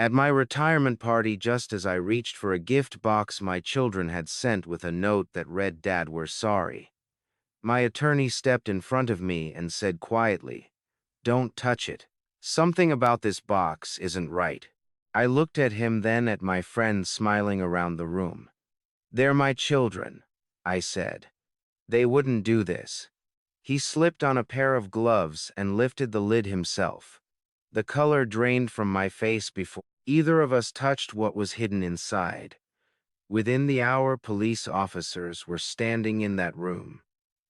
At my retirement party, just as I reached for a gift box my children had sent with a note that read, "Dad, we're sorry," my attorney stepped in front of me and said quietly, "Don't touch it. Something about this box isn't right." I looked at him, then at my friends smiling around the room. "They're my children," I said. "They wouldn't do this." He slipped on a pair of gloves and lifted the lid himself. The color drained from my face before either of us touched what was hidden inside. Within the hour, police officers were standing in that room.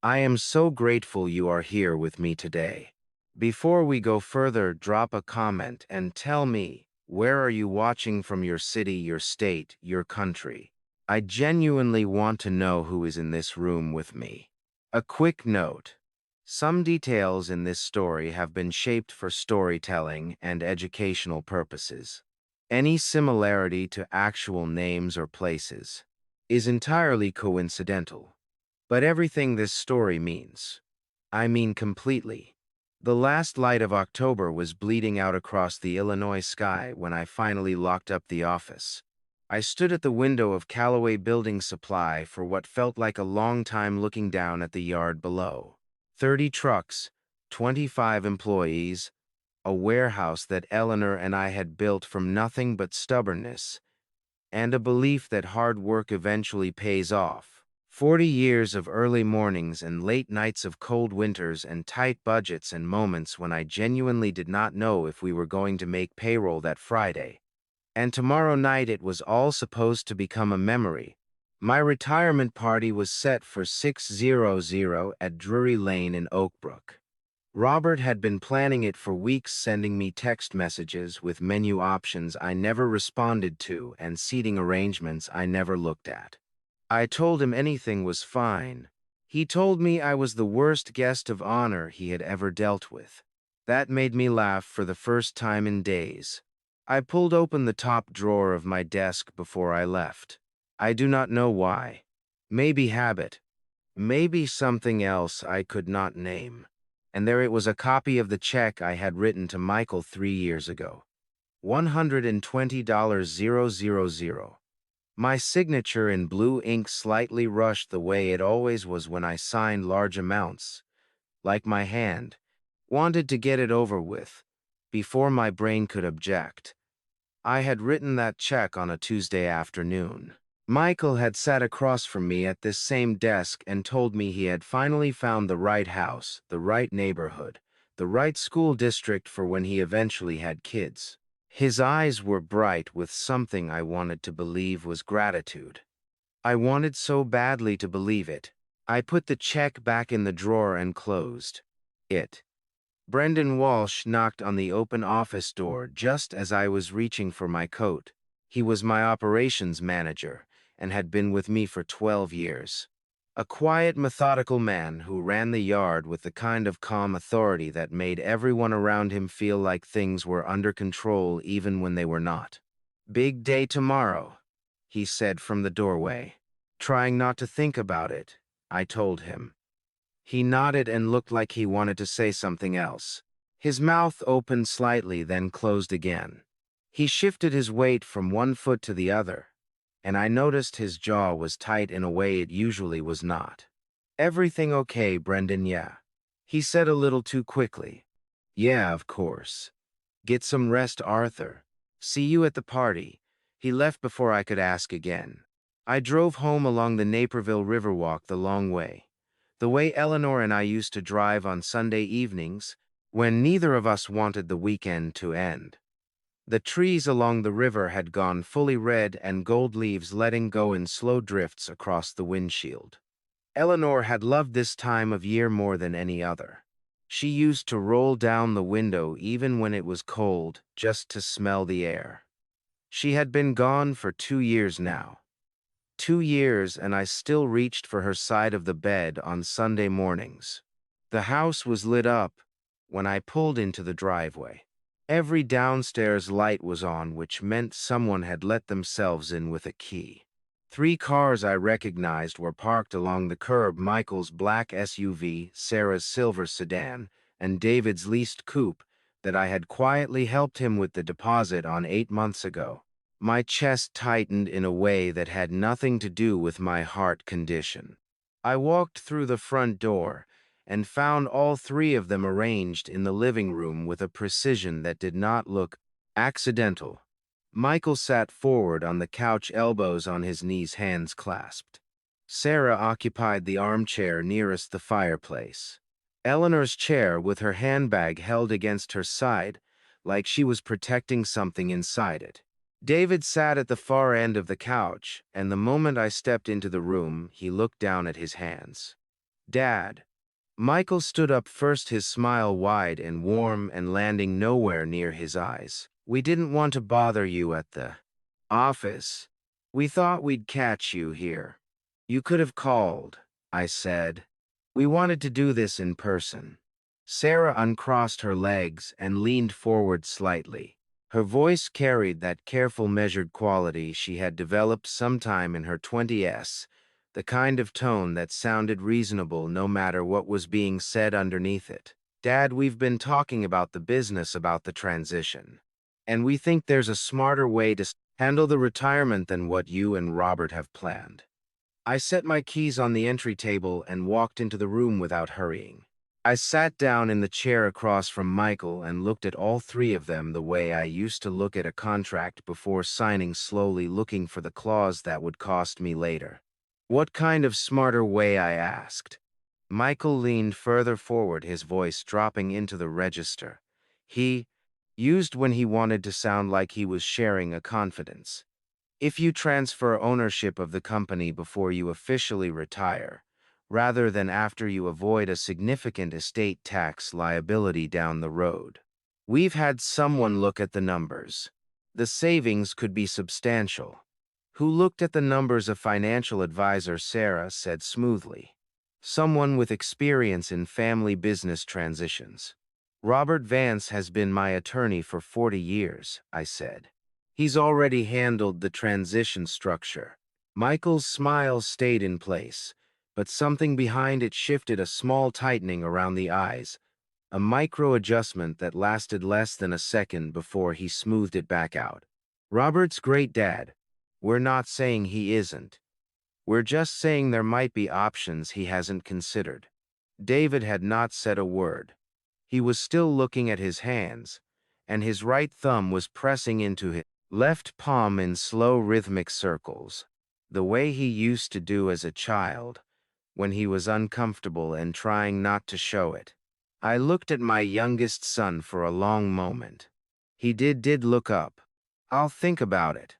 "I am so grateful you are here with me today. Before we go further, drop a comment and tell me, where are you watching from, your city, your state, your country? I genuinely want to know who is in this room with me." A quick note. Some details in this story have been shaped for storytelling and educational purposes. Any similarity to actual names or places is entirely coincidental. But everything this story means, I mean completely. The last light of October was bleeding out across the Illinois sky when I finally locked up the office. I stood at the window of Callaway Building Supply for what felt like a long time, looking down at the yard below. 30 trucks, 25 employees, a warehouse that Eleanor and I had built from nothing but stubbornness and a belief that hard work eventually pays off. 40 years of early mornings and late nights, of cold winters and tight budgets, and moments when I genuinely did not know if we were going to make payroll that Friday. And tomorrow night it was all supposed to become a memory. My retirement party was set for 6:00 at Drury Lane in Oak Brook. Robert had been planning it for weeks, sending me text messages with menu options I never responded to and seating arrangements I never looked at. I told him anything was fine. He told me I was the worst guest of honor he had ever dealt with. That made me laugh for the first time in days. I pulled open the top drawer of my desk before I left. I do not know why. Maybe habit. Maybe something else I could not name. And there it was, a copy of the check I had written to Michael 3 years ago. $120,000. My signature in blue ink, slightly rushed the way it always was when I signed large amounts. Like my hand wanted to get it over with before my brain could object. I had written that check on a Tuesday afternoon. Michael had sat across from me at this same desk and told me he had finally found the right house, the right neighborhood, the right school district for when he eventually had kids. His eyes were bright with something I wanted to believe was gratitude. I wanted so badly to believe it. I put the check back in the drawer and closed it. Brendan Walsh knocked on the open office door just as I was reaching for my coat. He was my operations manager and had been with me for 12 years. A quiet, methodical man who ran the yard with the kind of calm authority that made everyone around him feel like things were under control even when they were not. "Big day tomorrow," he said from the doorway. Trying not to think about it, I told him. He nodded and looked like he wanted to say something else. His mouth opened slightly, then closed again. He shifted his weight from one foot to the other, and I noticed his jaw was tight in a way it usually was not. "Everything okay, Brendan?" "Yeah," he said a little too quickly. "Yeah, of course. Get some rest, Arthur. See you at the party." He left before I could ask again. I drove home along the Naperville Riverwalk, the long way. The way Eleanor and I used to drive on Sunday evenings when neither of us wanted the weekend to end. The trees along the river had gone fully red, and gold leaves letting go in slow drifts across the windshield. Eleanor had loved this time of year more than any other. She used to roll down the window even when it was cold, just to smell the air. She had been gone for 2 years now. 2 years, and I still reached for her side of the bed on Sunday mornings. The house was lit up when I pulled into the driveway. Every downstairs light was on, which meant someone had let themselves in with a key. 3 cars I recognized were parked along the curb: Michael's black SUV, Sarah's silver sedan, and David's leased coupe, that I had quietly helped him with the deposit on 8 months ago. My chest tightened in a way that had nothing to do with my heart condition. I walked through the front door and found all three of them arranged in the living room with a precision that did not look accidental. Michael sat forward on the couch, elbows on his knees, hands clasped. Sarah occupied the armchair nearest the fireplace. Eleanor's chair with her handbag held against her side, like she was protecting something inside it. David sat at the far end of the couch, and the moment I stepped into the room, he looked down at his hands. "Dad." Michael stood up first, his smile wide and warm and landing nowhere near his eyes. "We didn't want to bother you at the office. We thought we'd catch you here. You could have called," I said. "We wanted to do this in person." Sarah uncrossed her legs and leaned forward slightly. Her voice carried that careful, measured quality she had developed sometime in her 20s, the kind of tone that sounded reasonable no matter what was being said underneath it. "Dad, we've been talking about the business, about the transition. And we think there's a smarter way to handle the retirement than what you and Robert have planned." I set my keys on the entry table and walked into the room without hurrying. I sat down in the chair across from Michael and looked at all three of them the way I used to look at a contract before signing, slowly looking for the clause that would cost me later. "What kind of smarter way?" I asked. Michael leaned further forward, his voice dropping into the register. He used when he wanted to sound like he was sharing a confidence. "If you transfer ownership of the company before you officially retire, rather than after, you avoid a significant estate tax liability down the road." We've had someone look at the numbers. The savings could be substantial. "Who looked at the numbers?" A financial advisor, Sarah said smoothly. "Someone with experience in family business transitions." "Robert Vance has been my attorney for 40 years, I said. "He's already handled the transition structure." Michael's smile stayed in place, but something behind it shifted, a small tightening around the eyes, a micro-adjustment that lasted less than a second before he smoothed it back out. "Robert's great, Dad. We're not saying he isn't. We're just saying there might be options he hasn't considered." David had not said a word. He was still looking at his hands, and his right thumb was pressing into his left palm in slow, rhythmic circles, the way he used to do as a child, when he was uncomfortable and trying not to show it. I looked at my youngest son for a long moment. He did look up. "I'll think about it,"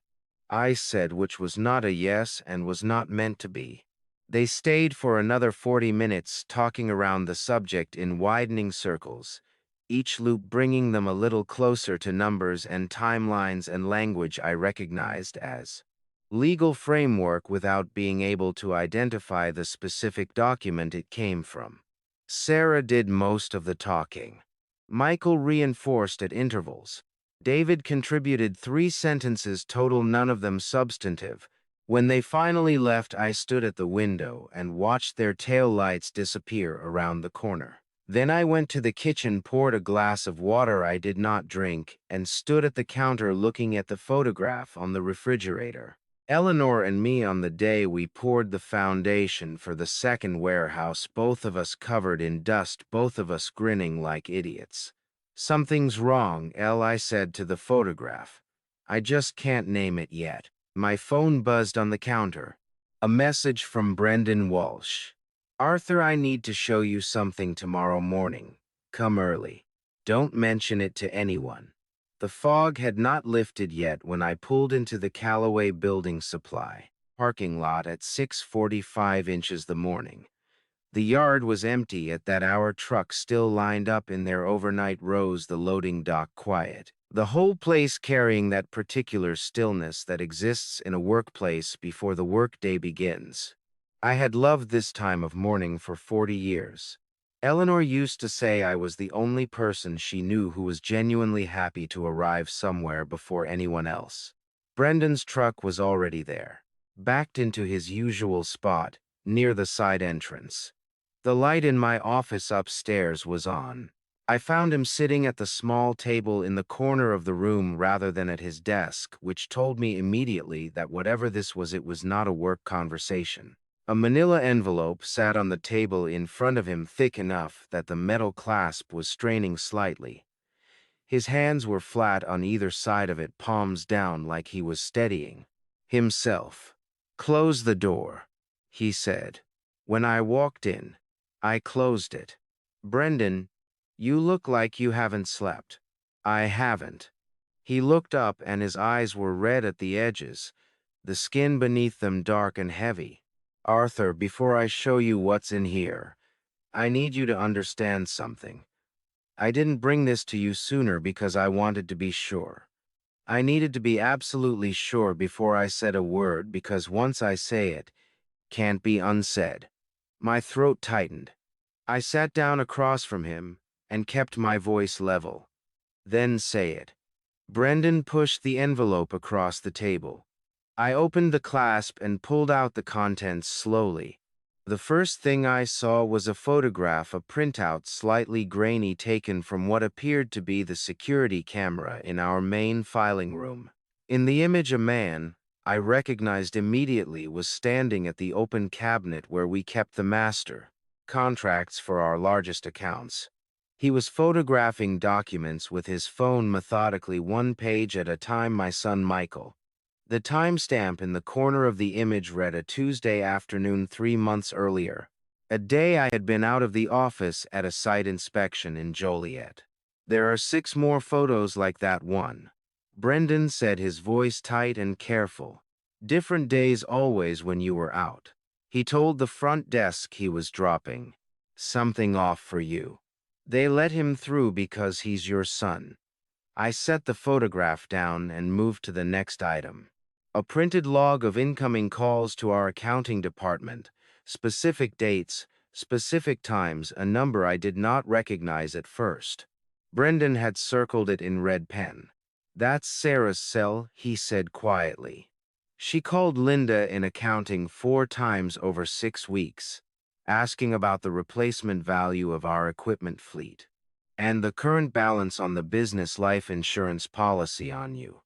I said, which was not a yes and was not meant to be. They stayed for another 40 minutes talking around the subject in widening circles, each loop bringing them a little closer to numbers and timelines and language I recognized as legal framework without being able to identify the specific document it came from. Sarah did most of the talking. Michael reinforced at intervals. David contributed 3 sentences total, none of them substantive. When they finally left, I stood at the window and watched their tail lights disappear around the corner. Then I went to the kitchen, poured a glass of water I did not drink, and stood at the counter looking at the photograph on the refrigerator. Eleanor and me on the day we poured the foundation for the second warehouse, both of us covered in dust, both of us grinning like idiots. "Something's wrong, Elle," I said to the photograph. "I just can't name it yet." My phone buzzed on the counter. A message from Brendan Walsh. "Arthur, I need to show you something tomorrow morning. Come early. Don't mention it to anyone." The fog had not lifted yet when I pulled into the Callaway Building Supply parking lot at 6:45 inches the morning. The yard was empty at that hour, trucks still lined up in their overnight rows, the loading dock quiet. The whole place carrying that particular stillness that exists in a workplace before the workday begins. I had loved this time of morning for 40 years. Eleanor used to say I was the only person she knew who was genuinely happy to arrive somewhere before anyone else. Brendan's truck was already there, backed into his usual spot, near the side entrance. The light in my office upstairs was on. I found him sitting at the small table in the corner of the room rather than at his desk, which told me immediately that whatever this was, it was not a work conversation. A manila envelope sat on the table in front of him, thick enough that the metal clasp was straining slightly. His hands were flat on either side of it, palms down, like he was steadying himself. "Close the door," he said. When I walked in, I closed it. "Brendan, you look like you haven't slept." "I haven't." He looked up and his eyes were red at the edges, the skin beneath them dark and heavy. "Arthur, before I show you what's in here, I need you to understand something. I didn't bring this to you sooner because I wanted to be sure. I needed to be absolutely sure before I said a word, because once I say it, can't be unsaid." My throat tightened. I sat down across from him and kept my voice level. "Then say it." Brendan pushed the envelope across the table. I opened the clasp and pulled out the contents slowly. The first thing I saw was a photograph, a printout slightly grainy, taken from what appeared to be the security camera in our main filing room. In the image, a man I recognized immediately was standing at the open cabinet where we kept the master contracts for our largest accounts. He was photographing documents with his phone methodically, one page at a time. My son Michael. The timestamp in the corner of the image read a Tuesday afternoon 3 months earlier, a day I had been out of the office at a site inspection in Joliet. "There are 6 more photos like that one," Brendan said, his voice tight and careful. "Different days always when you were out." He told the front desk he was dropping something off for you. "They let him through because he's your son." I set the photograph down and moved to the next item. A printed log of incoming calls to our accounting department, specific dates, specific times, a number I did not recognize at first. Brendan had circled it in red pen. "That's Sarah's cell," he said quietly. "She called Linda in accounting 4 times over 6 weeks, asking about the replacement value of our equipment fleet and the current balance on the business life insurance policy on you."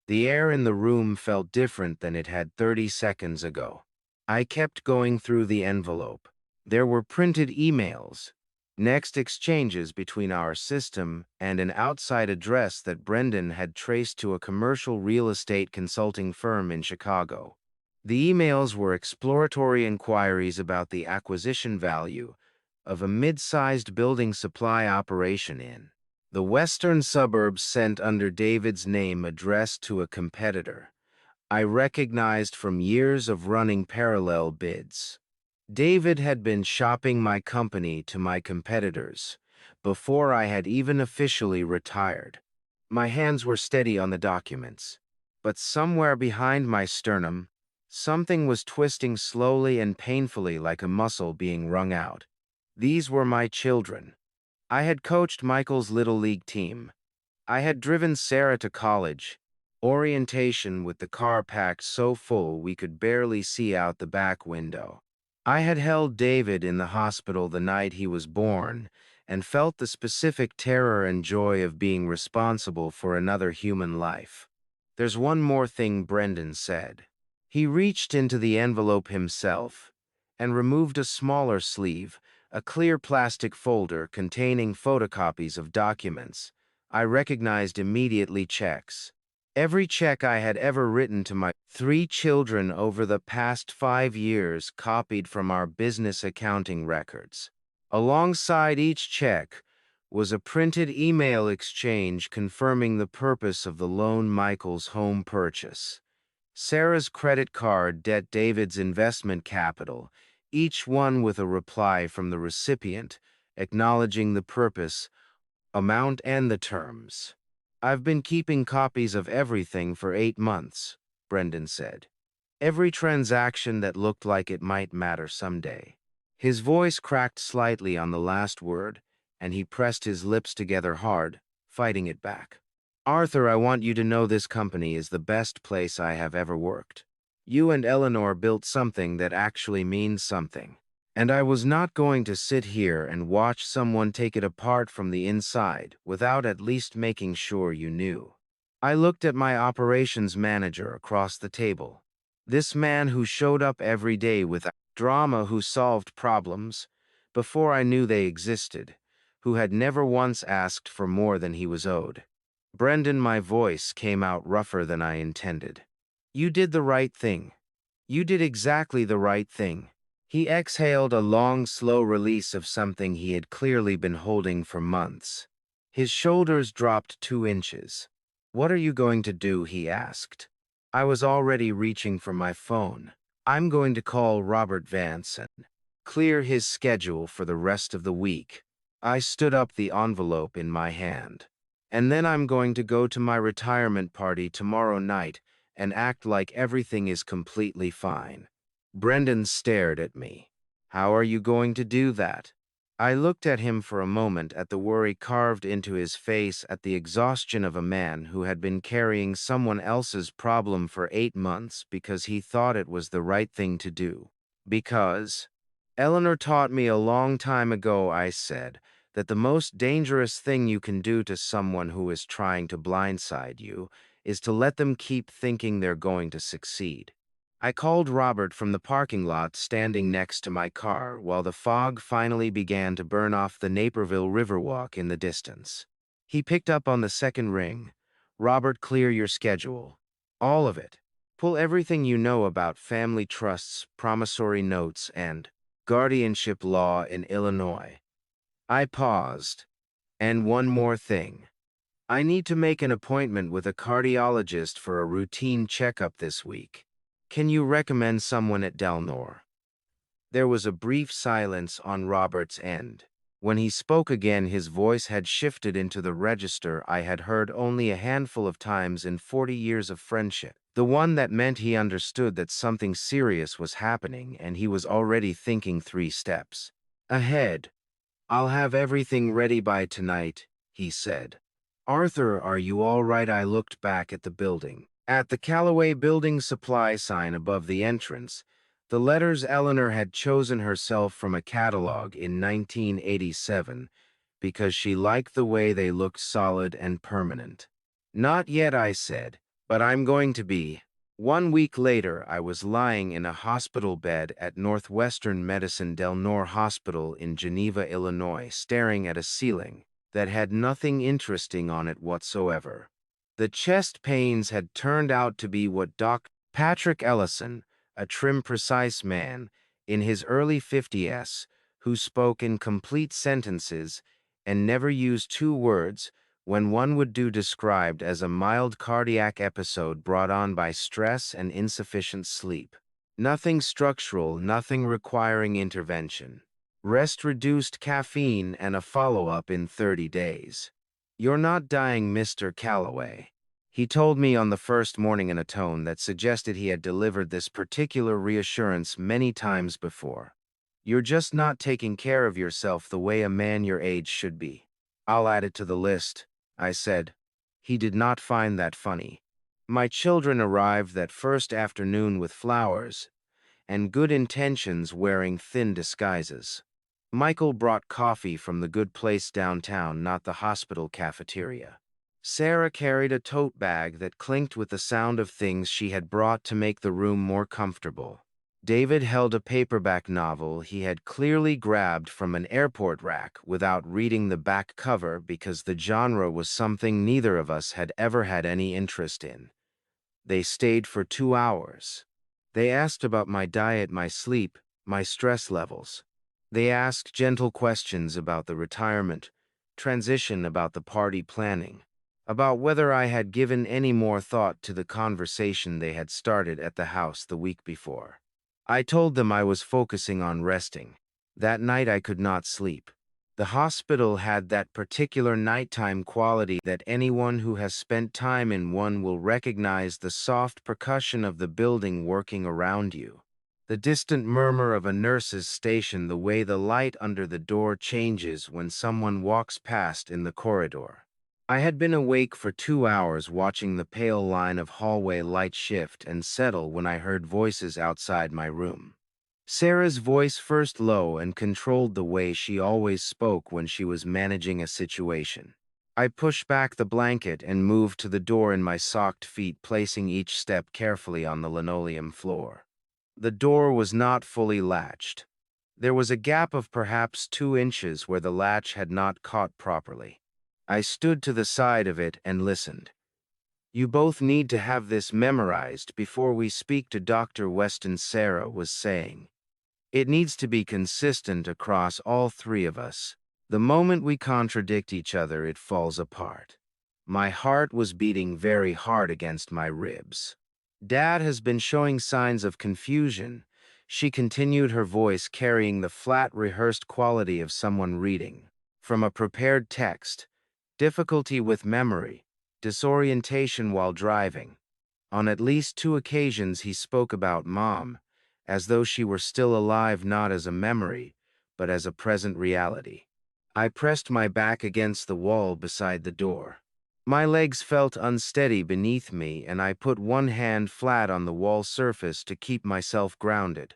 The air in the room felt different than it had 30 seconds ago. I kept going through the envelope. There were printed emails, next exchanges between our system and an outside address that Brendan had traced to a commercial real estate consulting firm in Chicago. The emails were exploratory inquiries about the acquisition value of a mid-sized building supply operation in the western suburbs, sent under David's name, addressed to a competitor I recognized from years of running parallel bids. David had been shopping my company to my competitors before I had even officially retired. My hands were steady on the documents, but somewhere behind my sternum, something was twisting slowly and painfully, like a muscle being wrung out. These were my children. I had coached Michael's Little League team. I had driven Sarah to college, orientation, with the car packed so full we could barely see out the back window. I had held David in the hospital the night he was born and felt the specific terror and joy of being responsible for another human life. "There's one more thing," Brendan said. He reached into the envelope himself and removed a smaller sleeve, a clear plastic folder containing photocopies of documents. I recognized immediately: checks. Every check I had ever written to my 3 children over the past 5 years, copied from our business accounting records. Alongside each check was a printed email exchange confirming the purpose of the loan: Michael's home purchase, Sarah's credit card debt, David's investment capital, each one with a reply from the recipient acknowledging the purpose, amount, and the terms. "I've been keeping copies of everything for 8 months," Brendan said. "Every transaction that looked like it might matter someday." His voice cracked slightly on the last word, and he pressed his lips together hard, fighting it back. "Arthur, I want you to know this company is the best place I have ever worked. You and Eleanor built something that actually means something. And I was not going to sit here and watch someone take it apart from the inside without at least making sure you knew. I looked at my operations manager across the table. This man who showed up every day with drama, who solved problems before I knew they existed, who had never once asked for more than he was owed. Brendan, my voice came out rougher than I intended. You did the right thing. You did exactly the right thing. He exhaled a long, slow release of something he had clearly been holding for months. His shoulders dropped 2 inches. What are you going to do? He asked. I was already reaching for my phone. I'm going to call Robert Vance and clear his schedule for the rest of the week. I stood up, the envelope in my hand. And then I'm going to go to my retirement party tomorrow night and act like everything is completely fine. Brendan stared at me. How are you going to do that? I looked at him for a moment, at the worry carved into his face, at the exhaustion of a man who had been carrying someone else's problem for 8 months because he thought it was the right thing to do. Because Eleanor taught me a long time ago, I said, that the most dangerous thing you can do to someone who is trying to blindside you is to let them keep thinking they're going to succeed. I called Robert from the parking lot standing next to my car while the fog finally began to burn off the Naperville Riverwalk in the distance. He picked up on the second ring. Robert, clear your schedule. All of it. Pull everything you know about family trusts, promissory notes, and guardianship law in Illinois. I paused. And one more thing. I need to make an appointment with a cardiologist for a routine checkup this week. Can you recommend someone at Del Nor? There was a brief silence on Robert's end. When he spoke again, his voice had shifted into the register I had heard only a handful of times in 40 years of friendship. The one that meant he understood that something serious was happening and he was already thinking 3 steps ahead. I'll have everything ready by tonight, he said. Arthur, are you all right? I looked back at the building. At the Callaway Building Supply sign above the entrance, the letters Eleanor had chosen herself from a catalog in 1987 because she liked the way they looked solid and permanent. Not yet, I said, but I'm going to be. 1 week later, I was lying in a hospital bed at Northwestern Medicine Del Nor Hospital in Geneva, Illinois, staring at a ceiling that had nothing interesting on it whatsoever. The chest pains had turned out to be what Dr. Patrick Ellison, a trim, precise man in his early 50s, who spoke in complete sentences and never used 2 words when one would do, described as a mild cardiac episode brought on by stress and insufficient sleep. Nothing structural, nothing requiring intervention. Rest, reduced caffeine, and a follow-up in 30 days. You're not dying, Mr. Callaway, he told me on the first morning in a tone that suggested he had delivered this particular reassurance many times before. You're just not taking care of yourself the way a man your age should be. I'll add it to the list, I said. He did not find that funny. My children arrived that first afternoon with flowers and good intentions, wearing thin disguises. Michael brought coffee from the good place downtown, not the hospital cafeteria. Sarah carried a tote bag that clinked with the sound of things she had brought to make the room more comfortable. David held a paperback novel he had clearly grabbed from an airport rack without reading the back cover because the genre was something neither of us had ever had any interest in. They stayed for 2 hours. They asked about my diet, my sleep, my stress levels. They asked gentle questions about the retirement transition, about the party planning, about whether I had given any more thought to the conversation they had started at the house the week before. I told them I was focusing on resting. That night I could not sleep. The hospital had that particular nighttime quality that anyone who has spent time in one will recognize: the soft percussion of the building working around you, the distant murmur of a nurse's station, the way the light under the door changes when someone walks past in the corridor. I had been awake for 2 hours watching the pale line of hallway light shift and settle when I heard voices outside my room. Sarah's voice first low and controlled the way she always spoke when she was managing a situation. I pushed back the blanket and moved to the door in my socked feet, placing each step carefully on the linoleum floor. The door was not fully latched. There was a gap of perhaps 2 inches where the latch had not caught properly. I stood to the side of it and listened. "You both need to have this memorized before we speak to Dr. Weston," Sarah was saying. "It needs to be consistent across all three of us. The moment we contradict each other, it falls apart." My heart was beating very hard against my ribs. "Dad has been showing signs of confusion," she continued, her voice carrying the flat, rehearsed quality of someone reading from a prepared text. "Difficulty with memory, disorientation while driving." On at least 2 occasions he spoke about Mom, as though she were still alive, not as a memory, but as a present reality. I pressed my back against the wall beside the door. My legs felt unsteady beneath me, and I put one hand flat on the wall surface to keep myself grounded.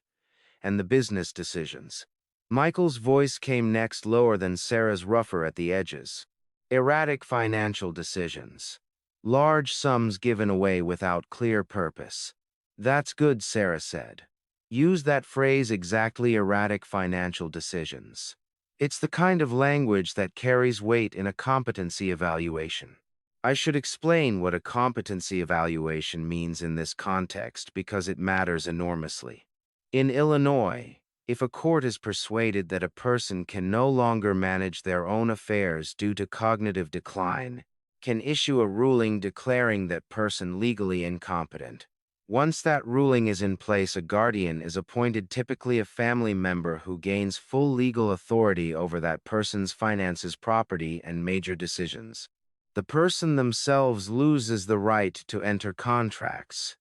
"And the business decisions." Michael's voice came next, lower than Sarah's, rougher at the edges. "Erratic financial decisions. Large sums given away without clear purpose." "That's good," Sarah said. "Use that phrase exactly, erratic financial decisions. It's the kind of language that carries weight in a competency evaluation." I should explain what a competency evaluation means in this context because it matters enormously. In Illinois, if a court is persuaded that a person can no longer manage their own affairs due to cognitive decline, can issue a ruling declaring that person legally incompetent. Once that ruling is in place, a guardian is appointed, typically a family member, who gains full legal authority over that person's finances, property, and major decisions. The person themselves loses the right to enter contracts,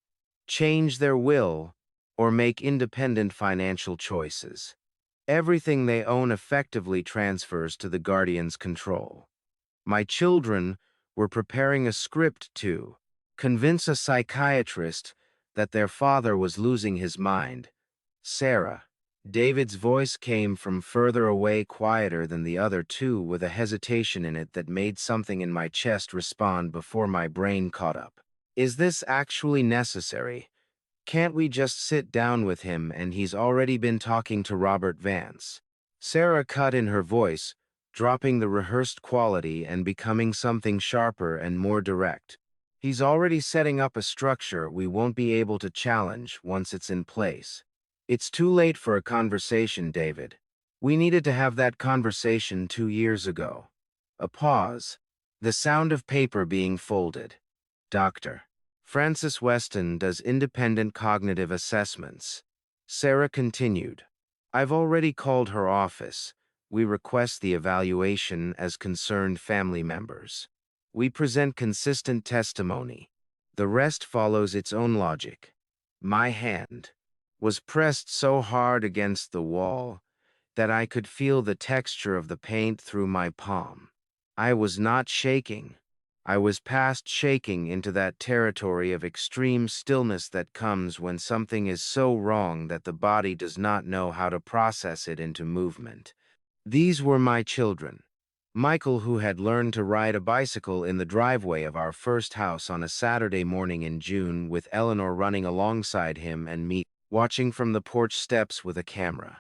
change their will, or make independent financial choices. Everything they own effectively transfers to the guardian's control. My children were preparing a script to convince a psychiatrist that their father was losing his mind. "Sarah." David's voice came from further away, quieter than the other two, with a hesitation in it that made something in my chest respond before my brain caught up. "Is this actually necessary? Can't we just sit down with him, and he's already been talking to Robert Vance?" Sarah cut in her voice, dropping the rehearsed quality and becoming something sharper and more direct. "He's already setting up a structure we won't be able to challenge once it's in place. It's too late for a conversation, David. We needed to have that conversation 2 years ago." A pause. The sound of paper being folded. "Dr. Francis Weston does independent cognitive assessments," Sarah continued. "I've already called her office. We request the evaluation as concerned family members. We present consistent testimony. The rest follows its own logic." My hand was pressed so hard against the wall that I could feel the texture of the paint through my palm. I was not shaking. I was past shaking into that territory of extreme stillness that comes when something is so wrong that the body does not know how to process it into movement. These were my children. Michael, who had learned to ride a bicycle in the driveway of our first house on a Saturday morning in June, with Eleanor running alongside him, and me watching from the porch steps with a camera.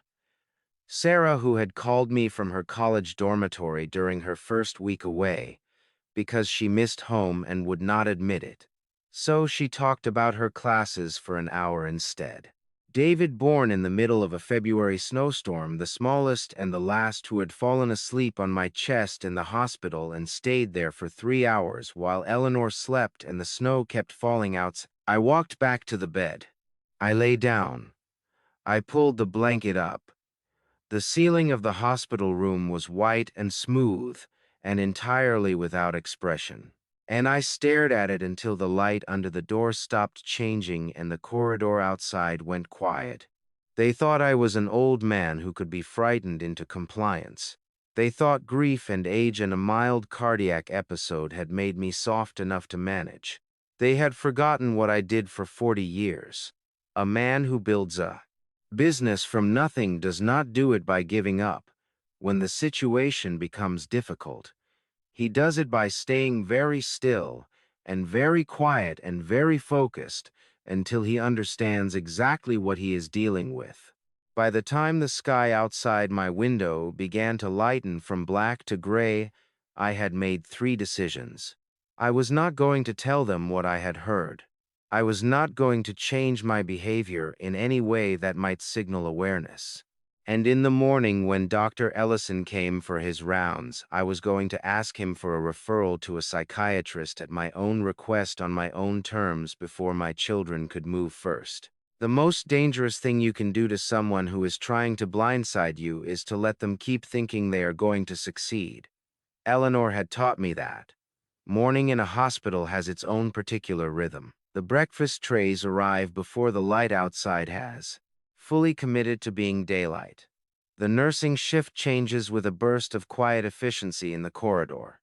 Sarah, who had called me from her college dormitory during her first week away because she missed home and would not admit it. So she talked about her classes for an hour instead. David, born in the middle of a February snowstorm, the smallest and the last, who had fallen asleep on my chest in the hospital and stayed there for 3 hours while Eleanor slept and the snow kept falling out. I walked back to the bed. I lay down. I pulled the blanket up. The ceiling of the hospital room was white and smooth and entirely without expression, and I stared at it until the light under the door stopped changing and the corridor outside went quiet. They thought I was an old man who could be frightened into compliance. They thought grief and age and a mild cardiac episode had made me soft enough to manage. They had forgotten what I did for 40 years. A man who builds a Business from nothing does not do it by giving up. When the situation becomes difficult, he does it by staying very still and very quiet and very focused until he understands exactly what he is dealing with. By the time the sky outside my window began to lighten from black to gray, I had made 3 decisions. I was not going to tell them what I had heard. I was not going to change my behavior in any way that might signal awareness. And in the morning, when Dr. Ellison came for his rounds, I was going to ask him for a referral to a psychiatrist at my own request on my own terms before my children could move first. The most dangerous thing you can do to someone who is trying to blindside you is to let them keep thinking they are going to succeed. Eleanor had taught me that. Morning in a hospital has its own particular rhythm. The breakfast trays arrive before the light outside has, fully committed to being daylight. The nursing shift changes with a burst of quiet efficiency in the corridor.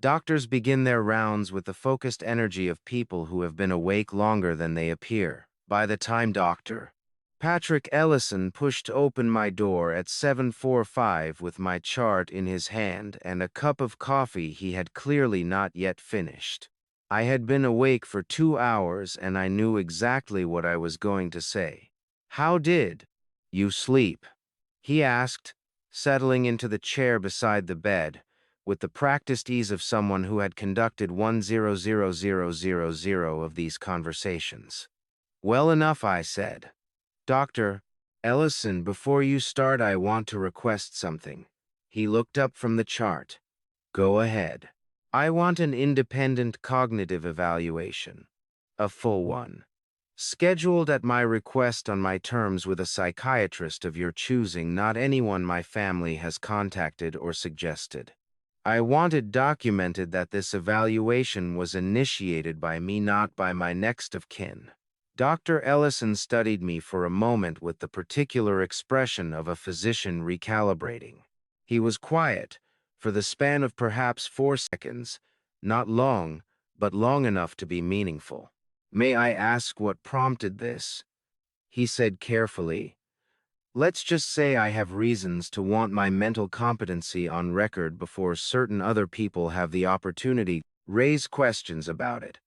Doctors begin their rounds with the focused energy of people who have been awake longer than they appear. By the time Dr. Patrick Ellison pushed open my door at 7:45 with my chart in his hand and a cup of coffee he had clearly not yet finished. I had been awake for 2 hours and I knew exactly what I was going to say. "How did you sleep?" he asked, settling into the chair beside the bed, with the practiced ease of someone who had conducted 100,000 of these conversations. "Well enough," I said. "Dr. Ellison, before you start, I want to request something." He looked up from the chart. "Go ahead." "I want an independent cognitive evaluation. A full one. Scheduled at my request on my terms with a psychiatrist of your choosing, not anyone my family has contacted or suggested. I want it documented that this evaluation was initiated by me, not by my next of kin." Dr. Ellison studied me for a moment with the particular expression of a physician recalibrating. He was quiet, for the span of perhaps 4 seconds, not long, but long enough to be meaningful. "May I ask what prompted this?" he said carefully. "Let's just say I have reasons to want my mental competency on record before certain other people have the opportunity to raise questions about it."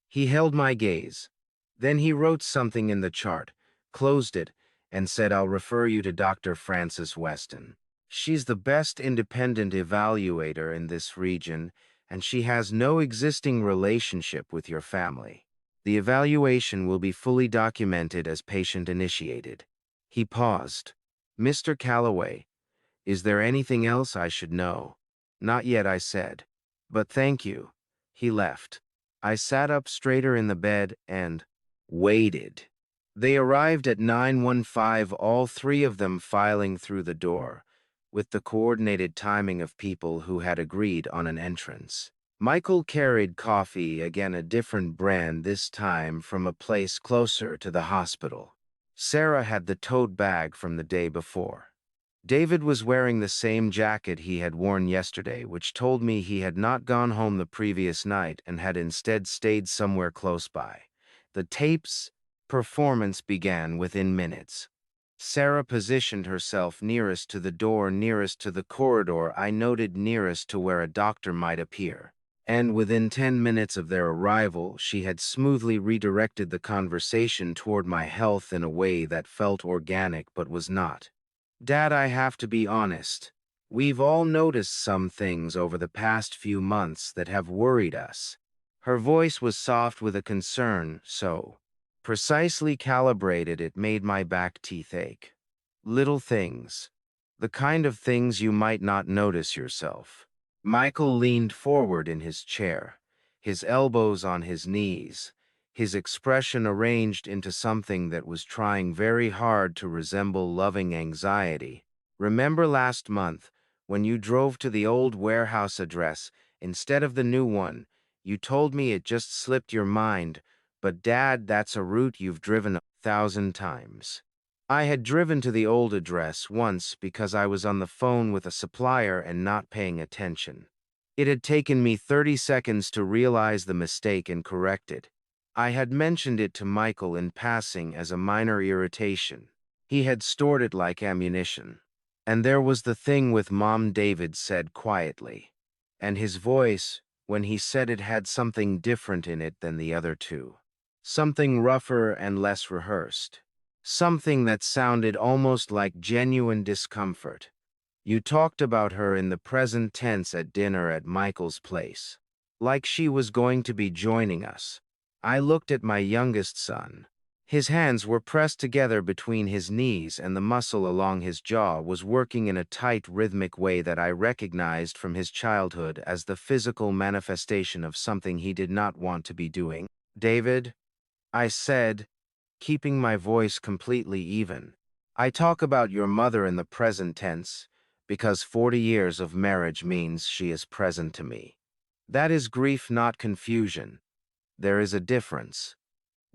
He held my gaze. Then he wrote something in the chart, closed it, and said, "I'll refer you to Dr. Frances Weston. She's the best independent evaluator in this region, and she has no existing relationship with your family. The evaluation will be fully documented as patient-initiated." He paused. "Mr. Calloway, is there anything else I should know?" "Not yet," I said. "But thank you." He left. I sat up straighter in the bed and waited. They arrived at 9:15, all 3 of them filing through the door, with the coordinated timing of people who had agreed on an entrance. Michael carried coffee, again a different brand, this time from a place closer to the hospital. Sarah had the tote bag from the day before. David was wearing the same jacket he had worn yesterday, which told me he had not gone home the previous night and had instead stayed somewhere close by. The tape's performance began within minutes. Sarah positioned herself nearest to the door, nearest to the corridor I noted, nearest to where a doctor might appear. And within 10 minutes of their arrival, she had smoothly redirected the conversation toward my health in a way that felt organic but was not. "Dad, I have to be honest. We've all noticed some things over the past few months that have worried us." Her voice was soft with a concern, so precisely calibrated it made my back teeth ache. "Little things. The kind of things you might not notice yourself." Michael leaned forward in his chair, his elbows on his knees, his expression arranged into something that was trying very hard to resemble loving anxiety. "Remember last month, when you drove to the old warehouse address instead of the new one, you told me it just slipped your mind, but Dad, that's a route you've driven 1,000 times. I had driven to the old address once because I was on the phone with a supplier and not paying attention. It had taken me 30 seconds to realize the mistake and correct it. I had mentioned it to Michael in passing as a minor irritation. He had stored it like ammunition. And there was the thing with Mom, David said quietly. And his voice, when he said it, had something different in it than the other two. Something rougher and less rehearsed. Something that sounded almost like genuine discomfort. You talked about her in the present tense at dinner at Michael's place. Like she was going to be joining us. I looked at my youngest son. His hands were pressed together between his knees, and the muscle along his jaw was working in a tight, rhythmic way that I recognized from his childhood as the physical manifestation of something he did not want to be doing. "David," I said, keeping my voice completely even, "I talk about your mother in the present tense because 40 years of marriage means she is present to me. That is grief, not confusion. There is a difference."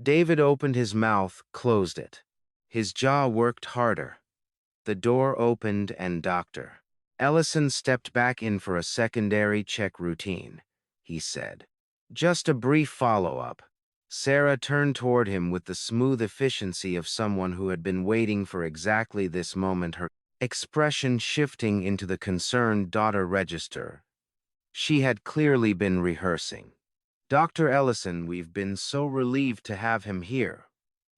David opened his mouth, closed it. His jaw worked harder. The door opened and Dr. Ellison stepped back in for a secondary check routine. He said, "Just a brief follow-up." Sarah turned toward him with the smooth efficiency of someone who had been waiting for exactly this moment, her expression shifting into the concerned daughter register. She had clearly been rehearsing. "Dr. Ellison, we've been so relieved to have him here,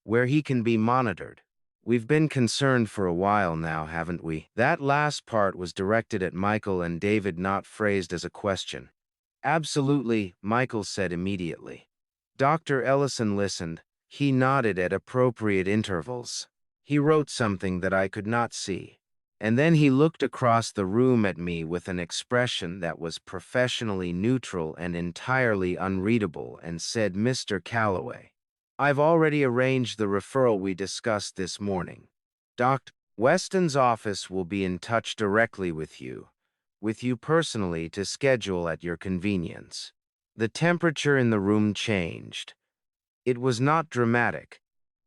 where he can be monitored. We've been concerned for a while now, haven't we?" That last part was directed at Michael and David, not phrased as a question. "Absolutely," Michael said immediately. Dr. Ellison listened. He nodded at appropriate intervals. He wrote something that I could not see. And then he looked across the room at me with an expression that was professionally neutral and entirely unreadable and said, "Mr. Calloway, I've already arranged the referral we discussed this morning. Dr. Weston's office will be in touch directly with you personally to schedule at your convenience." The temperature in the room changed. It was not dramatic.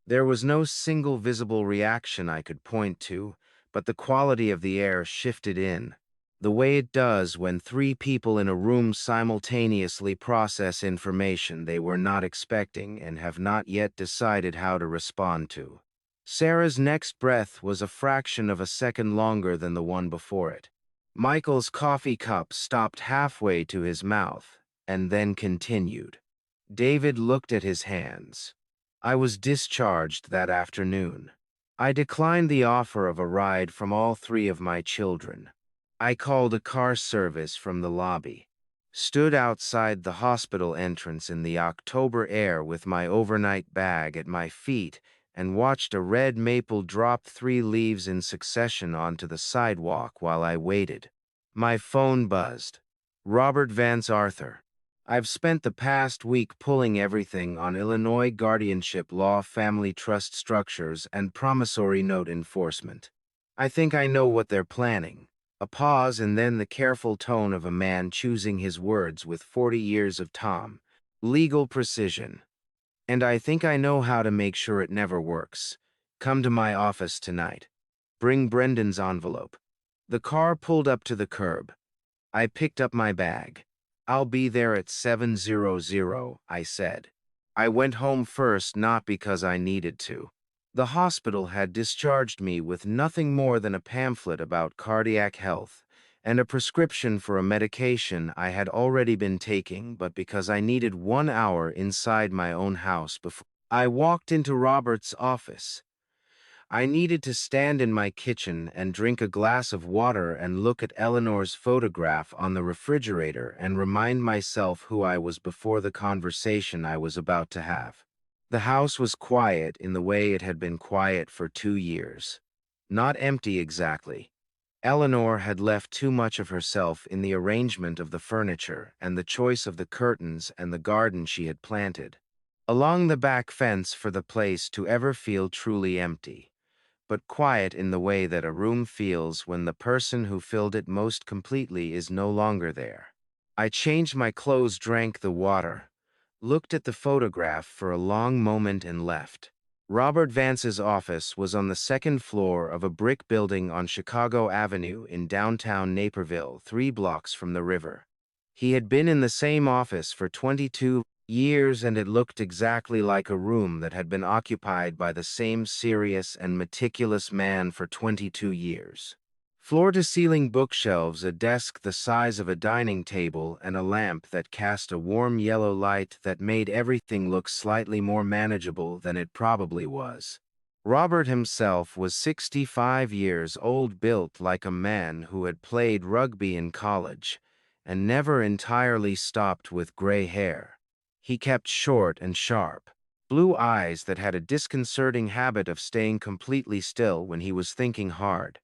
There was no single visible reaction I could point to, but the quality of the air shifted in, the way it does when three people in a room simultaneously process information they were not expecting and have not yet decided how to respond to. Sarah's next breath was a fraction of a second longer than the one before it. Michael's coffee cup stopped halfway to his mouth and then continued. David looked at his hands. I was discharged that afternoon. I declined the offer of a ride from all three of my children. I called a car service from the lobby, stood outside the hospital entrance in the October air with my overnight bag at my feet, and watched a red maple drop 3 leaves in succession onto the sidewalk while I waited. My phone buzzed. "Robert Vance Arthur. I've spent the past week pulling everything on Illinois guardianship law, family trust structures, and promissory note enforcement. I think I know what they're planning." A pause, and then the careful tone of a man choosing his words with 40 years of legal precision. "And I think I know how to make sure it never works. Come to my office tonight. Bring Brendan's envelope." The car pulled up to the curb. I picked up my bag. "I'll be there at 7:00, I said. I went home first, not because I needed to. The hospital had discharged me with nothing more than a pamphlet about cardiac health and a prescription for a medication I had already been taking, but because I needed 1 hour inside my own house before I walked into Robert's office. I needed to stand in my kitchen and drink a glass of water and look at Eleanor's photograph on the refrigerator and remind myself who I was before the conversation I was about to have. The house was quiet in the way it had been quiet for 2 years. Not empty exactly. Eleanor had left too much of herself in the arrangement of the furniture and the choice of the curtains and the garden she had planted along the back fence for the place to ever feel truly empty, but quiet in the way that a room feels when the person who filled it most completely is no longer there. I changed my clothes, drank the water, looked at the photograph for a long moment, and left. Robert Vance's office was on the second floor of a brick building on Chicago Avenue in downtown Naperville, 3 blocks from the river. He had been in the same office for 22 Years, and it looked exactly like a room that had been occupied by the same serious and meticulous man for 22 years. Floor-to-ceiling bookshelves, a desk the size of a dining table, and a lamp that cast a warm yellow light that made everything look slightly more manageable than it probably was. Robert himself was 65 years old, built like a man who had played rugby in college, and never entirely stopped with gray hair. He kept short and sharp, blue eyes that had a disconcerting habit of staying completely still when he was thinking hard.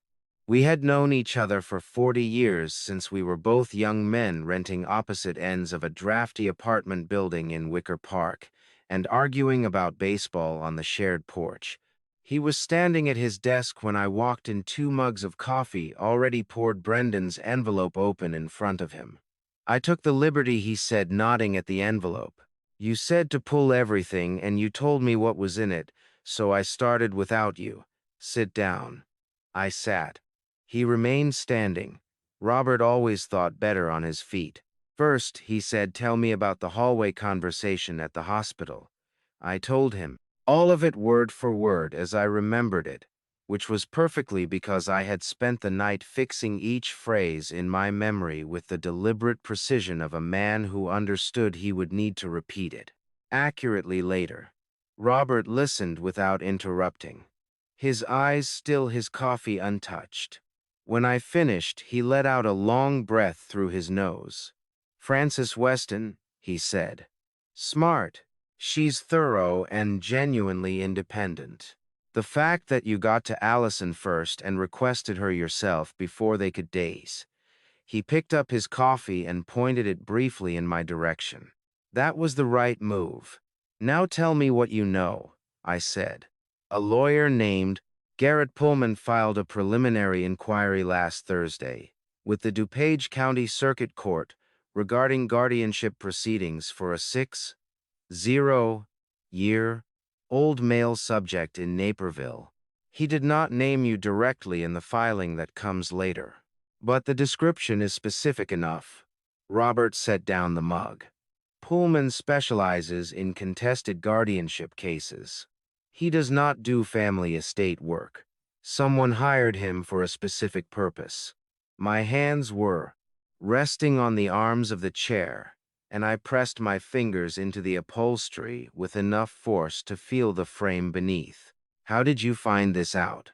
We had known each other for 40 years, since we were both young men renting opposite ends of a drafty apartment building in Wicker Park and arguing about baseball on the shared porch. He was standing at his desk when I walked in, 2 mugs of coffee already poured, Brendan's envelope open in front of him. I took the liberty, he said, nodding at the envelope. You said to pull everything, and you told me what was in it, so I started without you. Sit down. I sat. He remained standing. Robert always thought better on his feet. First, he said, tell me about the hallway conversation at the hospital. I told him, all of it word for word as I remembered it, which was perfectly because I had spent the night fixing each phrase in my memory with the deliberate precision of a man who understood he would need to repeat it accurately later. Robert listened without interrupting, his eyes still, his coffee untouched. When I finished, he let out a long breath through his nose. Frances Weston, he said. Smart. She's thorough and genuinely independent. The fact that you got to Allison first and requested her yourself before they could date. He picked up his coffee and pointed it briefly in my direction. That was the right move. Now tell me what you know, I said. A lawyer named Garrett Pullman filed a preliminary inquiry last Thursday with the DuPage County Circuit Court regarding guardianship proceedings for a 6-0-year-old male subject in Naperville. He did not name you directly in the filing that comes later, but the description is specific enough. Robert set down the mug. Pullman specializes in contested guardianship cases. He does not do family estate work. Someone hired him for a specific purpose. My hands were resting on the arms of the chair, and I pressed my fingers into the upholstery with enough force to feel the frame beneath. How did you find this out?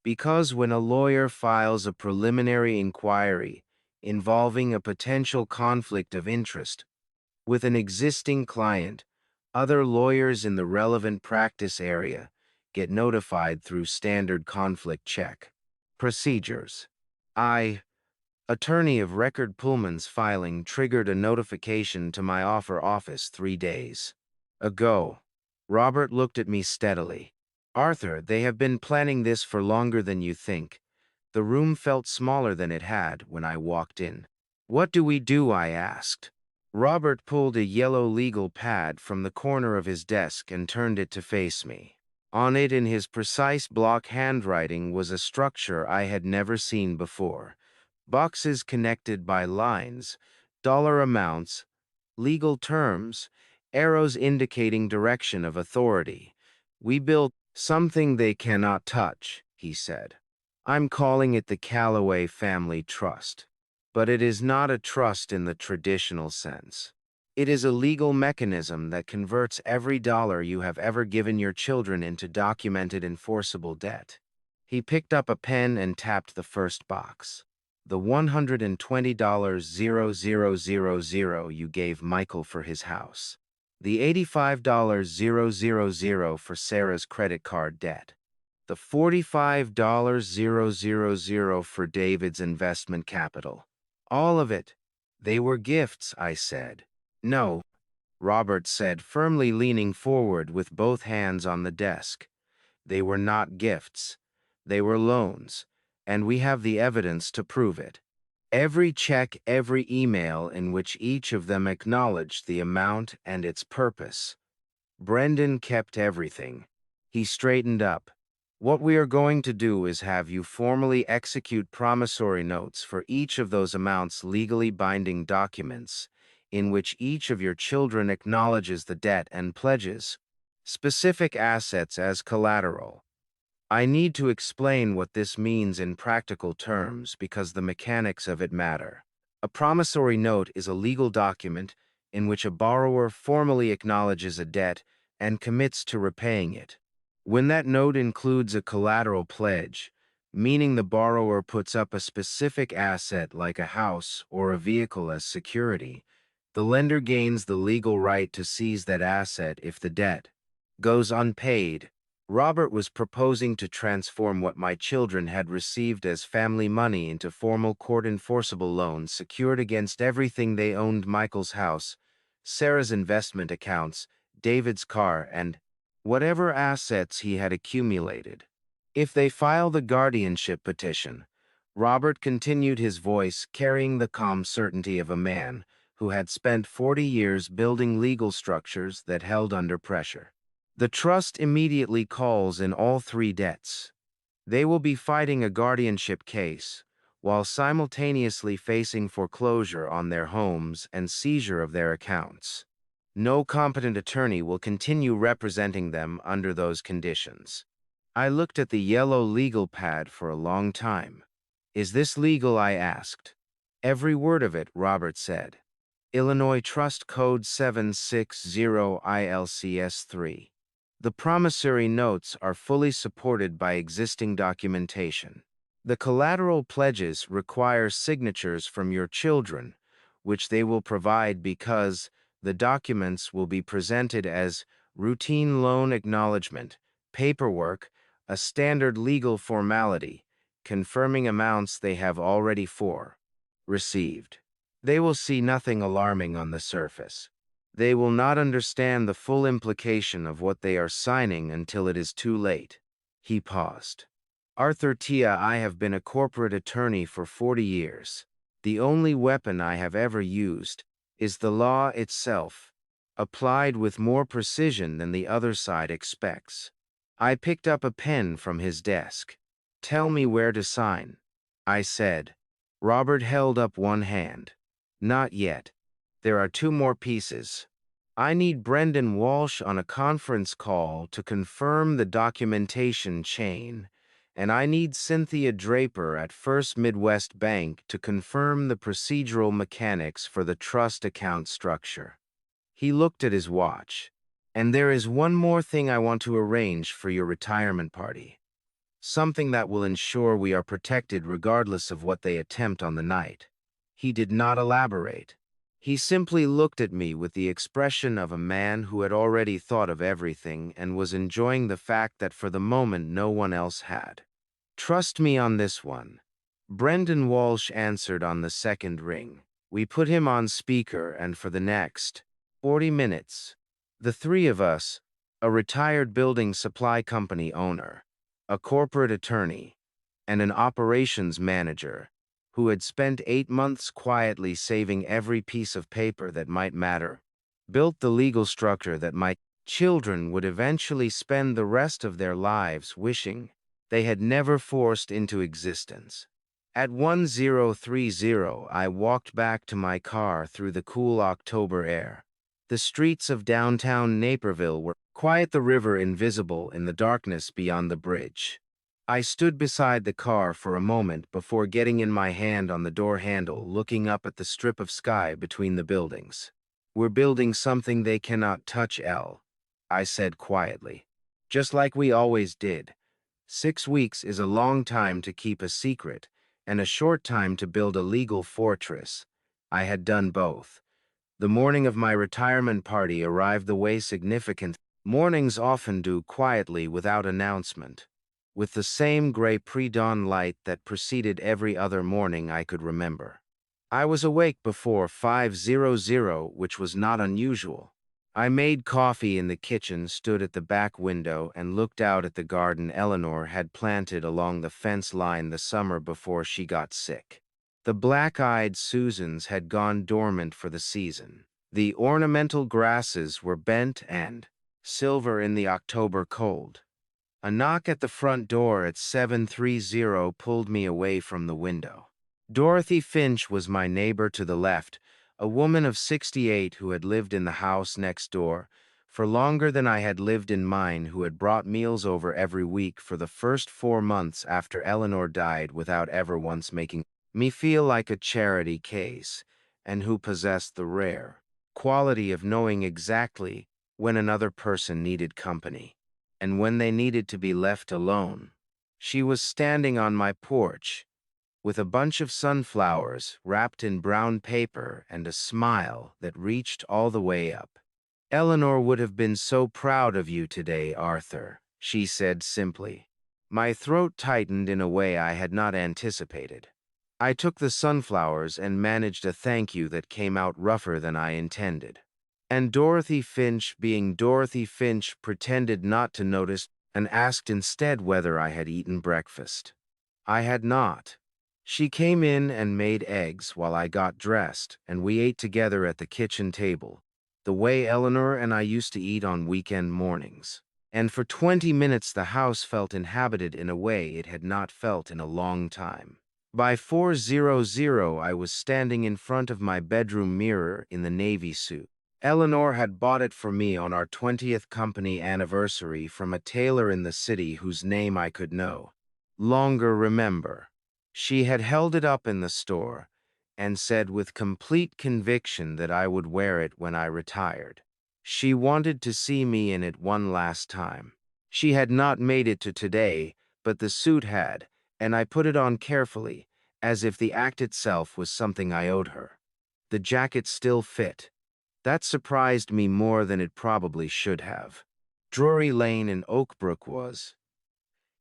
Because when a lawyer files a preliminary inquiry involving a potential conflict of interest with an existing client, other lawyers in the relevant practice area get notified through standard conflict check procedures. Attorney of record Pullman's filing triggered a notification to my office 3 days ago. Robert looked at me steadily. Arthur, they have been planning this for longer than you think. The room felt smaller than it had when I walked in. What do we do? I asked. Robert pulled a yellow legal pad from the corner of his desk and turned it to face me. On it, in his precise block handwriting, was a structure I had never seen before. Boxes connected by lines, dollar amounts, legal terms, arrows indicating direction of authority. We built something they cannot touch, he said. I'm calling it the Callaway Family Trust. But it is not a trust in the traditional sense. It is a legal mechanism that converts every dollar you have ever given your children into documented enforceable debt. He picked up a pen and tapped the first box. The $120,000 you gave Michael for his house. The $85,000 for Sarah's credit card debt. The $45,000 for David's investment capital. All of it. They were gifts, I said. No, Robert said, firmly leaning forward with both hands on the desk. They were not gifts. They were loans, and we have the evidence to prove it. Every check, every email in which each of them acknowledged the amount and its purpose. Brendan kept everything. He straightened up. What we are going to do is have you formally execute promissory notes for each of those amounts, legally binding documents, in which each of your children acknowledges the debt and pledges specific assets as collateral. I need to explain what this means in practical terms because the mechanics of it matter. A promissory note is a legal document in which a borrower formally acknowledges a debt and commits to repaying it. When that note includes a collateral pledge, meaning the borrower puts up a specific asset like a house or a vehicle as security, the lender gains the legal right to seize that asset if the debt goes unpaid. Robert was proposing to transform what my children had received as family money into formal court-enforceable loans secured against everything they owned: Michael's house, Sarah's investment accounts, David's car, and whatever assets he had accumulated. If they file the guardianship petition, Robert continued, his voice carrying the calm certainty of a man who had spent 40 years building legal structures that held under pressure. The trust immediately calls in all three debts. They will be fighting a guardianship case while simultaneously facing foreclosure on their homes and seizure of their accounts. No competent attorney will continue representing them under those conditions. I looked at the yellow legal pad for a long time. "Is this legal?" I asked. "Every word of it," Robert said. Illinois Trust Code 760 ILCS 3. The promissory notes are fully supported by existing documentation. The collateral pledges require signatures from your children, which they will provide because the documents will be presented as routine loan acknowledgement paperwork, a standard legal formality, confirming amounts they have already received. They will see nothing alarming on the surface. They will not understand the full implication of what they are signing until it is too late. He paused. "Arthur Tia, I have been a corporate attorney for 40 years. The only weapon I have ever used is the law itself, applied with more precision than the other side expects." I picked up a pen from his desk. "Tell me where to sign," I said. Robert held up one hand. "Not yet. There are two more pieces. I need Brendan Walsh on a conference call to confirm the documentation chain, and I need Cynthia Draper at First Midwest Bank to confirm the procedural mechanics for the trust account structure." He looked at his watch. "And there is one more thing I want to arrange for your retirement party. Something that will ensure we are protected regardless of what they attempt on the night." He did not elaborate. He simply looked at me with the expression of a man who had already thought of everything and was enjoying the fact that for the moment no one else had. "Trust me on this one." Brendan Walsh answered on the second ring. We put him on speaker, and for the next 40 minutes, the three of us, a retired building supply company owner, a corporate attorney, and an operations manager, who had spent 8 months quietly saving every piece of paper that might matter, built the legal structure that my children would eventually spend the rest of their lives wishing they had never forced into existence. At 1030, I walked back to my car through the cool October air. The streets of downtown Naperville were quiet, the river invisible in the darkness beyond the bridge. I stood beside the car for a moment before getting in my hand on the door handle, looking up at the strip of sky between the buildings. "We're building something they cannot touch, Elle," I said quietly. "Just like we always did. 6 weeks is a long time to keep a secret, and a short time to build a legal fortress. I had done both. The morning of my retirement party arrived the way significant mornings often do, quietly without announcement, with the same gray pre-dawn light that preceded every other morning I could remember. I was awake before 5:00, which was not unusual. I made coffee in the kitchen, stood at the back window, and looked out at the garden Eleanor had planted along the fence line the summer before she got sick. The black-eyed Susans had gone dormant for the season. The ornamental grasses were bent and silver in the October cold. A knock at the front door at 730 pulled me away from the window. Dorothy Finch was my neighbor to the left, a woman of 68 who had lived in the house next door for longer than I had lived in mine, who had brought meals over every week for the first 4 months after Eleanor died without ever once making me feel like a charity case, and who possessed the rare quality of knowing exactly when another person needed company and when they needed to be left alone. She was standing on my porch with a bunch of sunflowers wrapped in brown paper and a smile that reached all the way up. "Eleanor would have been so proud of you today, Arthur," she said simply. My throat tightened in a way I had not anticipated. I took the sunflowers and managed a thank you that came out rougher than I intended. And Dorothy Finch, being Dorothy Finch, pretended not to notice and asked instead whether I had eaten breakfast. I had not. She came in and made eggs while I got dressed, and we ate together at the kitchen table, the way Eleanor and I used to eat on weekend mornings. And for 20 minutes the house felt inhabited in a way it had not felt in a long time. By 4:00, I was standing in front of my bedroom mirror in the navy suit. Eleanor had bought it for me on our 20th company anniversary from a tailor in the city whose name I could no longer remember. She had held it up in the store and said with complete conviction that I would wear it when I retired. She wanted to see me in it one last time. She had not made it to today, but the suit had, and I put it on carefully, as if the act itself was something I owed her. The jacket still fit. That surprised me more than it probably should have. Drury Lane in Oakbrook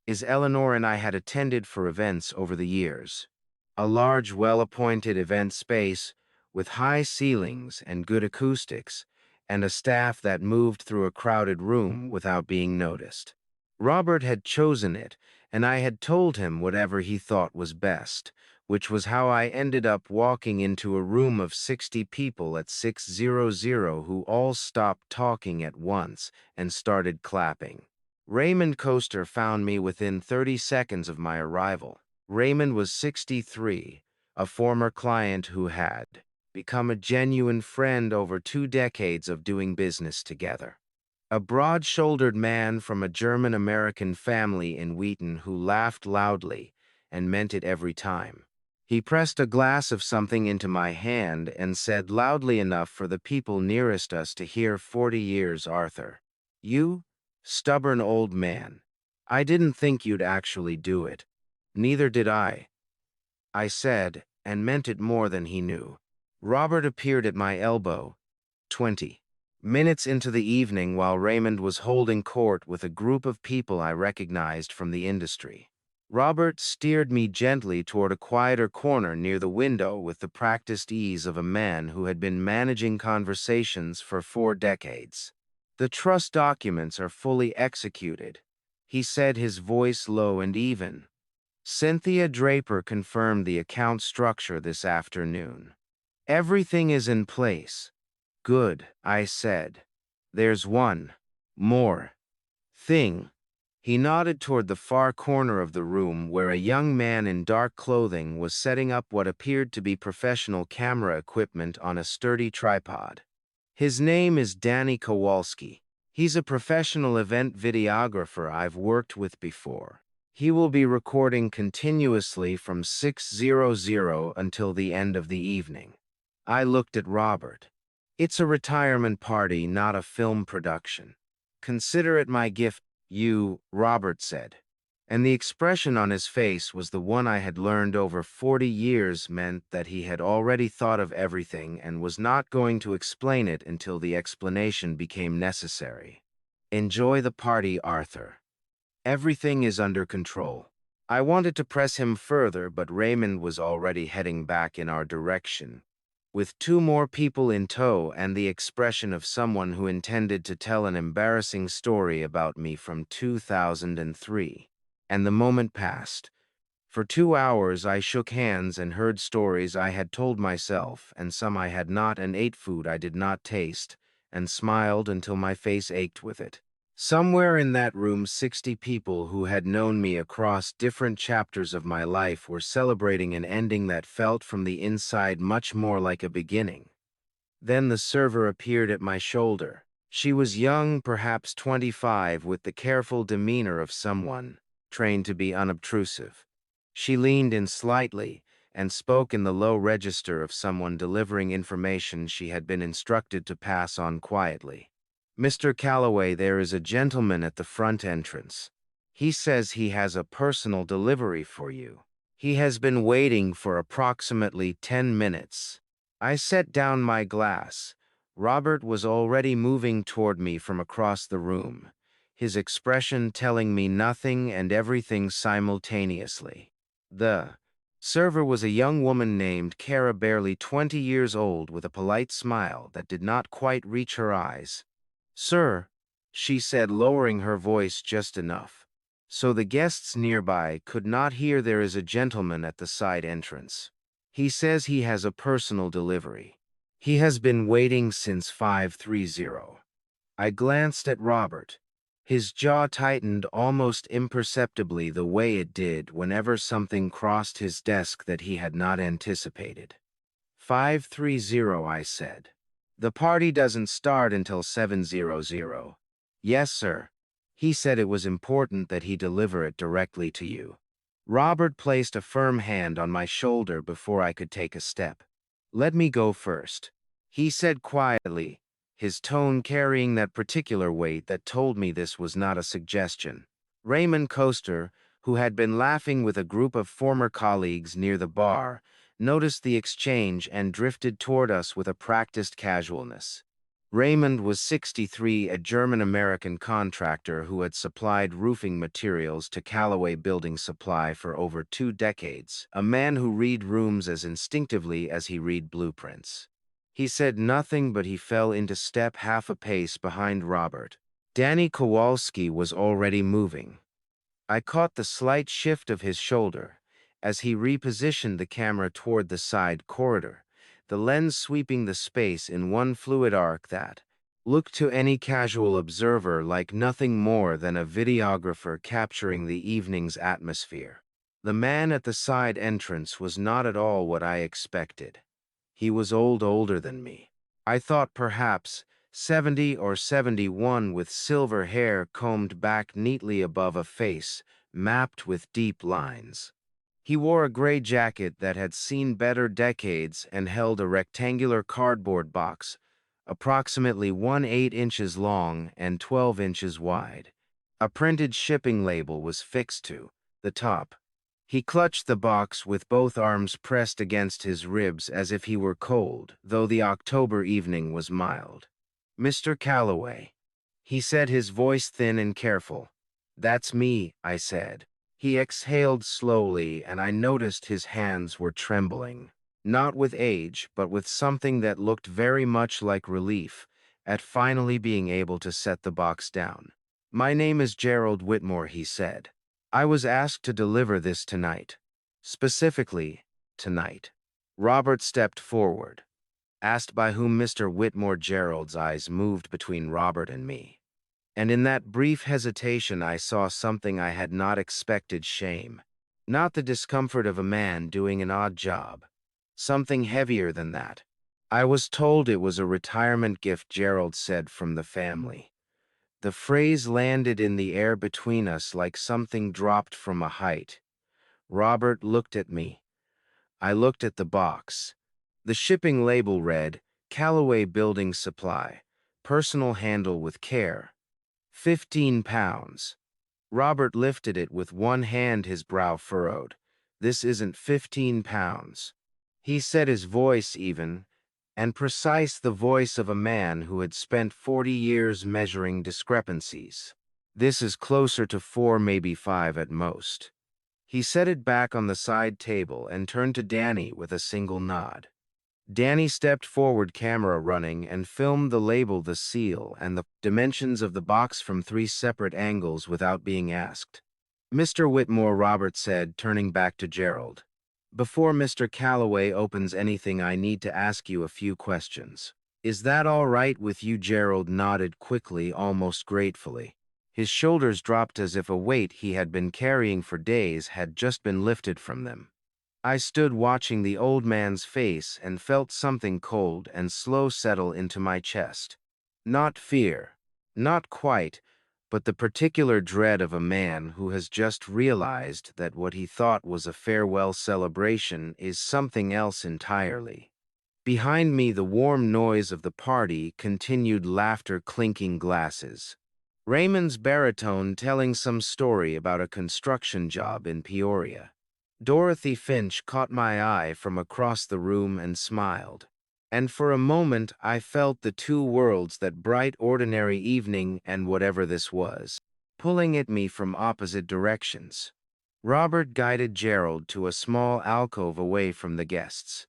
is Eleanor and I had attended for events over the years. A large, well-appointed event space with high ceilings and good acoustics, and a staff that moved through a crowded room without being noticed. Robert had chosen it, and I had told him whatever he thought was best, which was how I ended up walking into a room of 60 people at 6:00 who all stopped talking at once and started clapping. Raymond Coaster found me within 30 seconds of my arrival. Raymond was 63, a former client who had become a genuine friend over 2 decades of doing business together. A broad-shouldered man from a German-American family in Wheaton who laughed loudly and meant it every time. He pressed a glass of something into my hand and said loudly enough for the people nearest us to hear, "40 years, Arthur. You? Stubborn old man. I didn't think you'd actually do it." "Neither did I said, and meant it more than he knew. Robert appeared at my elbow, 20 minutes into the evening, while Raymond was holding court with a group of people I recognized from the industry. Robert steered me gently toward a quieter corner near the window with the practiced ease of a man who had been managing conversations for 4 decades. "The trust documents are fully executed," he said, his voice low and even. "Cynthia Draper confirmed the account structure this afternoon. Everything is in place." "Good," I said. "There's one more thing." He nodded toward the far corner of the room where a young man in dark clothing was setting up what appeared to be professional camera equipment on a sturdy tripod. "His name is Danny Kowalski. He's a professional event videographer I've worked with before. He will be recording continuously from 6:00 until the end of the evening." I looked at Robert. "It's a retirement party, not a film production. Consider it my gift, Robert said. And the expression on his face was the one I had learned over 40 years meant that he had already thought of everything and was not going to explain it until the explanation became necessary. "Enjoy the party, Arthur. Everything is under control." I wanted to press him further, but Raymond was already heading back in our direction, with 2 more people in tow and the expression of someone who intended to tell an embarrassing story about me from 2003. And the moment passed. For 2 hours I shook hands and heard stories I had told myself, and some I had not, and ate food I did not taste, and smiled until my face ached with it. Somewhere in that room, 60 people who had known me across different chapters of my life were celebrating an ending that felt from the inside much more like a beginning. Then the server appeared at my shoulder. She was young, perhaps 25, with the careful demeanor of someone trained to be unobtrusive. She leaned in slightly and spoke in the low register of someone delivering information she had been instructed to pass on quietly. "Mr. Calloway, there is a gentleman at the front entrance. He says he has a personal delivery for you. He has been waiting for approximately 10 minutes. I set down my glass. Robert was already moving toward me from across the room, his expression telling me nothing and everything simultaneously. The server was a young woman named Kara, barely 20 years old, with a polite smile that did not quite reach her eyes. "Sir," she said, lowering her voice just enough so the guests nearby could not hear, "there is a gentleman at the side entrance. He says he has a personal delivery. He has been waiting since 5:30. I glanced at Robert. His jaw tightened almost imperceptibly, the way it did whenever something crossed his desk that he had not anticipated. 5:30, I said. "The party doesn't start until 7:00. "Yes, sir. He said it was important that he deliver it directly to you." Robert placed a firm hand on my shoulder before I could take a step. "Let me go first," he said quietly, his tone carrying that particular weight that told me this was not a suggestion. Raymond Coaster, who had been laughing with a group of former colleagues near the bar, noticed the exchange and drifted toward us with a practiced casualness. Raymond was 63, a German-American contractor who had supplied roofing materials to Calloway Building Supply for over 2 decades, a man who read rooms as instinctively as he read blueprints. He said nothing, but he fell into step half a pace behind Robert. Danny Kowalski was already moving. I caught the slight shift of his shoulder as he repositioned the camera toward the side corridor, the lens sweeping the space in one fluid arc that looked to any casual observer like nothing more than a videographer capturing the evening's atmosphere. The man at the side entrance was not at all what I expected. He was older than me. I thought perhaps 70 or 71, with silver hair combed back neatly above a face mapped with deep lines. He wore a gray jacket that had seen better decades and held a rectangular cardboard box, approximately 1/8 inches long and 12 inches wide. A printed shipping label was fixed to the top. He clutched the box with both arms pressed against his ribs as if he were cold, though the October evening was mild. "Mr. Calloway," he said, his voice thin and careful. "That's me," I said. He exhaled slowly, and I noticed his hands were trembling, not with age, but with something that looked very much like relief at finally being able to set the box down. "My name is Gerald Whitmore," he said. "I was asked to deliver this tonight. Specifically, tonight." Robert stepped forward. Asked by whom, Mr. Whitmore? Gerald's eyes moved between Robert and me. And in that brief hesitation I saw something I had not expected: shame. Not the discomfort of a man doing an odd job. Something heavier than that. "I was told it was a retirement gift," Gerald said, "from the family." The phrase landed in the air between us like something dropped from a height. Robert looked at me. I looked at the box. The shipping label read, "Calloway Building Supply. Personal handle with care. 15 pounds. Robert lifted it with one hand, his brow furrowed. "This isn't 15 pounds. He said, his voice even and precise, the voice of a man who had spent 40 years measuring discrepancies. "This is closer to 4, maybe 5 at most." He set it back on the side table and turned to Danny with a single nod. Danny stepped forward, camera running, and filmed the label, the seal, and the dimensions of the box from 3 separate angles without being asked. "Mr. Whitmore," Robert said, turning back to Gerald. "Before Mr. Calloway opens anything, I need to ask you a few questions. Is that all right with you?" Gerald nodded quickly, almost gratefully. His shoulders dropped as if a weight he had been carrying for days had just been lifted from them. I stood watching the old man's face and felt something cold and slow settle into my chest. Not fear, not quite, but the particular dread of a man who has just realized that what he thought was a farewell celebration is something else entirely. Behind me, the warm noise of the party continued, laughter, clinking glasses. Raymond's baritone telling some story about a construction job in Peoria. Dorothy Finch caught my eye from across the room and smiled. And for a moment I felt the two worlds, that bright ordinary evening and whatever this was, pulling at me from opposite directions. Robert guided Gerald to a small alcove away from the guests.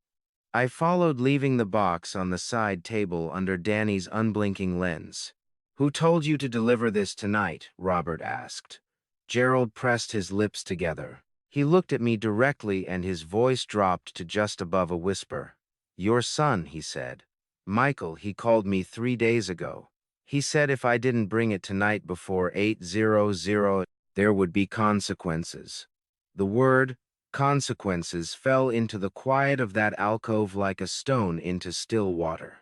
I followed, leaving the box on the side table under Danny's unblinking lens. "Who told you to deliver this tonight?" Robert asked. Gerald pressed his lips together. He looked at me directly and his voice dropped to just above a whisper. "Your son," he said. "Michael, he called me 3 days ago. He said if I didn't bring it tonight before 8:00, there would be consequences." The word consequences fell into the quiet of that alcove like a stone into still water.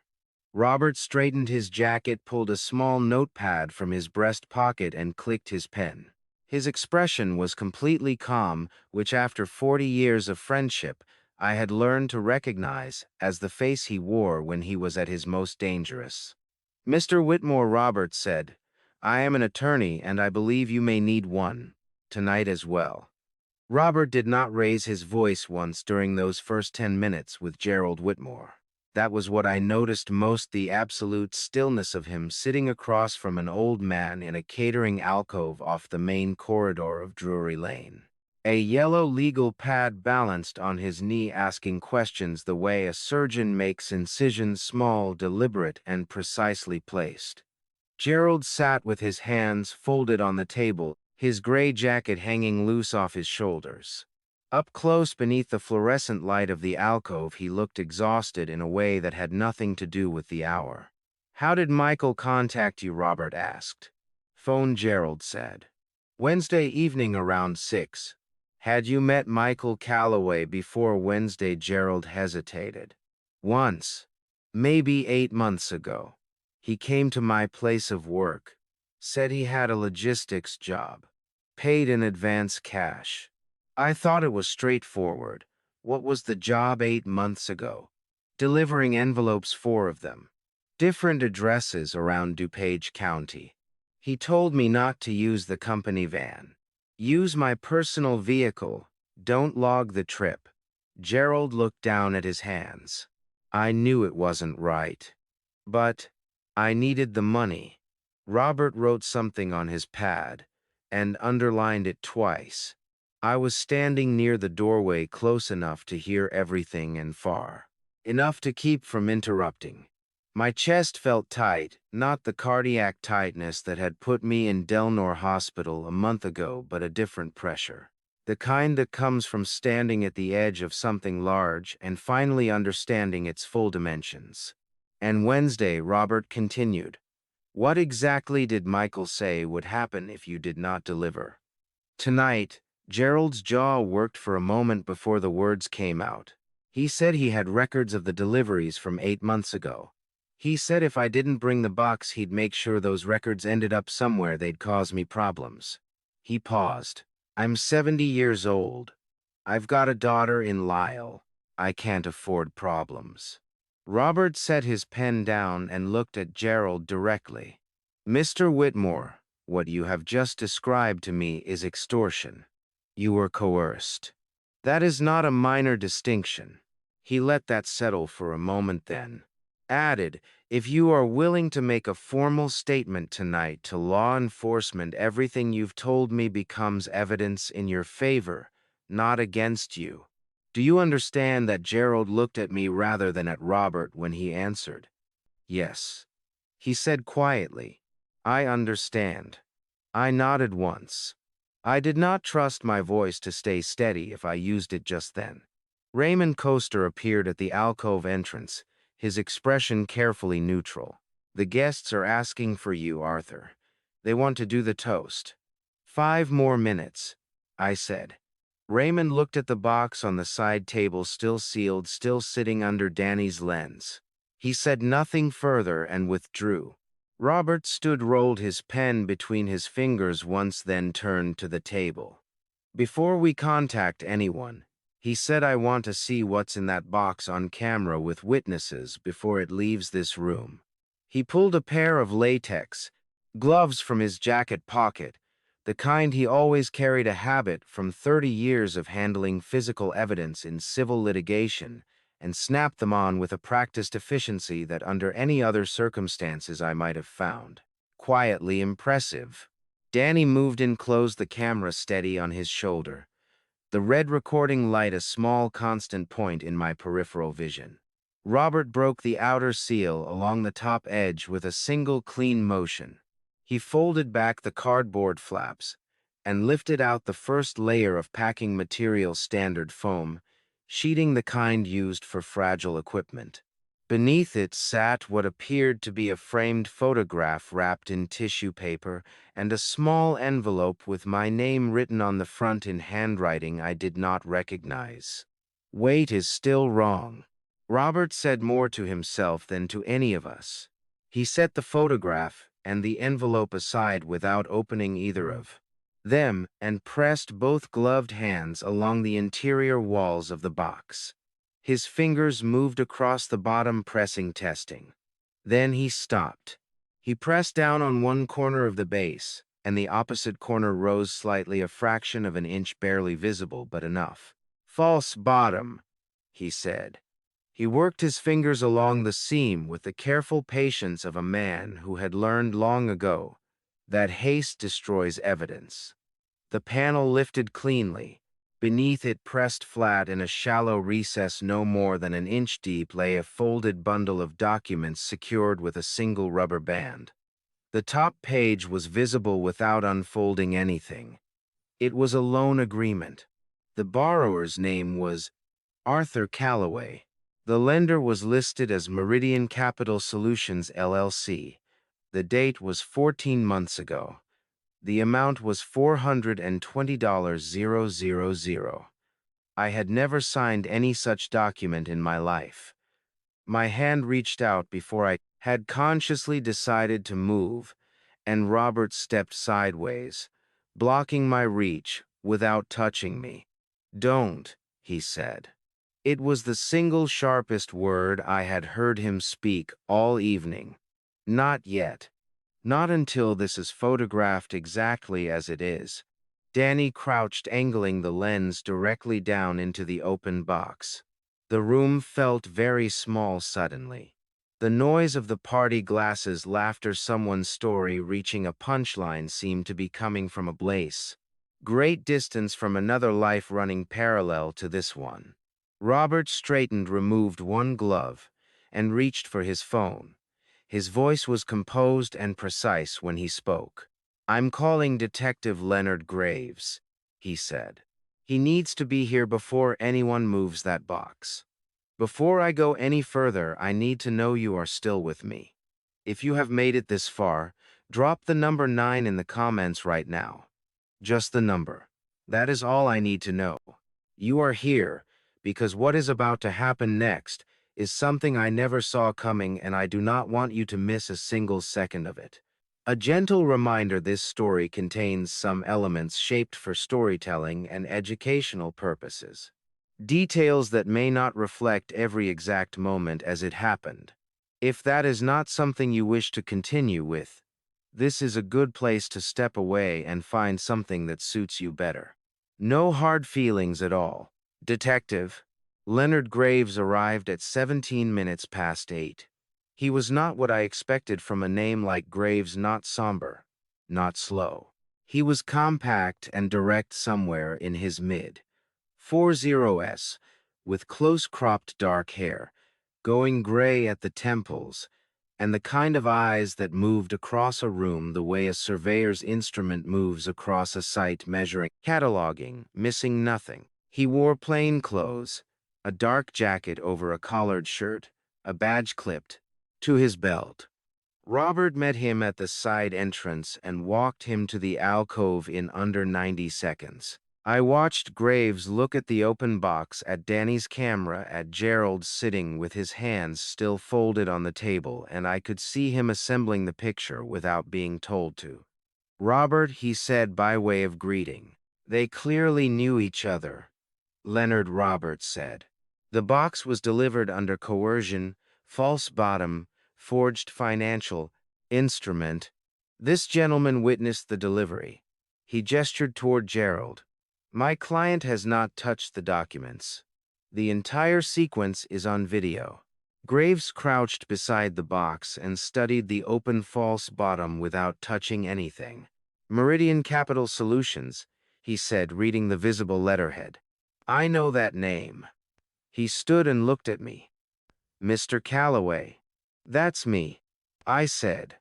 Robert straightened his jacket, pulled a small notepad from his breast pocket, and clicked his pen. His expression was completely calm, which after 40 years of friendship, I had learned to recognize as the face he wore when he was at his most dangerous. "Mr. Whitmore," Robert said, "I am an attorney and I believe you may need one, tonight as well." Robert did not raise his voice once during those first 10 minutes with Gerald Whitmore. That was what I noticed most, the absolute stillness of him sitting across from an old man in a catering alcove off the main corridor of Drury Lane. A yellow legal pad balanced on his knee, asking questions the way a surgeon makes incisions, small, deliberate, and precisely placed. Gerald sat with his hands folded on the table, his gray jacket hanging loose off his shoulders. Up close beneath the fluorescent light of the alcove, he looked exhausted in a way that had nothing to do with the hour. "How did Michael contact you?" Robert asked. "Phone," Gerald said. "Wednesday evening around 6. Had you met Michael Calloway before Wednesday?" Gerald hesitated. "Once. Maybe 8 months ago. He came to my place of work. Said he had a logistics job. Paid in advance cash. I thought it was straightforward. What was the job 8 months ago? Delivering envelopes, 4 of them. Different addresses around DuPage County. He told me not to use the company van. Use my personal vehicle. Don't log the trip." Gerald looked down at his hands. I knew it wasn't right. But I needed the money. Robert wrote something on his pad and underlined it twice. I was standing near the doorway, close enough to hear everything and far enough to keep from interrupting. My chest felt tight, not the cardiac tightness that had put me in Delnor Hospital a month ago, but a different pressure. The kind that comes from standing at the edge of something large and finally understanding its full dimensions. "And Wednesday," Robert continued. "What exactly did Michael say would happen if you did not deliver?" "Tonight." Gerald's jaw worked for a moment before the words came out. "He said he had records of the deliveries from 8 months ago. He said if I didn't bring the box, he'd make sure those records ended up somewhere they'd cause me problems." He paused. "I'm 70 years old. I've got a daughter in Lyle. I can't afford problems." Robert set his pen down and looked at Gerald directly. "Mr. Whitmore, what you have just described to me is extortion. You were coerced. That is not a minor distinction." He let that settle for a moment, then added, "If you are willing to make a formal statement tonight to law enforcement, everything you've told me becomes evidence in your favor, not against you. Do you understand that?" Gerald looked at me rather than at Robert when he answered. "Yes," he said quietly. "I understand." I nodded once. I did not trust my voice to stay steady if I used it just then. Raymond Coaster appeared at the alcove entrance, his expression carefully neutral. "The guests are asking for you, Arthur. They want to do the toast." "5 more minutes," I said. Raymond looked at the box on the side table, still sealed, still sitting under Danny's lens. He said nothing further and withdrew. Robert stood, rolled his pen between his fingers once, then turned to the table. "Before we contact anyone," he said, "I want to see what's in that box on camera with witnesses before it leaves this room." He pulled a pair of latex gloves from his jacket pocket, the kind he always carried, a habit from 30 years of handling physical evidence in civil litigation, and snapped them on with a practiced efficiency that under any other circumstances I might have found quietly impressive. Danny moved in, closed the camera steady on his shoulder, the red recording light a small constant point in my peripheral vision. Robert broke the outer seal along the top edge with a single clean motion. He folded back the cardboard flaps and lifted out the first layer of packing material, standard foam, sheeting, the kind used for fragile equipment. Beneath it sat what appeared to be a framed photograph wrapped in tissue paper and a small envelope with my name written on the front in handwriting I did not recognize. "Wait is still wrong." Robert said more to himself than to any of us. He set the photograph and the envelope aside without opening either of them and pressed both gloved hands along the interior walls of the box. His fingers moved across the bottom, pressing, testing. Then he stopped. He pressed down on one corner of the base, and the opposite corner rose slightly, a fraction of an inch, barely visible, but enough. "False bottom," he said. He worked his fingers along the seam with the careful patience of a man who had learned long ago that haste destroys evidence. The panel lifted cleanly. Beneath it, pressed flat in a shallow recess no more than an inch deep, lay a folded bundle of documents secured with a single rubber band. The top page was visible without unfolding anything. It was a loan agreement. The borrower's name was Arthur Calloway. The lender was listed as Meridian Capital Solutions, LLC. The date was 14 months ago. The amount was $420,000. I had never signed any such document in my life. My hand reached out before I had consciously decided to move, and Robert stepped sideways, blocking my reach without touching me. "Don't," he said. It was the single sharpest word I had heard him speak all evening. "Not yet. Not until this is photographed exactly as it is." Danny crouched, angling the lens directly down into the open box. The room felt very small suddenly. The noise of the party glasses, laughter, someone's story reaching a punchline seemed to be coming from a place great distance from another life running parallel to this one. Robert straightened, removed one glove, and reached for his phone. His voice was composed and precise when he spoke. "I'm calling Detective Leonard Graves," he said. "He needs to be here before anyone moves that box. Before I go any further, I need to know you are still with me. If you have made it this far, drop the number 9 in the comments right now. Just the number. That is all I need to know. You are here because what is about to happen next is something I never saw coming, and I do not want you to miss a single second of it. A gentle reminder: this story contains some elements shaped for storytelling and educational purposes. Details that may not reflect every exact moment as it happened. If that is not something you wish to continue with, this is a good place to step away and find something that suits you better. No hard feelings at all. Detective Leonard Graves arrived at 17 minutes past 8. He was not what I expected from a name like Graves, not somber, not slow. He was compact and direct, somewhere in his mid-40s, with close-cropped dark hair, going gray at the temples, and the kind of eyes that moved across a room the way a surveyor's instrument moves across a site, measuring, cataloging, missing nothing. He wore plain clothes, a dark jacket over a collared shirt, a badge clipped to his belt. Robert met him at the side entrance and walked him to the alcove in under 90 seconds. I watched Graves look at the open box, at Danny's camera, at Gerald sitting with his hands still folded on the table, and I could see him assembling the picture without being told to. "Robert," he said by way of greeting. "They clearly knew each other," Leonard Roberts said. "The box was delivered under coercion, false bottom, forged financial instrument. This gentleman witnessed the delivery." He gestured toward Gerald. "My client has not touched the documents. The entire sequence is on video." Graves crouched beside the box and studied the open false bottom without touching anything. "Meridian Capital Solutions," he said, reading the visible letterhead. "I know that name." He stood and looked at me. "Mr. Calloway." "That's me," I said.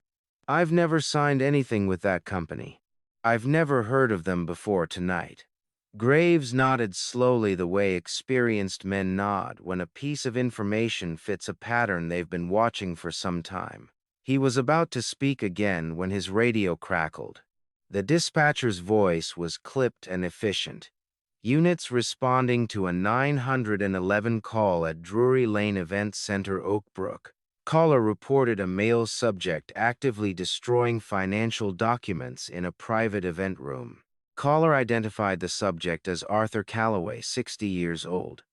"I've never signed anything with that company. I've never heard of them before tonight." Graves nodded slowly, the way experienced men nod when a piece of information fits a pattern they've been watching for some time. He was about to speak again when his radio crackled. The dispatcher's voice was clipped and efficient. "Units responding to a 911 call at Drury Lane Event Center, Oak Brook. Caller reported a male subject actively destroying financial documents in a private event room. Caller identified the subject as Arthur Calloway, 60 years old.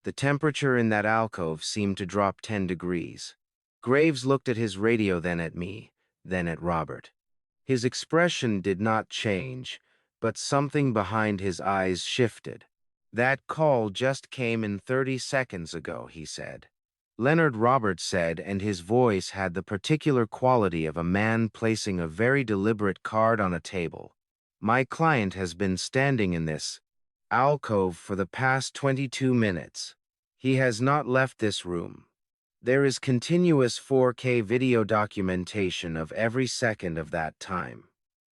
The temperature in that alcove seemed to drop 10 degrees. Graves looked at his radio, then at me, then at Robert. His expression did not change, but something behind his eyes shifted. "That call just came in 30 seconds ago," he said. Leonard Roberts said, and his voice had the particular quality of a man placing a very deliberate card on a table. "My client has been standing in this alcove for the past 22 minutes. He has not left this room. There is continuous 4K video documentation of every second of that time.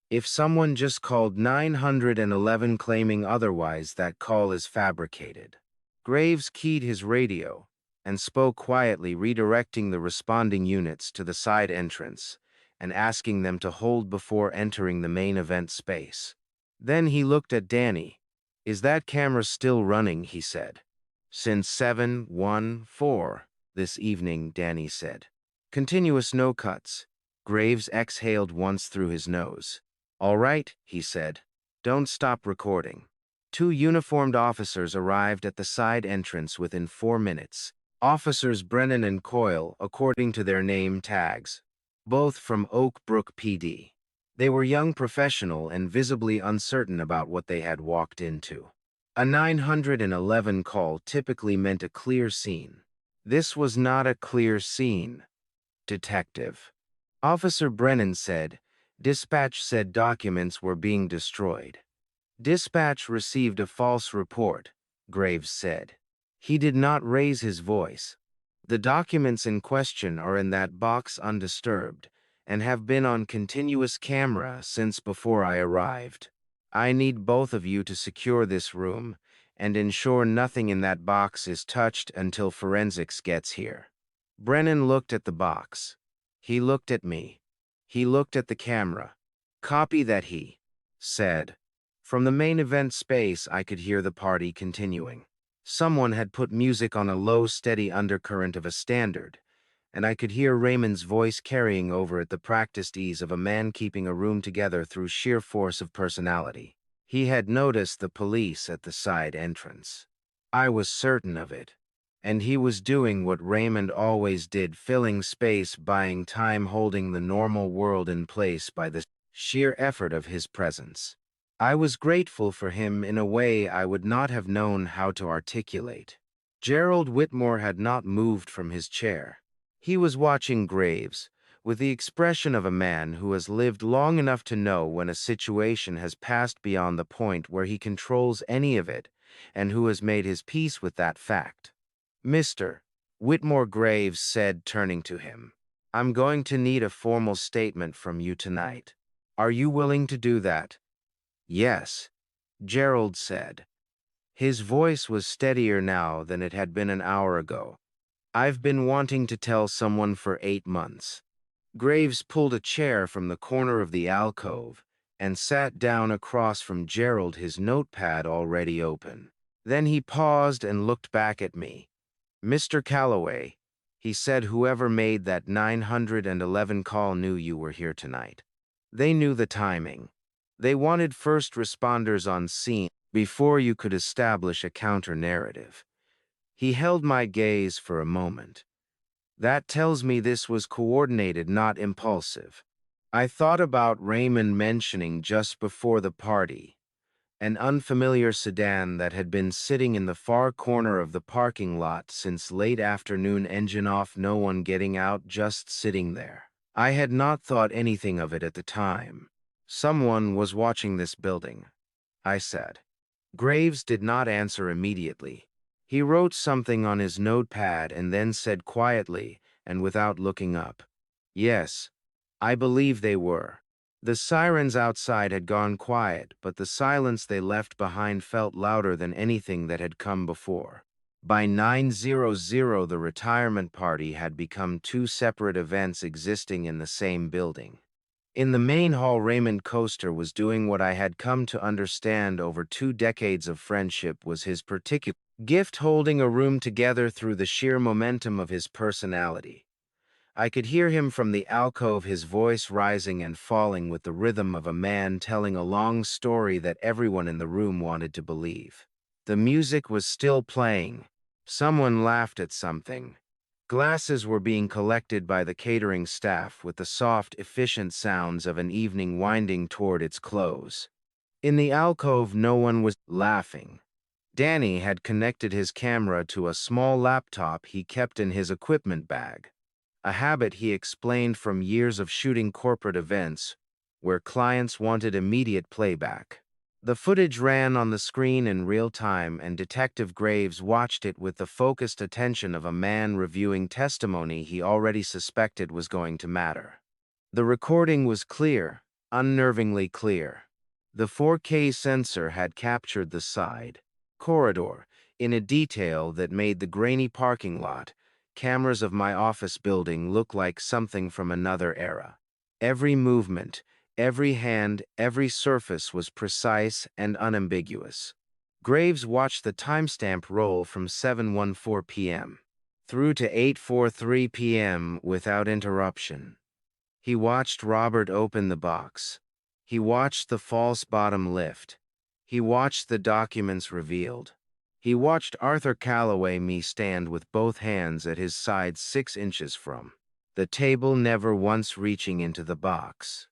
If someone just called 911 claiming otherwise, that call is fabricated." Graves keyed his radio and spoke quietly, redirecting the responding units to the side entrance and asking them to hold before entering the main event space. Then he looked at Danny. "Is that camera still running?" he said. "Since 7:14 this evening," Danny said. "Continuous, no cuts." Graves exhaled once through his nose. "All right," he said. "Don't stop recording." Two uniformed officers arrived at the side entrance within 4 minutes. Officers Brennan and Coyle, according to their name tags, both from Oak Brook PD. They were young, professional, and visibly uncertain about what they had walked into. A 911 call typically meant a clear scene. This was not a clear scene. "Detective," Officer Brennan said, "dispatch said documents were being destroyed." "Dispatch received a false report," Graves said. He did not raise his voice. "The documents in question are in that box undisturbed and have been on continuous camera since before I arrived. I need both of you to secure this room and ensure nothing in that box is touched until forensics gets here." Brennan looked at the box. He looked at me. He looked at the camera. "Copy that," he said. From the main event space, I could hear the party continuing. Someone had put music on a low, steady undercurrent of a standard, and I could hear Raymond's voice carrying over it the practiced ease of a man keeping a room together through sheer force of personality. He had noticed the police at the side entrance. I was certain of it. And he was doing what Raymond always did, filling space, buying time, holding the normal world in place by the sheer effort of his presence. I was grateful for him in a way I would not have known how to articulate. Gerald Whitmore had not moved from his chair. He was watching Graves, with the expression of a man who has lived long enough to know when a situation has passed beyond the point where he controls any of it, and who has made his peace with that fact. "Mr. Whitmore," Graves said, turning to him, "I'm going to need a formal statement from you tonight. Are you willing to do that?" "Yes," Gerald said. His voice was steadier now than it had been an hour ago. "I've been wanting to tell someone for 8 months." Graves pulled a chair from the corner of the alcove and sat down across from Gerald, his notepad already open. Then he paused and looked back at me. "Mr. Calloway," he said, "whoever made that 911 call knew you were here tonight. They knew the timing. They wanted first responders on scene before you could establish a counter-narrative." He held my gaze for a moment. "That tells me this was coordinated, not impulsive." I thought about Raymond mentioning just before the party, an unfamiliar sedan that had been sitting in the far corner of the parking lot since late afternoon, engine off, no one getting out, just sitting there. I had not thought anything of it at the time. "Someone was watching this building," I said. Graves did not answer immediately. He wrote something on his notepad and then said quietly and without looking up, "Yes, I believe they were." The sirens outside had gone quiet, but the silence they left behind felt louder than anything that had come before. By 9:00, the retirement party had become two separate events existing in the same building. In the main hall, Raymond Coaster was doing what I had come to understand over 2 decades of friendship was his particular gift, holding a room together through the sheer momentum of his personality. I could hear him from the alcove, his voice rising and falling with the rhythm of a man telling a long story that everyone in the room wanted to believe. The music was still playing. Someone laughed at something. Glasses were being collected by the catering staff with the soft, efficient sounds of an evening winding toward its close. In the alcove, no one was laughing. Danny had connected his camera to a small laptop he kept in his equipment bag, a habit he explained from years of shooting corporate events where clients wanted immediate playback. The footage ran on the screen in real time, and Detective Graves watched it with the focused attention of a man reviewing testimony he already suspected was going to matter. The recording was clear, unnervingly clear. The 4K sensor had captured the side corridor in a detail that made the grainy parking lot cameras of my office building look like something from another era. Every movement, every hand, every surface was precise and unambiguous. Graves watched the timestamp roll from 7:14 p.m. through to 8:43 p.m. without interruption. He watched Robert open the box. He watched the false bottom lift. He watched the documents revealed. He watched Arthur Calloway stand with both hands at his sides 6 inches from the table, never once reaching into the box.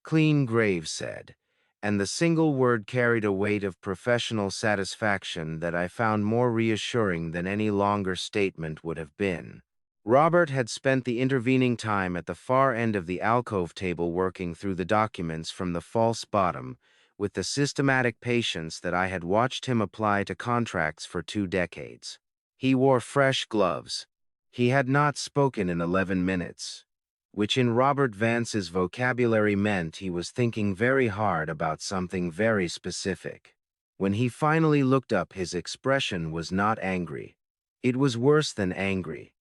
"Clean," Graves said, and the single word carried a weight of professional satisfaction that I found more reassuring than any longer statement would have been. Robert had spent the intervening time at the far end of the alcove table working through the documents from the false bottom with the systematic patience that I had watched him apply to contracts for 2 decades. He wore fresh gloves. He had not spoken in 11 minutes, which in Robert Vance's vocabulary meant he was thinking very hard about something very specific. When he finally looked up, his expression was not angry. It was worse than angry.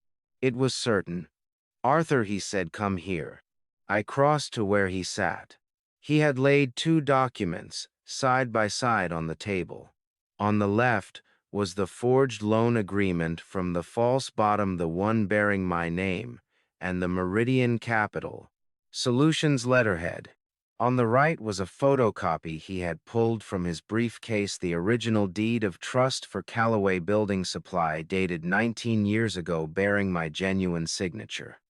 It was certain. "Arthur," he said, "come here." I crossed to where he sat. He had laid 2 documents, side by side, on the table. On the left was the forged loan agreement from the false bottom, the one bearing my name, and the Meridian Capital Solutions letterhead. On the right was a photocopy he had pulled from his briefcase, the original deed of trust for Calloway Building Supply, dated 19 years ago, bearing my genuine signature.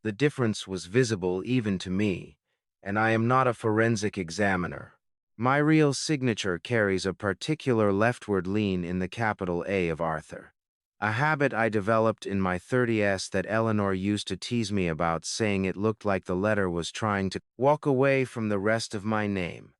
The difference was visible even to me, and I am not a forensic examiner. My real signature carries a particular leftward lean in the capital A of Arthur, a habit I developed in my 30s that Eleanor used to tease me about, saying it looked like the letter was trying to walk away from the rest of my name.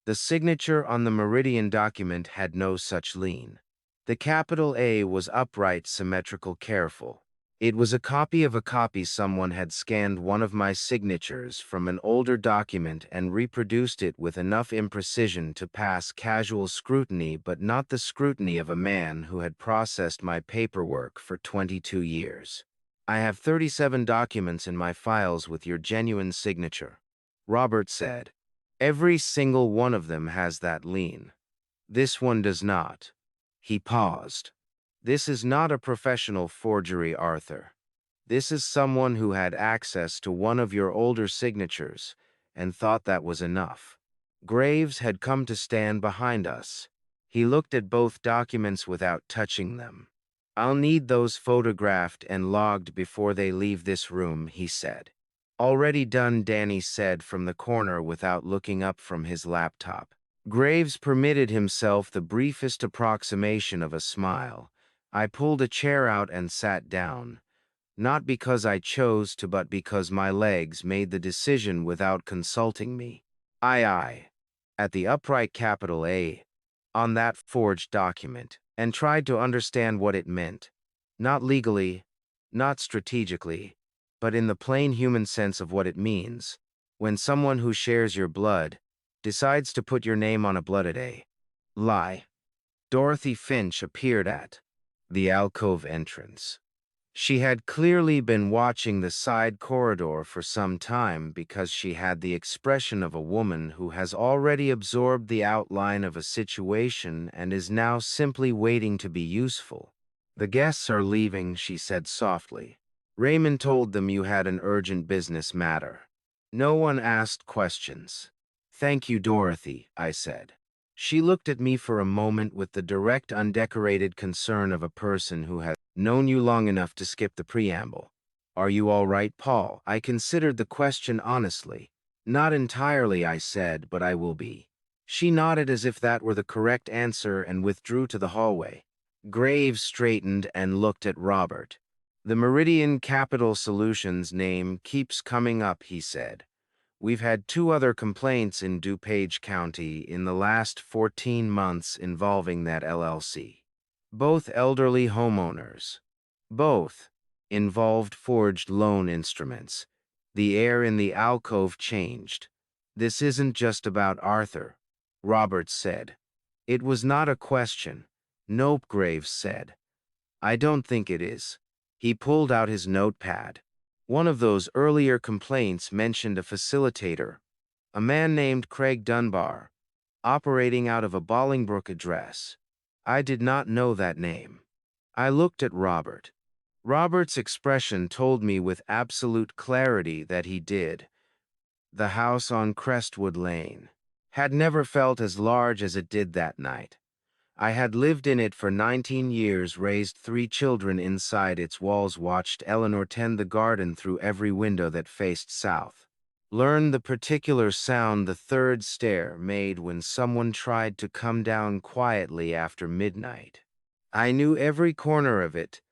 The signature on the Meridian document had no such lean. The capital A was upright, symmetrical, careful. It was a copy of a copy. Someone had scanned one of my signatures from an older document and reproduced it with enough imprecision to pass casual scrutiny, but not the scrutiny of a man who had processed my paperwork for 22 years. "I have 37 documents in my files with your genuine signature," Robert said. Every single one of them has that lien. This one does not. He paused. This is not a professional forgery, Arthur. This is someone who had access to one of your older signatures and thought that was enough. Graves had come to stand behind us. He looked at both documents without touching them. I'll need those photographed and logged before they leave this room, he said. Already done, Danny said from the corner without looking up from his laptop. Graves permitted himself the briefest approximation of a smile. I pulled a chair out and sat down. Not because I chose to, but because my legs made the decision without consulting me. Aye. At the upright capital A, on that forged document, and tried to understand what it meant. Not legally, not strategically, but in the plain human sense of what it means. When someone who shares your blood decides to put your name on a blooded A. Lie. Dorothy Finch appeared at the alcove entrance. She had clearly been watching the side corridor for some time because she had the expression of a woman who has already absorbed the outline of a situation and is now simply waiting to be useful. The guests are leaving, she said softly. Raymond told them you had an urgent business matter. No one asked questions. Thank you, Dorothy, I said. She looked at me for a moment with the direct, undecorated concern of a person who has known you long enough to skip the preamble. Are you all right, Paul? I considered the question honestly. Not entirely, I said, but I will be. She nodded as if that were the correct answer and withdrew to the hallway. Graves straightened and looked at Robert. The Meridian Capital Solutions name keeps coming up, he said. We've had 2 other complaints in DuPage County in the last 14 months involving that LLC. Both elderly homeowners. Both involved forged loan instruments. The air in the alcove changed. This isn't just about Arthur, Roberts said. It was not a question. Nope, Graves said. I don't think it is. He pulled out his notepad. One of those earlier complaints mentioned a facilitator, a man named Craig Dunbar, operating out of a Bolingbrook address. I did not know that name. I looked at Robert. Robert's expression told me with absolute clarity that he did. The house on Crestwood Lane had never felt as large as it did that night. I had lived in it for 19 years, raised 3 children inside its walls, watched Eleanor tend the garden through every window that faced south. Learned the particular sound the third stair made when someone tried to come down quietly after midnight. I knew every corner of it,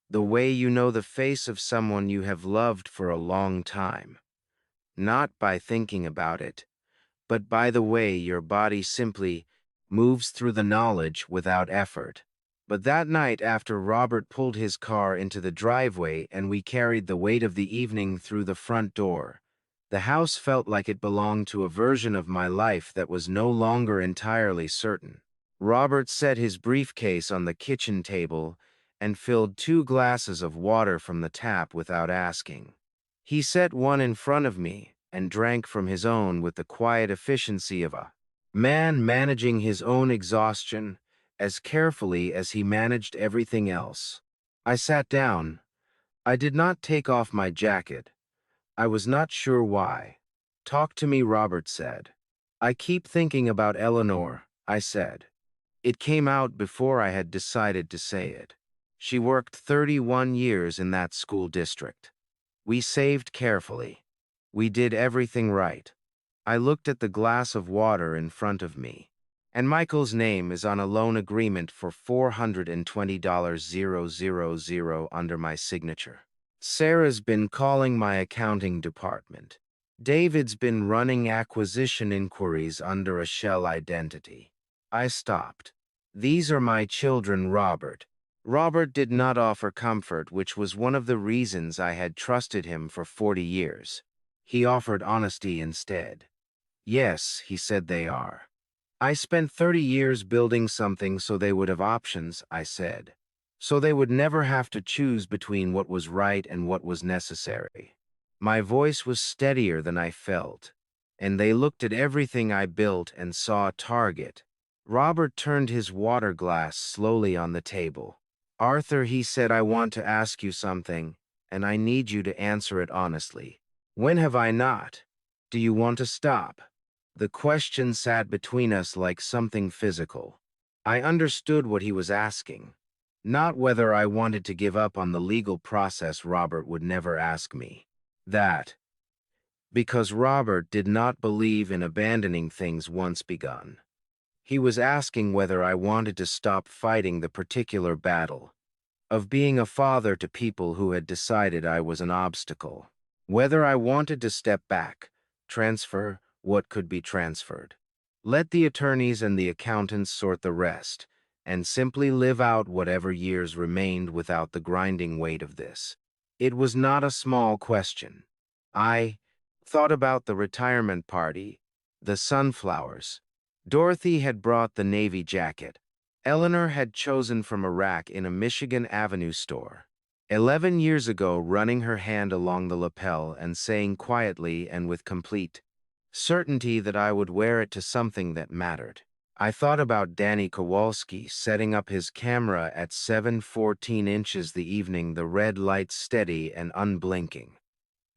the way you know the face of someone you have loved for a long time. Not by thinking about it, but by the way your body simply moves through the knowledge without effort. But that night, after Robert pulled his car into the driveway and we carried the weight of the evening through the front door, the house felt like it belonged to a version of my life that was no longer entirely certain. Robert set his briefcase on the kitchen table and filled 2 glasses of water from the tap without asking. He set one in front of me and drank from his own with the quiet efficiency of a man managing his own exhaustion as carefully as he managed everything else. I sat down. I did not take off my jacket. I was not sure why. Talk to me, Robert said. I keep thinking about Eleanor, I said. It came out before I had decided to say it. She worked 31 years in that school district. We saved carefully. We did everything right. I looked at the glass of water in front of me. And Michael's name is on a loan agreement for $420,000 under my signature. Sarah's been calling my accounting department. David's been running acquisition inquiries under a shell identity. I stopped. These are my children, Robert. Robert did not offer comfort, which was one of the reasons I had trusted him for 40 years. He offered honesty instead. Yes, he said, they are. I spent 30 years building something so they would have options, I said. So they would never have to choose between what was right and what was necessary. My voice was steadier than I felt. and they looked at everything I built and saw a target. Robert turned his water glass slowly on the table. Arthur, he said, I want to ask you something, and I need you to answer it honestly. When have I not? Do you want to stop? The question sat between us like something physical. I understood what he was asking. Not whether I wanted to give up on the legal process. Robert would never ask me that, because Robert did not believe in abandoning things once begun. He was asking whether I wanted to stop fighting the particular battle of being a father to people who had decided I was an obstacle. Whether I wanted to step back, transfer what could be transferred, let the attorneys and the accountants sort the rest, and simply live out whatever years remained without the grinding weight of this. It was not a small question. I thought about the retirement party, the sunflowers. Dorothy had brought the navy jacket Eleanor had chosen from a rack in a Michigan Avenue store. 11 years ago, running her hand along the lapel and saying quietly and with complete certainty that I would wear it to something that mattered. I thought about Danny Kowalski setting up his camera at 7:14 inches the evening, the red lights steady and unblinking.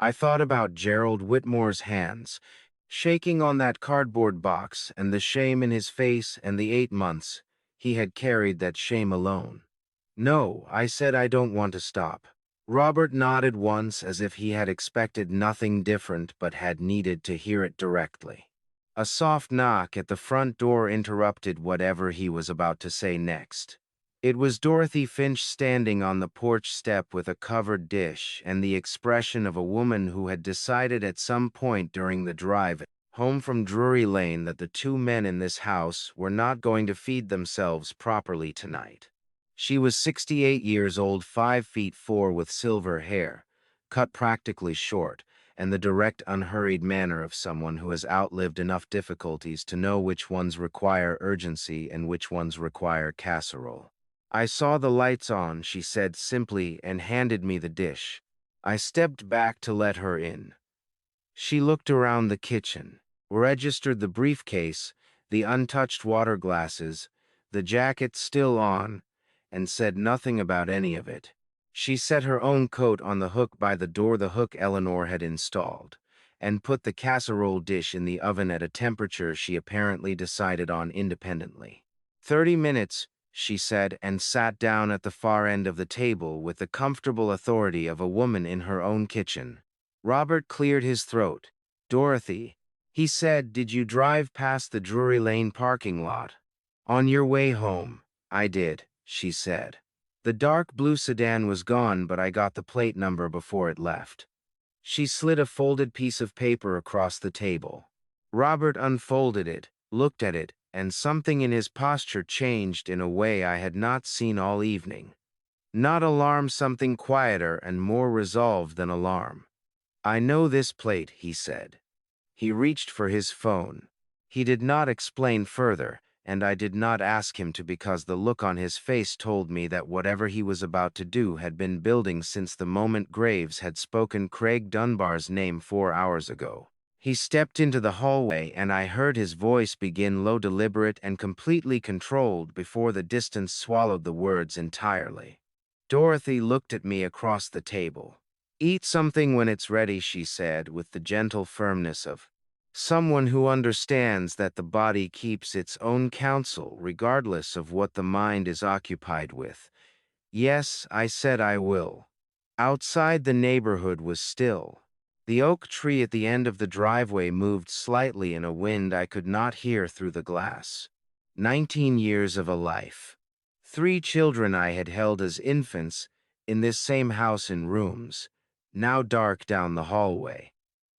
I thought about Gerald Whitmore's hands, shaking on that cardboard box, and the shame in his face, and the 8 months he had carried that shame alone. No, I said, I don't want to stop. Robert nodded once as if he had expected nothing different but had needed to hear it directly. A soft knock at the front door interrupted whatever he was about to say next. It was Dorothy Finch standing on the porch step with a covered dish and the expression of a woman who had decided at some point during the drive home from Drury Lane that the two men in this house were not going to feed themselves properly tonight. She was 68 years old, 5'4", with silver hair, cut practically short, and the direct, unhurried manner of someone who has outlived enough difficulties to know which ones require urgency and which ones require casserole. I saw the lights on, she said simply, and handed me the dish. I stepped back to let her in. She looked around the kitchen, registered the briefcase, the untouched water glasses, the jacket still on, and said nothing about any of it. She set her own coat on the hook by the door, the hook Eleanor had installed, and put the casserole dish in the oven at a temperature she apparently decided on independently. 30 minutes, she said, and sat down at the far end of the table with the comfortable authority of a woman in her own kitchen. Robert cleared his throat. Dorothy, he said, did you drive past the Drury Lane parking lot? On your way home. I did, she said. The dark blue sedan was gone, but I got the plate number before it left. She slid a folded piece of paper across the table. Robert unfolded it, looked at it, and something in his posture changed in a way I had not seen all evening. Not alarm, something quieter and more resolved than alarm. I know this plate, he said. He reached for his phone. He did not explain further, and I did not ask him to, because the look on his face told me that whatever he was about to do had been building since the moment Graves had spoken Craig Dunbar's name 4 hours ago. He stepped into the hallway, and I heard his voice begin low, deliberate, and completely controlled before the distance swallowed the words entirely. Dorothy looked at me across the table. Eat something when it's ready, she said, with the gentle firmness of someone who understands that the body keeps its own counsel regardless of what the mind is occupied with. Yes, I said, I will. Outside, the neighborhood was still. The oak tree at the end of the driveway moved slightly in a wind I could not hear through the glass. 19 years of a life. 3 children I had held as infants in this same house in rooms, now dark down the hallway.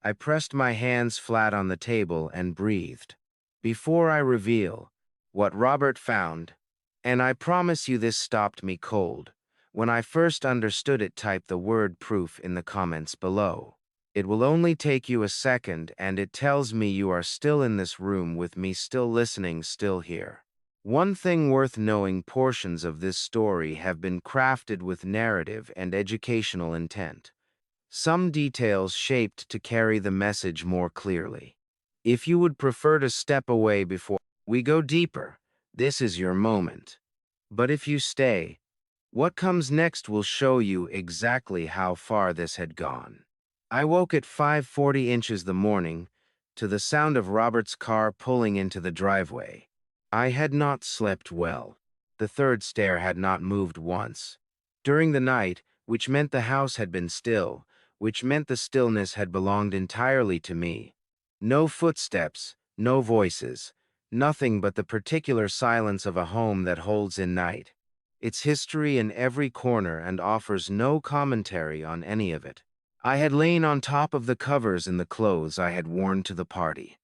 I pressed my hands flat on the table and breathed. Before I reveal what Robert found, and I promise you this stopped me cold, when I first understood it, type the word proof in the comments below. It will only take you a second, and it tells me you are still in this room with me, still listening, still here. One thing worth knowing: portions of this story have been crafted with narrative and educational intent. Some details shaped to carry the message more clearly. If you would prefer to step away before we go deeper, this is your moment. But if you stay, what comes next will show you exactly how far this had gone. I woke at 5:40 inches the morning to the sound of Robert's car pulling into the driveway. I had not slept well. The third stair had not moved once. During the night, which meant the house had been still, which meant the stillness had belonged entirely to me. No footsteps, no voices, nothing but the particular silence of a home that holds in night. Its history in every corner and offers no commentary on any of it. I had lain on top of the covers in the clothes I had worn to the party.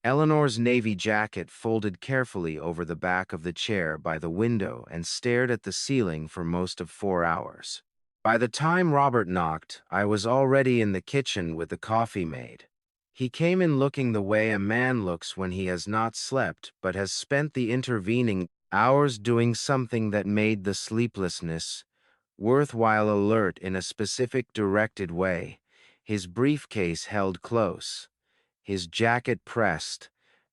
Eleanor's navy jacket folded carefully over the back of the chair by the window and stared at the ceiling for most of 4 hours. By the time Robert knocked, I was already in the kitchen with the coffee made. He came in looking the way a man looks when he has not slept but has spent the intervening hours doing something that made the sleeplessness worthwhile alert in a specific directed way, his briefcase held close, his jacket pressed,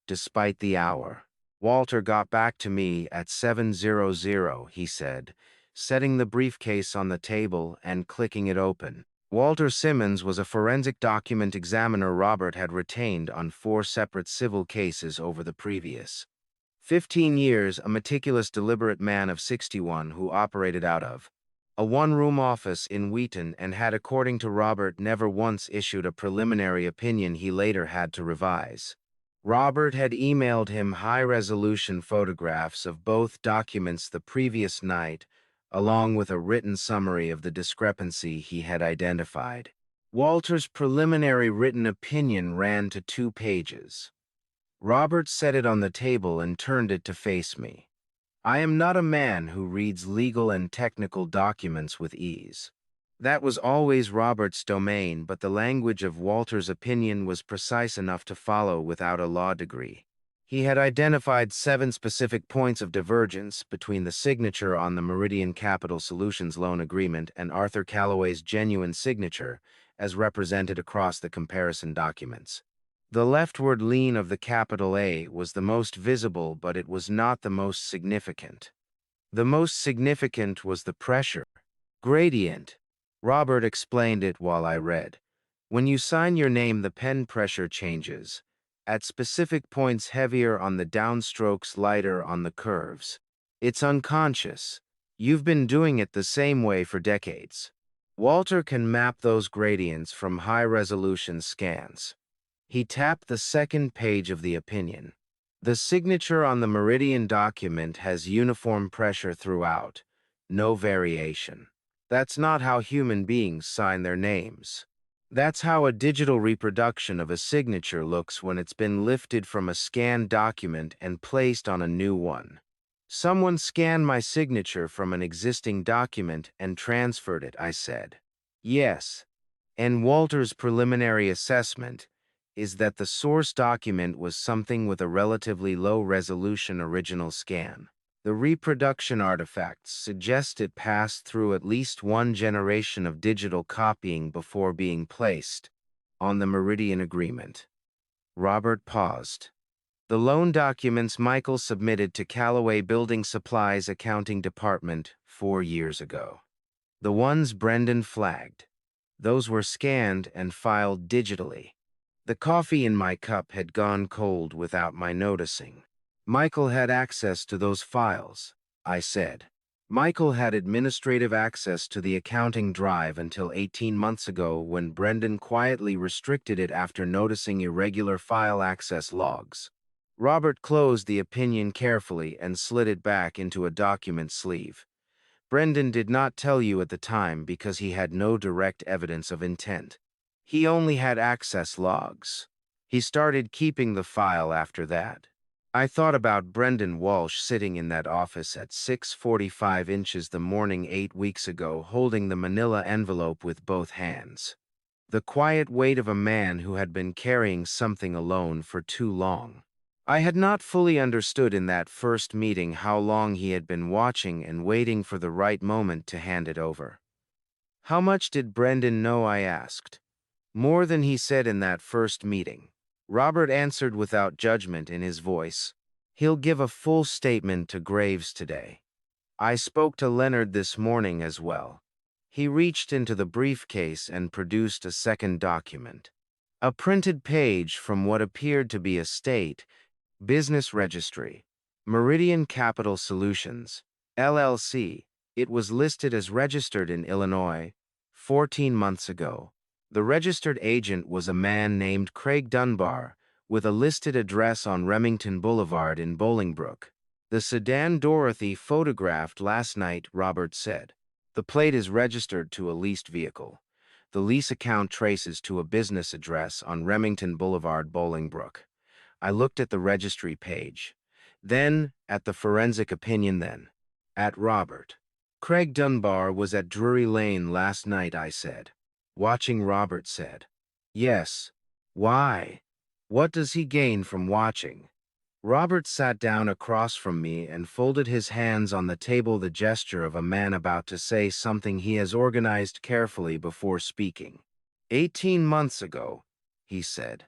despite the hour. Walter got back to me at 7:00, he said, setting the briefcase on the table and clicking it open. Walter Simmons was a forensic document examiner Robert had retained on 4 separate civil cases over the previous 15 years, a meticulous, deliberate man of 61 who operated out of a one-room office in Wheaton and had, according to Robert, never once issued a preliminary opinion he later had to revise. Robert had emailed him high-resolution photographs of both documents the previous night, along with a written summary of the discrepancy he had identified. Walter's preliminary written opinion ran to 2 pages. Robert set it on the table and turned it to face me. I am not a man who reads legal and technical documents with ease. That was always Robert's domain, but the language of Walter's opinion was precise enough to follow without a law degree. He had identified 7 specific points of divergence between the signature on the Meridian Capital Solutions loan agreement and Arthur Calloway's genuine signature, as represented across the comparison documents. The leftward lean of the capital A was the most visible, but it was not the most significant. The most significant was the pressure gradient. Robert explained it while I read. When you sign your name, the pen pressure changes. At specific points, heavier on the downstrokes, lighter on the curves. It's unconscious. You've been doing it the same way for decades. Walter can map those gradients from high-resolution scans. He tapped the second page of the opinion. The signature on the Meridian document has uniform pressure throughout, no variation. That's not how human beings sign their names. That's how a digital reproduction of a signature looks when it's been lifted from a scanned document and placed on a new one. Someone scanned my signature from an existing document and transferred it, I said. Yes. And Walter's preliminary assessment is that the source document was something with a relatively low-resolution original scan. The reproduction artifacts suggest it passed through at least one generation of digital copying before being placed on the Meridian agreement. Robert paused. The loan documents Michael submitted to Callaway Building Supplies Accounting Department 4 years ago. The ones Brendan flagged. Those were scanned and filed digitally. The coffee in my cup had gone cold without my noticing. Michael had access to those files, I said. Michael had administrative access to the accounting drive until 18 months ago when Brendan quietly restricted it after noticing irregular file access logs. Robert closed the opinion carefully and slid it back into a document sleeve. Brendan did not tell you at the time because he had no direct evidence of intent. He only had access logs. He started keeping the file after that. I thought about Brendan Walsh sitting in that office at 6:45 inches the morning 8 weeks ago, holding the manila envelope with both hands. The quiet weight of a man who had been carrying something alone for too long. I had not fully understood in that first meeting how long he had been watching and waiting for the right moment to hand it over. How much did Brendan know, I asked. More than he said in that first meeting. Robert answered without judgment in his voice. He'll give a full statement to Graves today. I spoke to Leonard this morning as well. He reached into the briefcase and produced a second document. A printed page from what appeared to be a state business registry. Meridian Capital Solutions, LLC. It was listed as registered in Illinois 14 months ago. The registered agent was a man named Craig Dunbar, with a listed address on Remington Boulevard in Bolingbrook. The sedan Dorothy photographed last night, Robert said. The plate is registered to a leased vehicle. The lease account traces to a business address on Remington Boulevard, Bolingbrook. I looked at the registry page. Then at the forensic opinion, then at Robert. Craig Dunbar was at Drury Lane last night, I said. Watching, Robert said. Yes. Why? What does he gain from watching? Robert sat down across from me and folded his hands on the table, the gesture of a man about to say something he has organized carefully before speaking. 18 months ago, he said,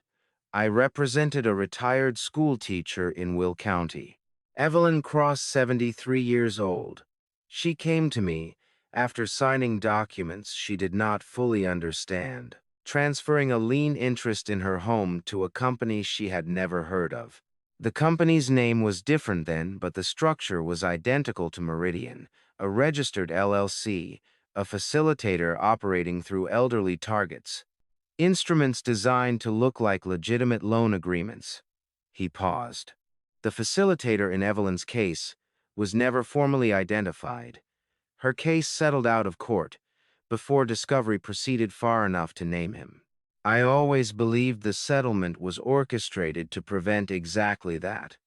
I represented a retired school teacher in Will County. Evelyn Cross, 73 years old. She came to me after signing documents she did not fully understand, transferring a lien interest in her home to a company she had never heard of. The company's name was different then, but the structure was identical to Meridian, a registered LLC, a facilitator operating through elderly targets. Instruments designed to look like legitimate loan agreements. He paused. The facilitator in Evelyn's case was never formally identified. Her case settled out of court before discovery proceeded far enough to name him. I always believed the settlement was orchestrated to prevent exactly that.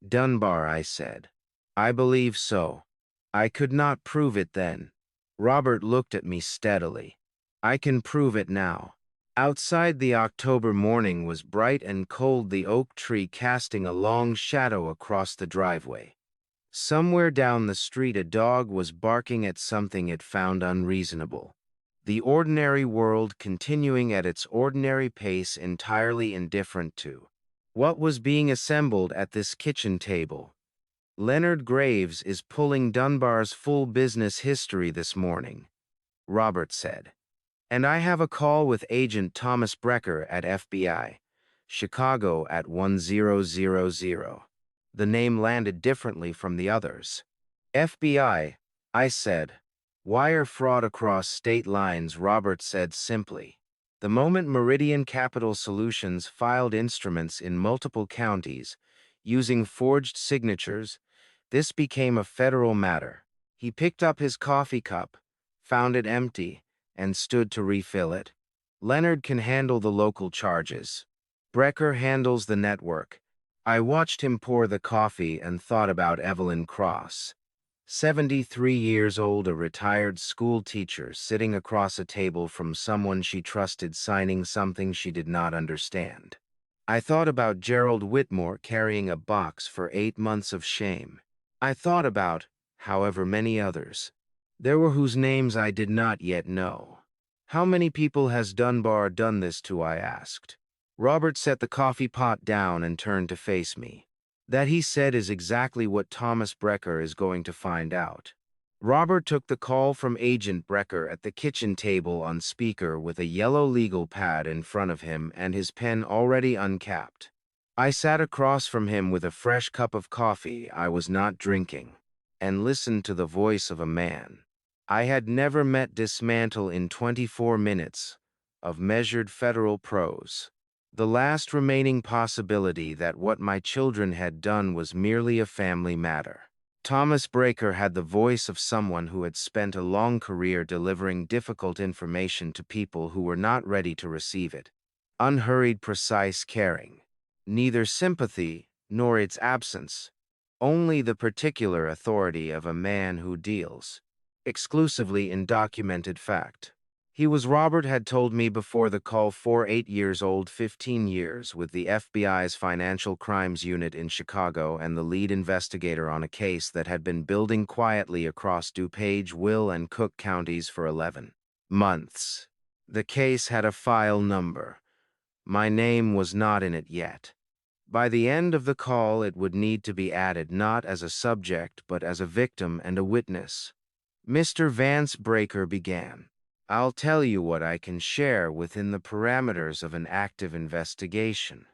Dunbar, I said. I believe so. I could not prove it then. Robert looked at me steadily. I can prove it now. Outside, the October morning was bright and cold, the oak tree casting a long shadow across the driveway. Somewhere down the street, a dog was barking at something it found unreasonable. The ordinary world continuing at its ordinary pace, entirely indifferent to what was being assembled at this kitchen table. Leonard Graves is pulling Dunbar's full business history this morning, Robert said. And I have a call with Agent Thomas Brecker at FBI, Chicago at 1000. The name landed differently from the others. FBI, I said. Wire fraud across state lines, Robert said simply. The moment Meridian Capital Solutions filed instruments in multiple counties, using forged signatures, this became a federal matter. He picked up his coffee cup, found it empty, and stood to refill it. Leonard can handle the local charges. Brecker handles the network. I watched him pour the coffee and thought about Evelyn Cross. 73 years old, a retired school teacher sitting across a table from someone she trusted, signing something she did not understand. I thought about Gerald Whitmore carrying a box for 8 months of shame. I thought about, however, many others. There were whose names I did not yet know. How many people has Dunbar done this to? I asked. Robert set the coffee pot down and turned to face me. That, he said, is exactly what Thomas Brecker is going to find out. Robert took the call from Agent Brecker at the kitchen table on speaker with a yellow legal pad in front of him and his pen already uncapped. I sat across from him with a fresh cup of coffee I was not drinking and listened to the voice of a man I had never met dismantle in 24 minutes of measured federal prose the last remaining possibility that what my children had done was merely a family matter. Thomas Brecker had the voice of someone who had spent a long career delivering difficult information to people who were not ready to receive it. Unhurried, precise, caring. Neither sympathy nor its absence. Only the particular authority of a man who deals exclusively in documented fact. He was, Robert had told me before the call, 8 years old, 15 years, with the FBI's Financial Crimes Unit in Chicago and the lead investigator on a case that had been building quietly across DuPage, Will, and Cook counties for 11 months. The case had a file number My name was not in it yet. By the end of the call, it would need to be added not as a subject, but as a victim and a witness. Mr. Vance Breaker began. I'll tell you what I can share within the parameters of an active investigation.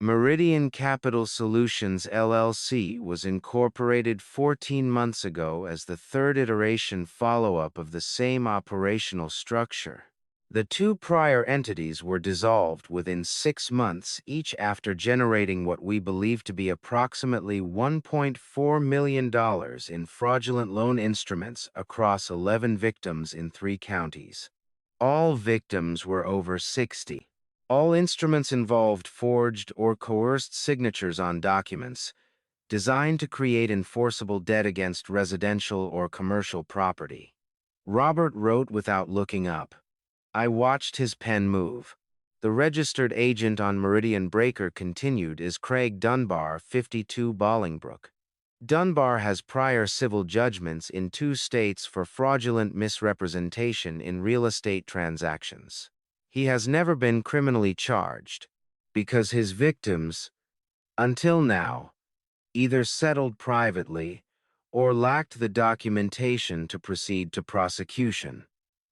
Meridian Capital Solutions LLC was incorporated 14 months ago as the third iteration follow-up of the same operational structure. The two prior entities were dissolved within 6 months each after generating what we believe to be approximately $1.4 million in fraudulent loan instruments across 11 victims in 3 counties. All victims were over 60. All instruments involved forged or coerced signatures on documents designed to create enforceable debt against residential or commercial property. Robert wrote without looking up. I watched his pen move. The registered agent on Meridian Breaker continued is Craig Dunbar, 52 Bolingbrook. Dunbar has prior civil judgments in 2 states for fraudulent misrepresentation in real estate transactions. He has never been criminally charged because his victims, until now, either settled privately or lacked the documentation to proceed to prosecution.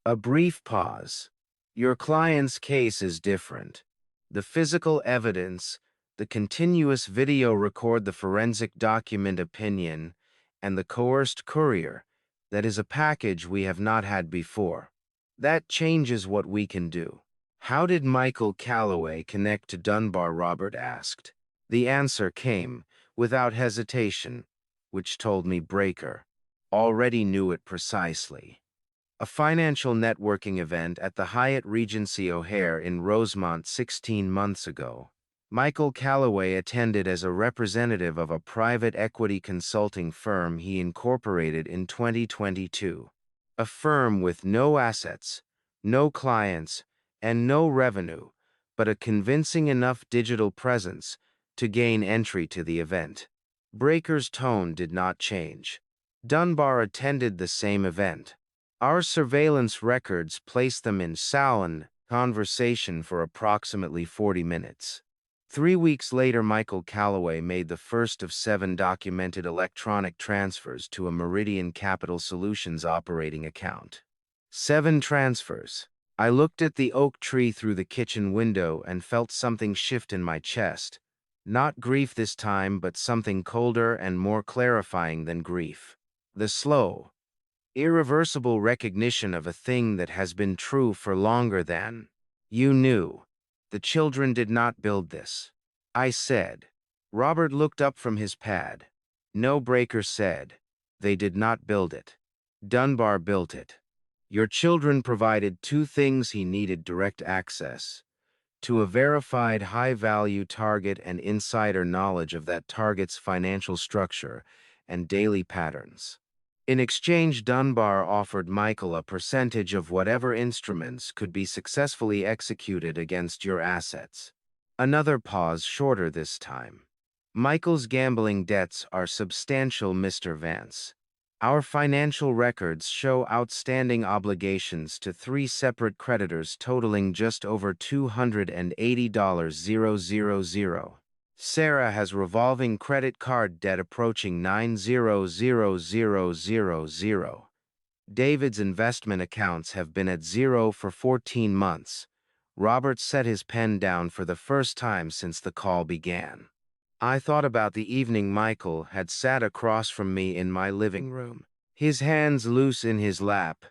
A brief pause. Your client's case is different. The physical evidence, the continuous video record, the forensic document opinion, and the coerced courier, that is a package we have not had before. That changes what we can do. How did Michael Calloway connect to Dunbar? Robert asked. The answer came, without hesitation, which told me Breaker already knew it precisely. A financial networking event at the Hyatt Regency O'Hare in Rosemont 16 months ago. Michael Calloway attended as a representative of a private equity consulting firm he incorporated in 2022. A firm with no assets, no clients, and no revenue, but a convincing enough digital presence to gain entry to the event. Breaker's tone did not change. Dunbar attended the same event. Our surveillance records placed them in silent conversation for approximately 40 minutes. 3 weeks later, Michael Calloway made the first of 7 documented electronic transfers to a Meridian Capital Solutions operating account. 7 transfers. I looked at the oak tree through the kitchen window and felt something shift in my chest. Not grief this time, but something colder and more clarifying than grief. The slow, irreversible recognition of a thing that has been true for longer than you knew. The children did not build this, I said. Robert looked up from his pad. No, Breaker said. They did not build it. Dunbar built it. Your children provided 2 things he needed: direct access to a verified high-value target and insider knowledge of that target's financial structure and daily patterns. In exchange, Dunbar offered Michael a percentage of whatever instruments could be successfully executed against your assets. Another pause, shorter this time. Michael's gambling debts are substantial, Mr. Vance. Our financial records show outstanding obligations to 3 separate creditors totaling just over $280,000. Sarah has revolving credit card debt approaching $900,000. David's investment accounts have been at 0 for 14 months. Robert set his pen down for the first time since the call began. I thought about the evening Michael had sat across from me in my living room, his hands loose in his lap,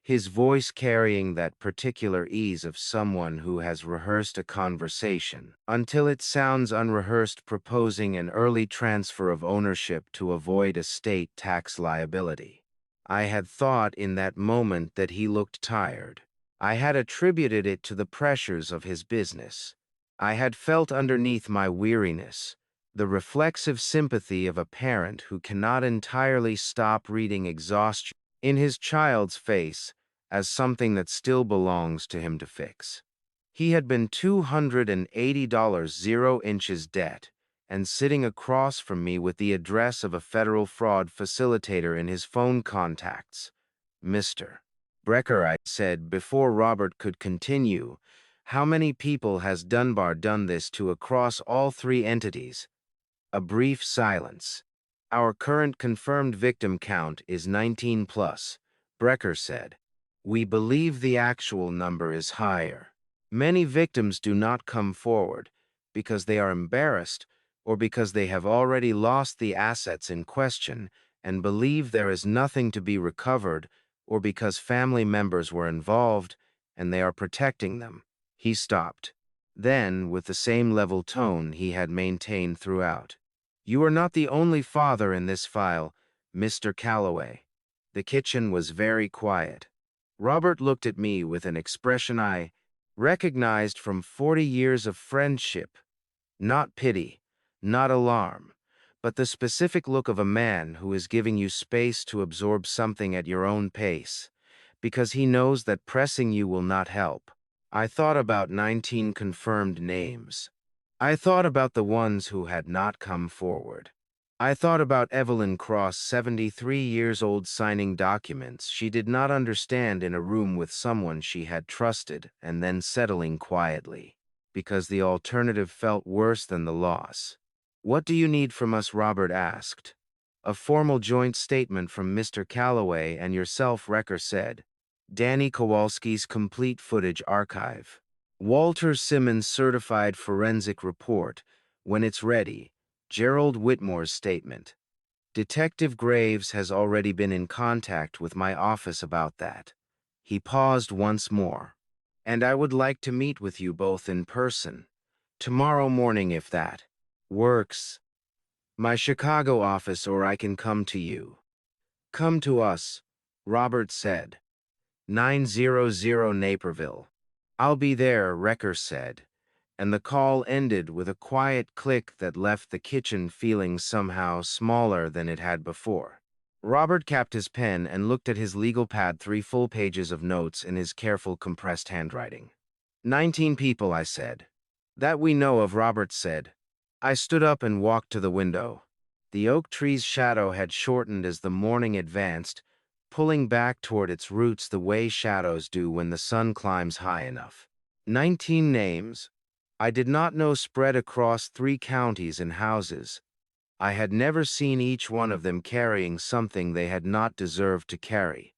his voice carrying that particular ease of someone who has rehearsed a conversation until it sounds unrehearsed, proposing an early transfer of ownership to avoid estate tax liability. I had thought in that moment that he looked tired. I had attributed it to the pressures of his business. I had felt underneath my weariness the reflexive sympathy of a parent who cannot entirely stop reading exhaustion in his child's face as something that still belongs to him to fix. He had been $280 0 inches debt, and sitting across from me with the address of a federal fraud facilitator in his phone contacts. Mr. Breaker, I said before Robert could continue, How many people has Dunbar done this to across all three entities? A brief silence. Our current confirmed victim count is 19 plus, Brecker said. We believe the actual number is higher. Many victims do not come forward because they are embarrassed or because they have already lost the assets in question and believe there is nothing to be recovered, or because family members were involved and they are protecting them. He stopped. Then, with the same level tone he had maintained throughout. You are not the only father in this file, Mr. Calloway. The kitchen was very quiet. Robert looked at me with an expression I recognized from 40 years of friendship. Not pity, not alarm, but the specific look of a man who is giving you space to absorb something at your own pace, because he knows that pressing you will not help. I thought about 19 confirmed names. I thought about the ones who had not come forward. I thought about Evelyn Cross, 73 years old, signing documents she did not understand in a room with someone she had trusted and then settling quietly, because the alternative felt worse than the loss. What do you need from us? Robert asked. A formal joint statement from Mr. Calloway and yourself, Brecker said. Danny Kowalski's complete footage archive. Walter Simmons' certified forensic report, when it's ready. Gerald Whitmore's statement. Detective Graves has already been in contact with my office about that. He paused once more. And I would like to meet with you both in person. Tomorrow morning, if that works. My Chicago office, or I can come to you. Come to us, Robert said. 900 Naperville. I'll be there, Brecker said, and the call ended with a quiet click that left the kitchen feeling somehow smaller than it had before. Robert capped his pen and looked at his legal pad, 3 full pages of notes in his careful, compressed handwriting. 19 people, I said. That we know of, Robert said. I stood up and walked to the window. The oak tree's shadow had shortened as the morning advanced, pulling back toward its roots the way shadows do when the sun climbs high enough. 19 names. I did not know spread across 3 counties and houses. I had never seen each one of them carrying something they had not deserved to carry.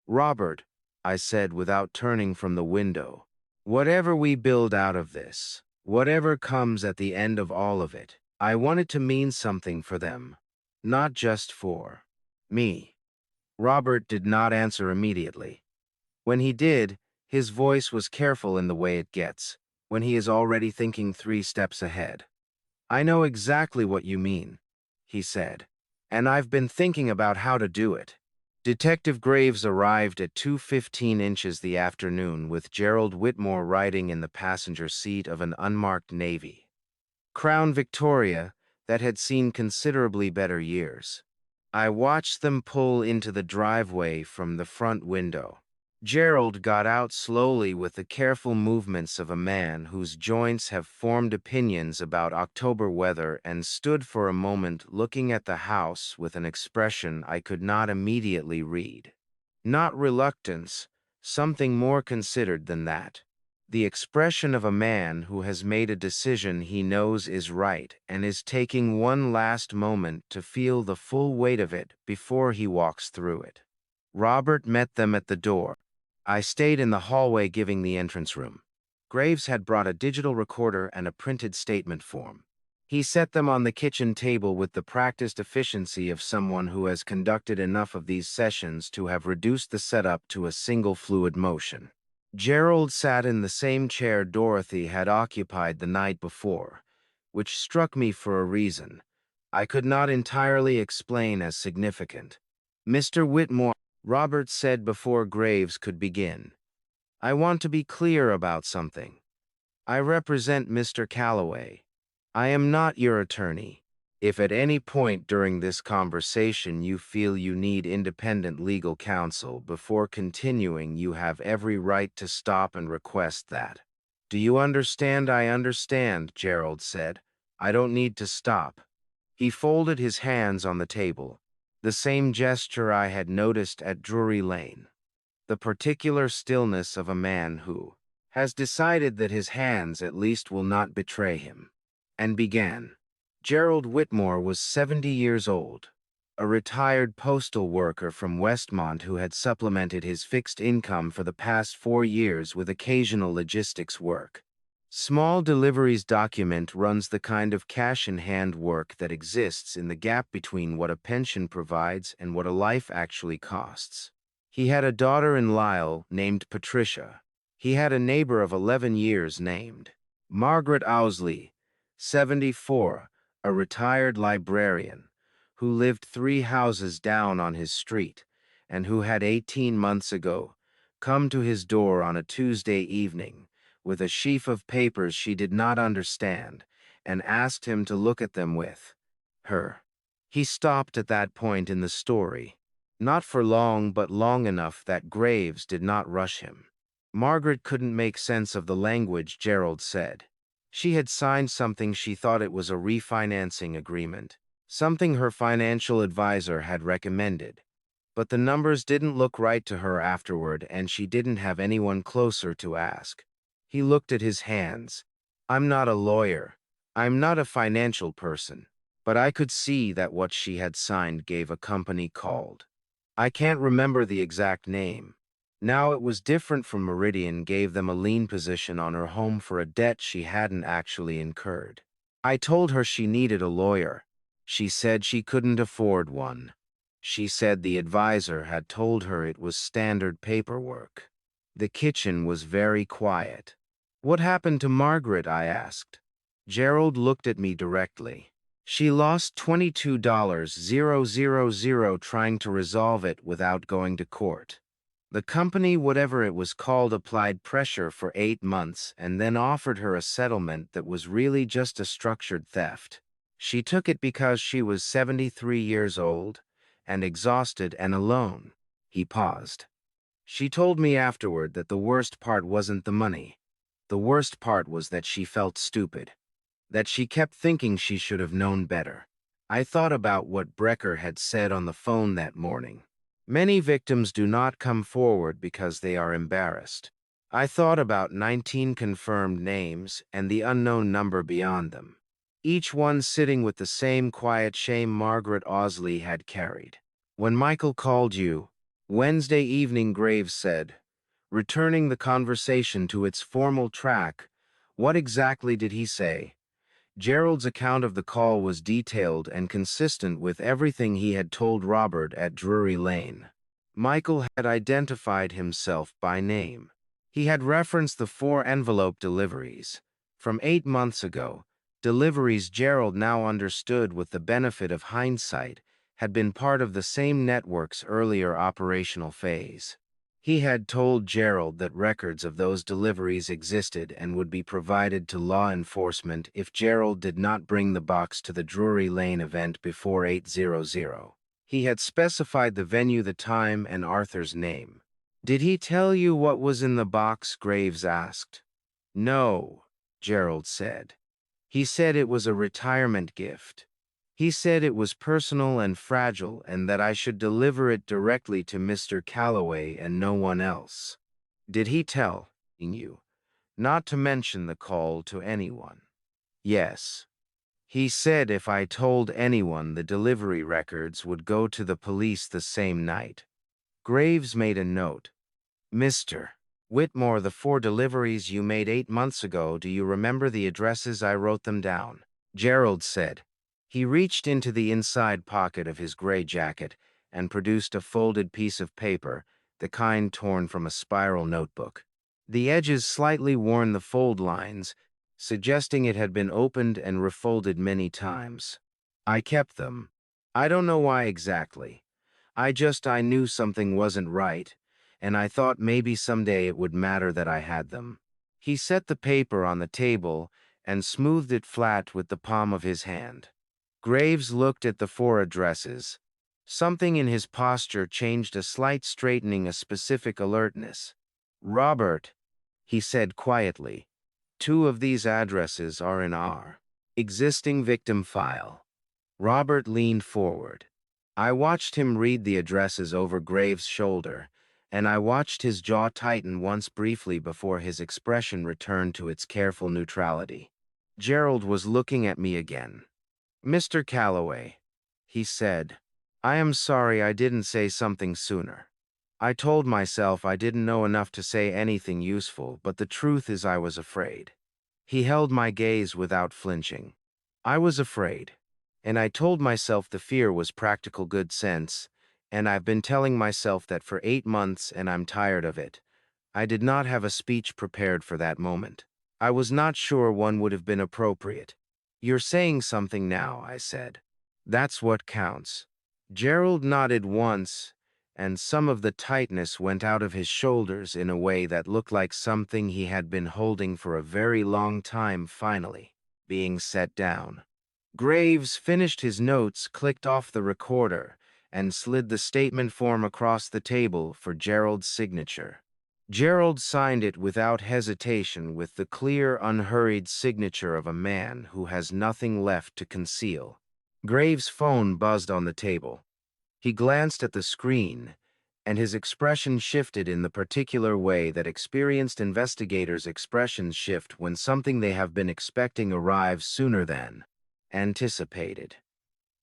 Robert, I said without turning from the window, whatever we build out of this, whatever comes at the end of all of it, I want it to mean something for them, not just for me. Robert did not answer immediately. When he did, his voice was careful in the way it gets, when he is already thinking 3 steps ahead. I know exactly what you mean, he said, and I've been thinking about how to do it. Detective Graves arrived at 2:15 inches the afternoon with Gerald Whitmore riding in the passenger seat of an unmarked Navy Crown Victoria that had seen considerably better years. I watched them pull into the driveway from the front window. Gerald got out slowly with the careful movements of a man whose joints have formed opinions about October weather and stood for a moment looking at the house with an expression I could not immediately read. Not reluctance, something more considered than that. The expression of a man who has made a decision he knows is right and is taking one last moment to feel the full weight of it before he walks through it. Robert met them at the door. I stayed in the hallway giving the entrance room. Graves had brought a digital recorder and a printed statement form. He set them on the kitchen table with the practiced efficiency of someone who has conducted enough of these sessions to have reduced the setup to a single fluid motion. Gerald sat in the same chair Dorothy had occupied the night before, which struck me for a reason I could not entirely explain as significant. Mr. Whitmore, Robert said before Graves could begin, I want to be clear about something. I represent Mr. Calloway. I am not your attorney. If at any point during this conversation you feel you need independent legal counsel before continuing, you have every right to stop and request that. Do you understand? I understand, Gerald said. I don't need to stop. He folded his hands on the table, the same gesture I had noticed at Drury Lane. The particular stillness of a man who has decided that his hands at least will not betray him, and began. Gerald Whitmore was 70 years old, a retired postal worker from Westmont who had supplemented his fixed income for the past 4 years with occasional logistics work. Small Deliveries document runs the kind of cash-in-hand work that exists in the gap between what a pension provides and what a life actually costs. He had a daughter in Lyle named Patricia. He had a neighbor of 11 years named Margaret Owsley, 74, a retired librarian, who lived 3 houses down on his street, and who had 18 months ago come to his door on a Tuesday evening with a sheaf of papers she did not understand, and asked him to look at them with her. He stopped at that point in the story, not for long but long enough that Graves did not rush him. Margaret couldn't make sense of the language Gerald said. She had signed something she thought it was a refinancing agreement, something her financial advisor had recommended. But the numbers didn't look right to her afterward, and she didn't have anyone closer to ask. He looked at his hands. I'm not a lawyer. I'm not a financial person. But I could see that what she had signed gave a company called. I can't remember the exact name. Now it was different from Meridian gave them a lien position on her home for a debt she hadn't actually incurred. I told her she needed a lawyer. She said she couldn't afford one. She said the advisor had told her it was standard paperwork. The kitchen was very quiet. What happened to Margaret? I asked. Gerald looked at me directly. She lost $22,000 trying to resolve it without going to court. The company, whatever it was called, applied pressure for 8 months and then offered her a settlement that was really just a structured theft. She took it because she was 73 years old and exhausted and alone. He paused. She told me afterward that the worst part wasn't the money. The worst part was that she felt stupid, that she kept thinking she should have known better. I thought about what Brecker had said on the phone that morning. Many victims do not come forward because they are embarrassed. I thought about 19 confirmed names and the unknown number beyond them, each one sitting with the same quiet shame Margaret Owsley had carried. When Michael called you, Wednesday evening, Graves said, returning the conversation to its formal track, what exactly did he say? Gerald's account of the call was detailed and consistent with everything he had told Robert at Drury Lane. Michael had identified himself by name. He had referenced the 4 envelope deliveries from 8 months ago, deliveries Gerald now understood with the benefit of hindsight had been part of the same network's earlier operational phase. He had told Gerald that records of those deliveries existed and would be provided to law enforcement if Gerald did not bring the box to the Drury Lane event before 8:00. He had specified the venue, the time, and Arthur's name. Did he tell you what was in the box? Graves asked. No, Gerald said. He said it was a retirement gift. He said it was personal and fragile and that I should deliver it directly to Mr. Calloway and no one else. Did he tell you not to mention the call to anyone? Yes. He said if I told anyone, the delivery records would go to the police the same night. Graves made a note. Mr. Whitmore, the 4 deliveries you made 8 months ago, do you remember the addresses? I wrote them down. Gerald said. He reached into the inside pocket of his gray jacket and produced a folded piece of paper, the kind torn from a spiral notebook. The edges slightly worn, the fold lines, suggesting it had been opened and refolded many times. I kept them. I don't know why exactly. I knew something wasn't right, and I thought maybe someday it would matter that I had them. He set the paper on the table and smoothed it flat with the palm of his hand. Graves looked at the 4 addresses. Something in his posture changed, a slight straightening, a specific alertness. Robert, he said quietly, 2 of these addresses are in our existing victim file. Robert leaned forward. I watched him read the addresses over Graves' shoulder, and I watched his jaw tighten once briefly before his expression returned to its careful neutrality. Gerald was looking at me again. "Mr. Calloway," he said, "I am sorry I didn't say something sooner. I told myself I didn't know enough to say anything useful, but the truth is I was afraid." He held my gaze without flinching. "I was afraid, and I told myself the fear was practical good sense, and I've been telling myself that for 8 months and I'm tired of it." I did not have a speech prepared for that moment. I was not sure one would have been appropriate. "You're saying something now," I said. "That's what counts." Gerald nodded once, and some of the tightness went out of his shoulders in a way that looked like something he had been holding for a very long time finally being set down. Graves finished his notes, clicked off the recorder, and slid the statement form across the table for Gerald's signature. Gerald signed it without hesitation, with the clear, unhurried signature of a man who has nothing left to conceal. Graves' phone buzzed on the table. He glanced at the screen, and his expression shifted in the particular way that experienced investigators' expressions shift when something they have been expecting arrives sooner than anticipated.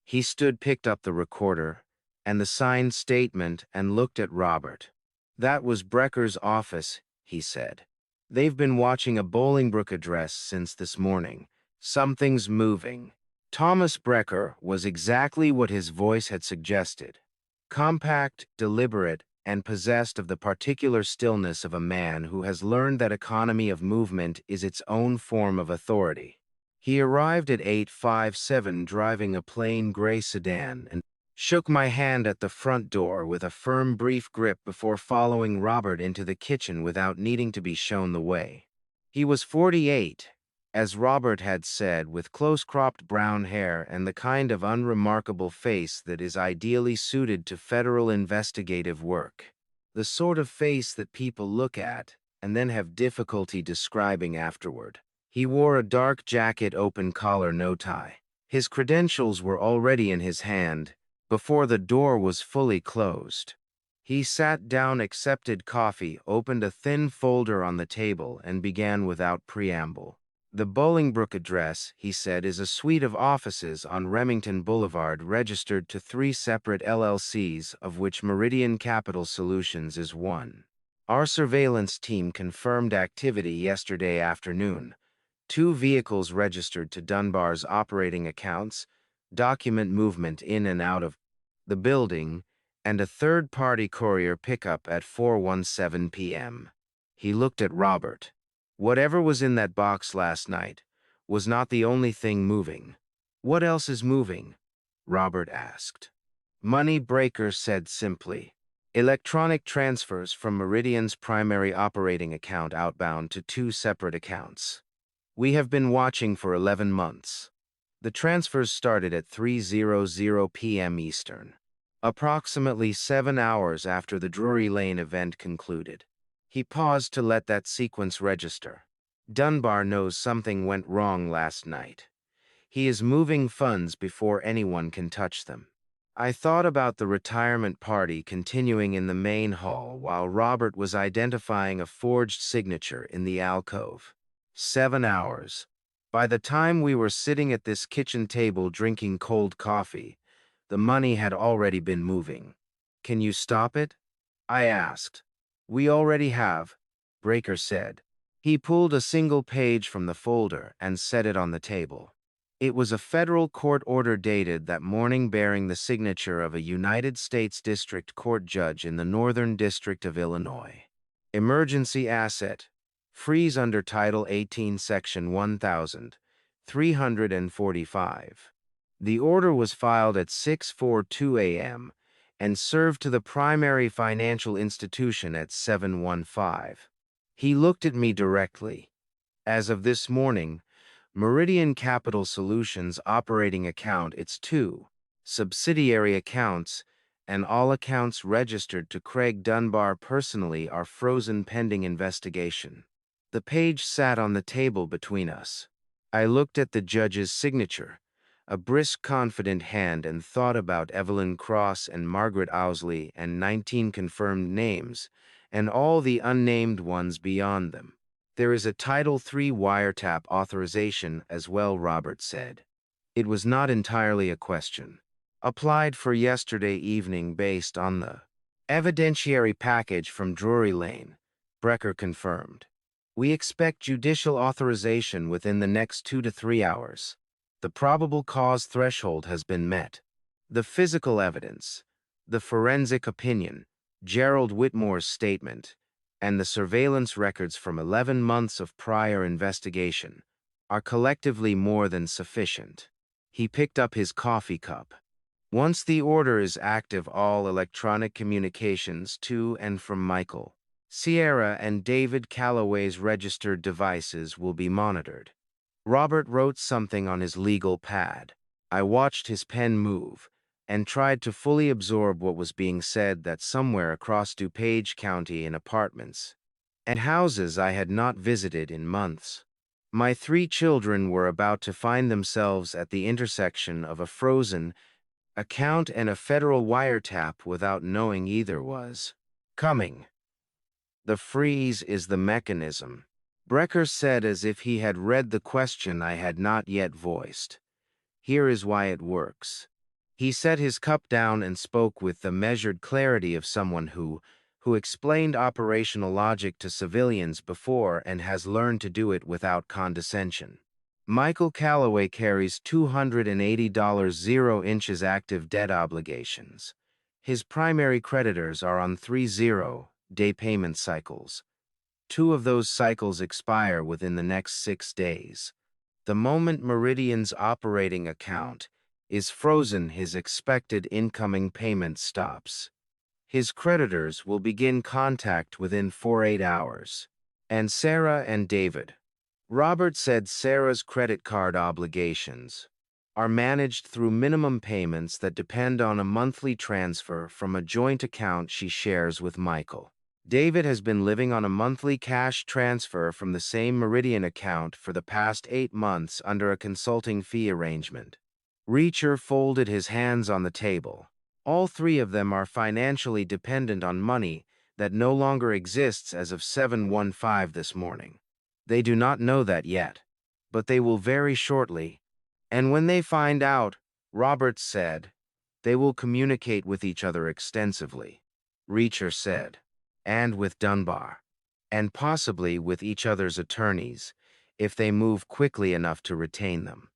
He picked up the recorder and the signed statement and looked at Robert. "That was Brecker's office," he said. "They've been watching a Bolingbroke address since this morning. Something's moving." Thomas Brecker was exactly what his voice had suggested. Compact, deliberate, and possessed of the particular stillness of a man who has learned that economy of movement is its own form of authority. He arrived at 857 driving a plain gray sedan and shook my hand at the front door with a firm, brief grip before following Robert into the kitchen without needing to be shown the way. He was 48, as Robert had said, with close-cropped brown hair and the kind of unremarkable face that is ideally suited to federal investigative work. The sort of face that people look at and then have difficulty describing afterward. He wore a dark jacket, open collar, no tie. His credentials were already in his hand before the door was fully closed. He sat down, accepted coffee, opened a thin folder on the table, and began without preamble. "The Bolingbroke address," he said, "is a suite of offices on Remington Boulevard registered to 3 separate LLCs, of which Meridian Capital Solutions is one. Our surveillance team confirmed activity yesterday afternoon. 2 vehicles registered to Dunbar's operating accounts, document movement in and out of the building, and a third-party courier pickup at 4:17 p.m. He looked at Robert. "Whatever was in that box last night was not the only thing moving." "What else is moving?" Robert asked. "Money," Brecker said simply. "Electronic transfers from Meridian's primary operating account outbound to 2 separate accounts. We have been watching for 11 months. The transfers started at 3:00 p.m. Eastern, approximately 7 hours after the Drury Lane event concluded." He paused to let that sequence register. "Dunbar knows something went wrong last night. He is moving funds before anyone can touch them." I thought about the retirement party continuing in the main hall while Robert was identifying a forged signature in the alcove. 7 hours. By the time we were sitting at this kitchen table drinking cold coffee, the money had already been moving. "Can you stop it?" I asked. "We already have," Brecker said. He pulled a single page from the folder and set it on the table. It was a federal court order dated that morning bearing the signature of a United States District Court judge in the Northern District of Illinois. "Emergency asset. Freeze under Title 18, Section 1345. The order was filed at 6:42 a.m. and served to the primary financial institution at 7:15. He looked at me directly. "As of this morning, Meridian Capital Solutions operating account, its 2 subsidiary accounts, and all accounts registered to Craig Dunbar personally are frozen pending investigation." The page sat on the table between us. I looked at the judge's signature, a brisk, confident hand, and thought about Evelyn Cross and Margaret Owsley and 19 confirmed names, and all the unnamed ones beyond them. There is a Title III wiretap authorization as well, Robert said. It was not entirely a question. Applied for yesterday evening based on the evidentiary package from Drury Lane, Brecker confirmed. We expect judicial authorization within the next 2 to 3 hours. The probable cause threshold has been met. The physical evidence, the forensic opinion, Gerald Whitmore's statement, and the surveillance records from 11 months of prior investigation are collectively more than sufficient. He picked up his coffee cup. Once the order is active, all electronic communications to and from Michael, Sierra, and David Calloway's registered devices will be monitored. Robert wrote something on his legal pad. I watched his pen move and tried to fully absorb what was being said, that somewhere across DuPage County in apartments and houses I had not visited in months, my 3 children were about to find themselves at the intersection of a frozen account and a federal wiretap without knowing either was coming. The freeze is the mechanism, Brecker said, as if he had read the question I had not yet voiced. Here is why it works. He set his cup down and spoke with the measured clarity of someone who explained operational logic to civilians before and has learned to do it without condescension. Michael Calloway carries $280 0 inches active debt obligations. His primary creditors are on 3 0-day payment cycles. 2 of those cycles expire within the next 6 days. The moment Meridian's operating account is frozen, his expected incoming payment stops. His creditors will begin contact within 48 hours. And Sarah and David. Robert said Sarah's credit card obligations are managed through minimum payments that depend on a monthly transfer from a joint account she shares with Michael. David has been living on a monthly cash transfer from the same Meridian account for the past 8 months under a consulting fee arrangement. Reacher folded his hands on the table. All 3 of them are financially dependent on money that no longer exists as of 7:15 this morning. They do not know that yet, but they will very shortly. And when they find out, Roberts said, they will communicate with each other extensively. Reacher said, and with Dunbar, and possibly with each other's attorneys, if they move quickly enough to retain them.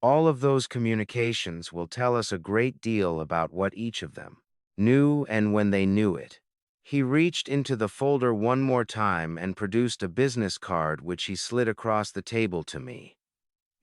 All of those communications will tell us a great deal about what each of them knew and when they knew it. He reached into the folder one more time and produced a business card which he slid across the table to me.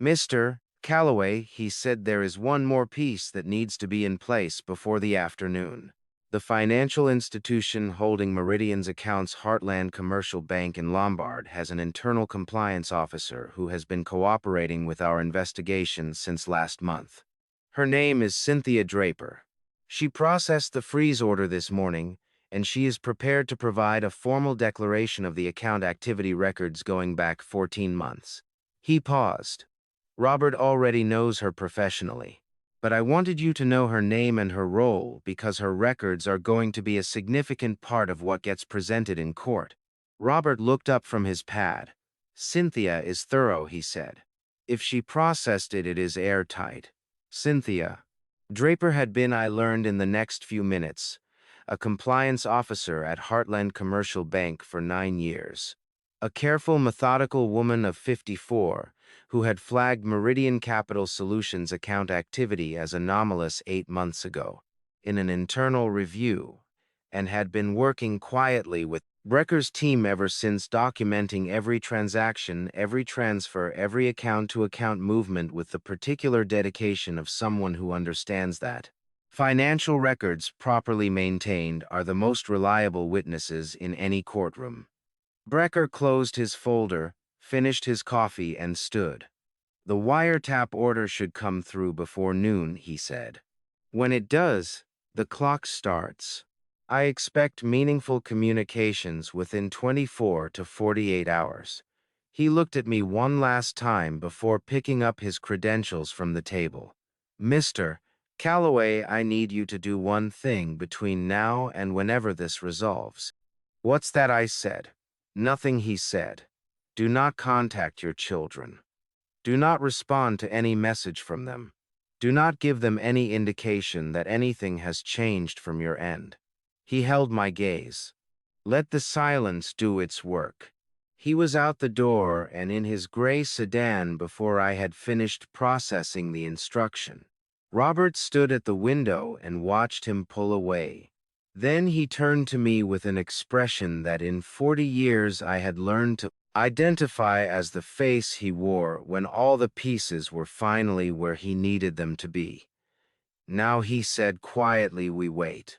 Mr. Calloway, he said, there is one more piece that needs to be in place before the afternoon. The financial institution holding Meridian's accounts, Heartland Commercial Bank in Lombard, has an internal compliance officer who has been cooperating with our investigation since last month. Her name is Cynthia Draper. She processed the freeze order this morning, and she is prepared to provide a formal declaration of the account activity records going back 14 months. He paused. Robert already knows her professionally, but I wanted you to know her name and her role because her records are going to be a significant part of what gets presented in court. Robert looked up from his pad. Cynthia is thorough, he said. If she processed it, it is airtight. Cynthia Draper had been, I learned in the next few minutes, a compliance officer at Heartland Commercial Bank for 9 years. A careful, methodical woman of 54 who had flagged Meridian Capital Solutions account activity as anomalous 8 months ago in an internal review, and had been working quietly with Brecker's team ever since, documenting every transaction, every transfer, every account-to-account movement with the particular dedication of someone who understands that financial records properly maintained are the most reliable witnesses in any courtroom. Brecker closed his folder, finished his coffee, and stood. The wiretap order should come through before noon, he said. When it does, the clock starts. I expect meaningful communications within 24 to 48 hours. He looked at me one last time before picking up his credentials from the table. Mr. Calloway, I need you to do one thing between now and whenever this resolves. What's that? I said. Nothing, he said. Do not contact your children. Do not respond to any message from them. Do not give them any indication that anything has changed from your end. He held my gaze. Let the silence do its work. He was out the door and in his gray sedan before I had finished processing the instruction. Robert stood at the window and watched him pull away. Then he turned to me with an expression that in 40 years I had learned to identify as the face he wore when all the pieces were finally where he needed them to be. Now, he said quietly, we wait.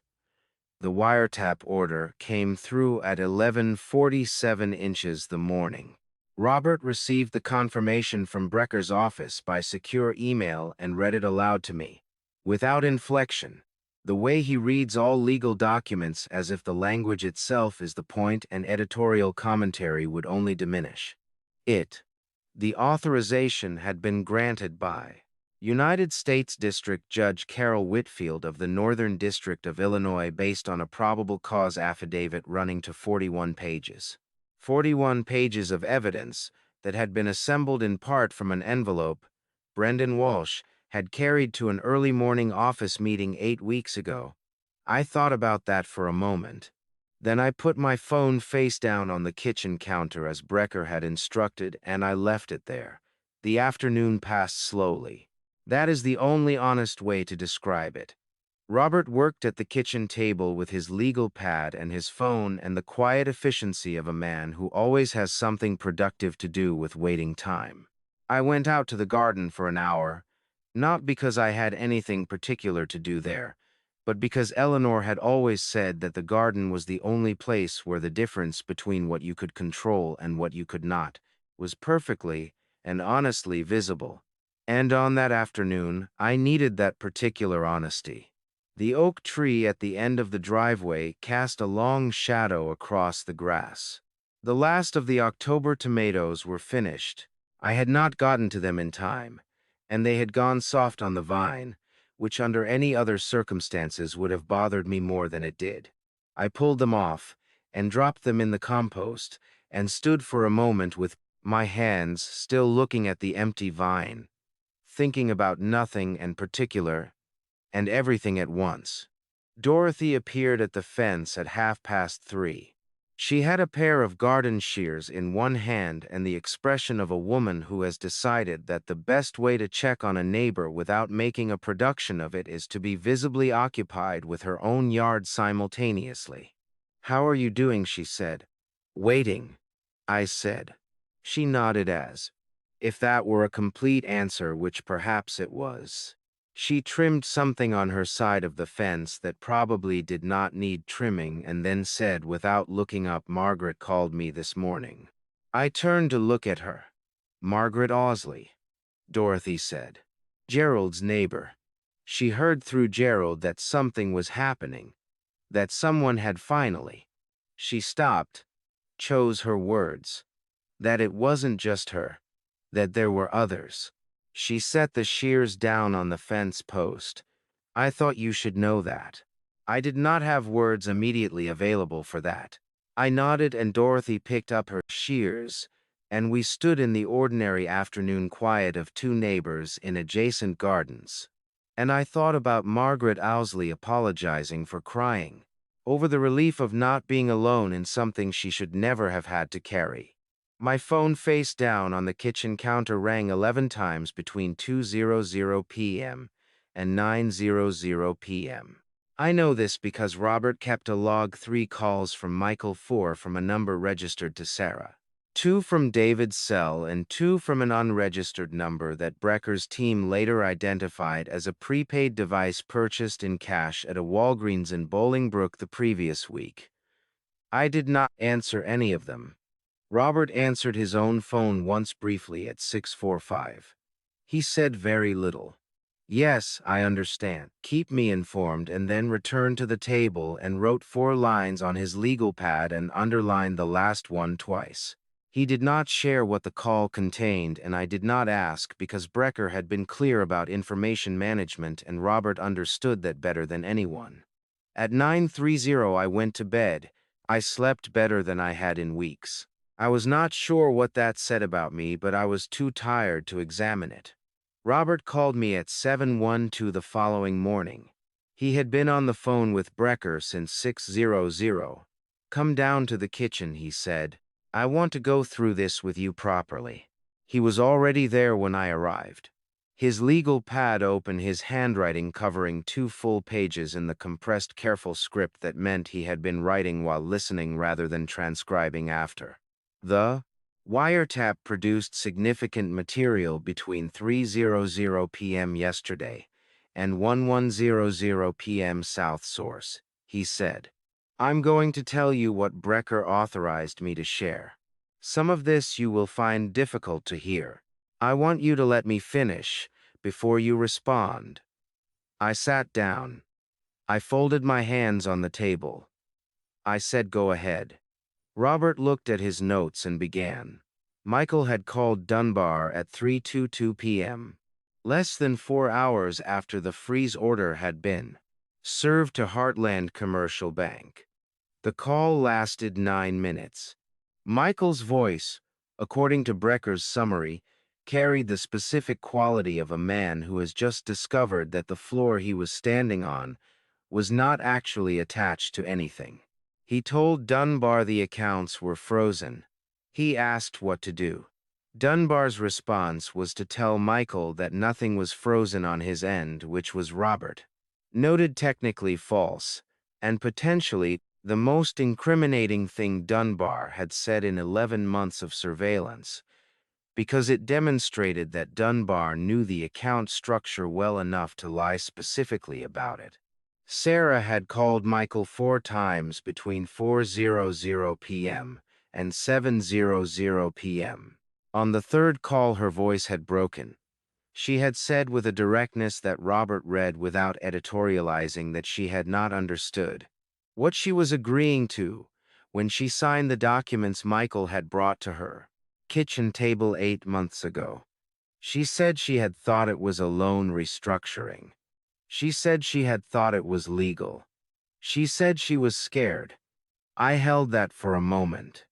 The wiretap order came through at 11:47 inches the morning. Robert received the confirmation from Brecker's office by secure email and read it aloud to me, without inflection, the way he reads all legal documents as if the language itself is the point and editorial commentary would only diminish. The authorization had been granted by United States District Judge Carol Whitfield of the Northern District of Illinois based on a probable cause affidavit running to 41 pages. 41 pages of evidence that had been assembled in part from an envelope Brendan Walsh had carried to an early morning office meeting 8 weeks ago. I thought about that for a moment. Then I put my phone face down on the kitchen counter as Brecker had instructed, and I left it there. The afternoon passed slowly. That is the only honest way to describe it. Robert worked at the kitchen table with his legal pad and his phone and the quiet efficiency of a man who always has something productive to do with waiting time. I went out to the garden for an hour, not because I had anything particular to do there, but because Eleanor had always said that the garden was the only place where the difference between what you could control and what you could not was perfectly and honestly visible. And on that afternoon, I needed that particular honesty. The oak tree at the end of the driveway cast a long shadow across the grass. The last of the October tomatoes were finished. I had not gotten to them in time, and they had gone soft on the vine, which under any other circumstances would have bothered me more than it did. I pulled them off and dropped them in the compost and stood for a moment with my hands still looking at the empty vine, thinking about nothing in particular and everything at once. Dorothy appeared at the fence at 3:30. She had a pair of garden shears in one hand and the expression of a woman who has decided that the best way to check on a neighbor without making a production of it is to be visibly occupied with her own yard simultaneously. "How are you doing?" she said. "Waiting," I said. She nodded as if that were a complete answer, which perhaps it was. She trimmed something on her side of the fence that probably did not need trimming and then said without looking up, "Margaret called me this morning." I turned to look at her. "Margaret Ausley," Dorothy said. "Gerald's neighbor." She heard through Gerald that something was happening, that someone had finally. She stopped, chose her words, that it wasn't just her, that there were others. She set the shears down on the fence post. "I thought you should know that." I did not have words immediately available for that. I nodded and Dorothy picked up her shears, and we stood in the ordinary afternoon quiet of two neighbors in adjacent gardens. And I thought about Margaret Owsley apologizing for crying over the relief of not being alone in something she should never have had to carry. My phone face down on the kitchen counter rang 11 times between 2:00 p.m. and 9:00 p.m. I know this because Robert kept a log: 3 calls from Michael, 4 from a number registered to Sarah, 2 from David's cell, and 2 from an unregistered number that Brecker's team later identified as a prepaid device purchased in cash at a Walgreens in Bolingbrook the previous week. I did not answer any of them. Robert answered his own phone once briefly at 6:45. He said very little. "Yes, I understand. Keep me informed," and then returned to the table and wrote 4 lines on his legal pad and underlined the last one twice. He did not share what the call contained, and I did not ask because Brecker had been clear about information management and Robert understood that better than anyone. At 9:30 I went to bed. I slept better than I had in weeks. I was not sure what that said about me, but I was too tired to examine it. Robert called me at 7:12 the following morning. He had been on the phone with Brecker since 6:00. "Come down to the kitchen," he said. "I want to go through this with you properly." He was already there when I arrived. His legal pad open, his handwriting covering 2 full pages in the compressed careful script that meant he had been writing while listening rather than transcribing after. The wiretap produced significant material between 3:00 p.m. yesterday and 11:00 p.m. South Source, he said. "I'm going to tell you what Brecker authorized me to share. Some of this you will find difficult to hear. I want you to let me finish before you respond." I sat down. I folded my hands on the table. I said, "Go ahead." Robert looked at his notes and began. Michael had called Dunbar at 3:22 p.m., less than 4 hours after the freeze order had been served to Heartland Commercial Bank. The call lasted 9 minutes. Michael's voice, according to Brecker's summary, carried the specific quality of a man who has just discovered that the floor he was standing on was not actually attached to anything. He told Dunbar the accounts were frozen. He asked what to do. Dunbar's response was to tell Michael that nothing was frozen on his end, which was Robert. Noted technically false, and potentially the most incriminating thing Dunbar had said in 11 months of surveillance, because it demonstrated that Dunbar knew the account structure well enough to lie specifically about it. Sarah had called Michael 4 times between 4:00 p.m. and 7:00 p.m. On the third call, her voice had broken. She had said with a directness that Robert read without editorializing that she had not understood what she was agreeing to when she signed the documents Michael had brought to her kitchen table 8 months ago. She said she had thought it was a loan restructuring. She said she had thought it was legal. She said she was scared. I held that for a moment.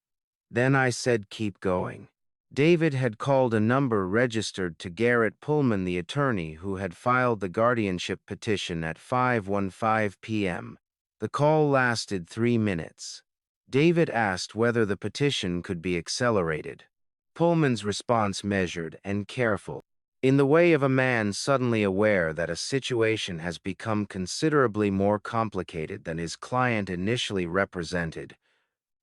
Then I said, "Keep going." David had called a number registered to Garrett Pullman, the attorney who had filed the guardianship petition, at 5:15 p.m. The call lasted 3 minutes. David asked whether the petition could be accelerated. Pullman's response, measured and careful, in the way of a man suddenly aware that a situation has become considerably more complicated than his client initially represented,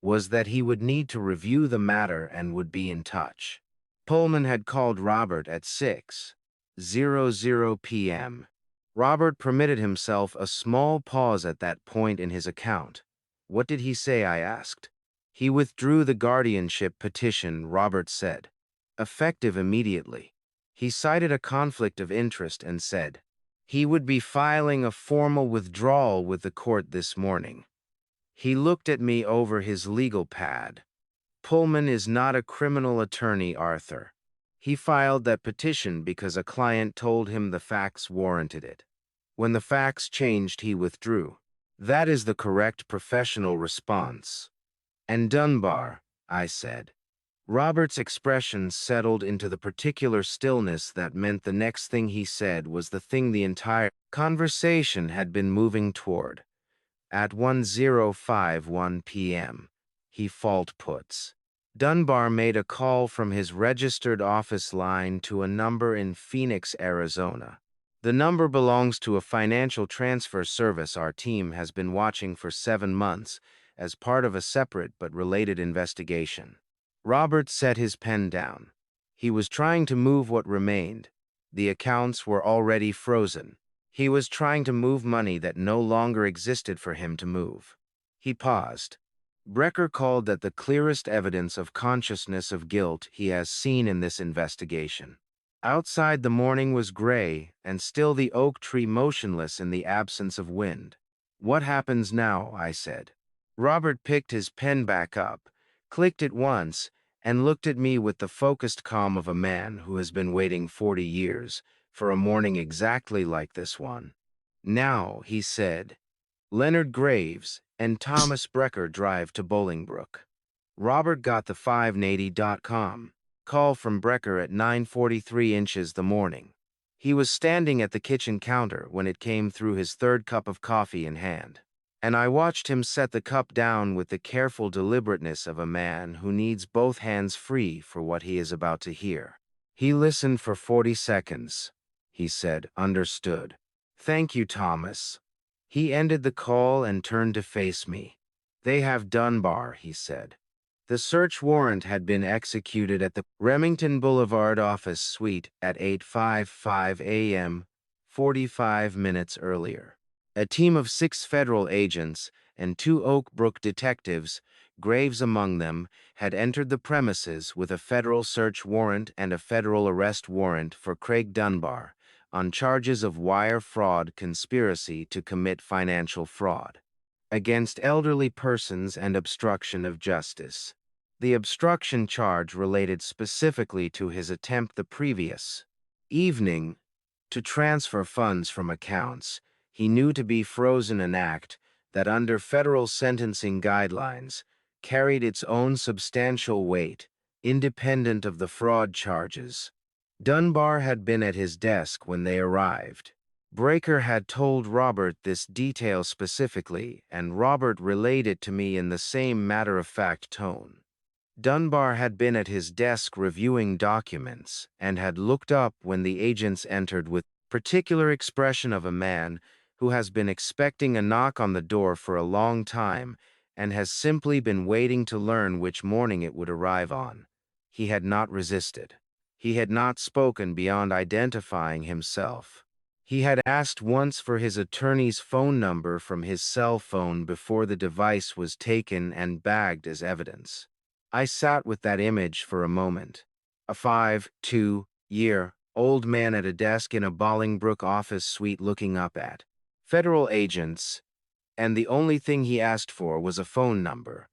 was that he would need to review the matter and would be in touch. Pullman had called Robert at 6:00 p.m. Robert permitted himself a small pause at that point in his account. "What did he say?" I asked. "He withdrew the guardianship petition," Robert said, "effective immediately. He cited a conflict of interest and said he would be filing a formal withdrawal with the court this morning." He looked at me over his legal pad. "Pullman is not a criminal attorney, Arthur. He filed that petition because a client told him the facts warranted it. When the facts changed, he withdrew. That is the correct professional response." "And Dunbar," I said. Robert's expression settled into the particular stillness that meant the next thing he said was the thing the entire conversation had been moving toward. At 10:51 p.m., he fault puts. Dunbar made a call from his registered office line to a number in Phoenix, Arizona. The number belongs to a financial transfer service our team has been watching for 7 months as part of a separate but related investigation. Robert set his pen down. He was trying to move what remained. The accounts were already frozen. He was trying to move money that no longer existed for him to move. He paused. "Brecker called that the clearest evidence of consciousness of guilt he has seen in this investigation." Outside, the morning was gray, and still the oak tree motionless in the absence of wind. "What happens now?" I said. Robert picked his pen back up, clicked it once, and looked at me with the focused calm of a man who has been waiting 40 years for a morning exactly like this one. "Now," he said, "Leonard Graves and Thomas Brecker drive to Bolingbrook." Robert got the 580.com call from Brecker at 9:43 inches the morning. He was standing at the kitchen counter when it came through, his third cup of coffee in hand, and I watched him set the cup down with the careful deliberateness of a man who needs both hands free for what he is about to hear. He listened for 40 seconds. He said, "Understood. Thank you, Thomas." He ended the call and turned to face me. "They have Dunbar," he said. The search warrant had been executed at the Remington Boulevard office suite at 8:55 a.m., 45 minutes earlier. A team of 6 federal agents and 2 Oak Brook detectives, Graves among them, had entered the premises with a federal search warrant and a federal arrest warrant for Craig Dunbar on charges of wire fraud conspiracy to commit financial fraud against elderly persons and obstruction of justice. The obstruction charge related specifically to his attempt the previous evening to transfer funds from accounts he knew to be frozen, an act that under federal sentencing guidelines carried its own substantial weight, independent of the fraud charges. Dunbar had been at his desk when they arrived. Brecker had told Robert this detail specifically, and Robert relayed it to me in the same matter-of-fact tone. Dunbar had been at his desk reviewing documents and had looked up when the agents entered with particular expression of a man who has been expecting a knock on the door for a long time and has simply been waiting to learn which morning it would arrive on. He had not resisted. He had not spoken beyond identifying himself. He had asked once for his attorney's phone number from his cell phone before the device was taken and bagged as evidence. I sat with that image for a moment. A 52-year-old man at a desk in a Bolingbrook office suite looking up at federal agents, and the only thing he asked for was a phone number,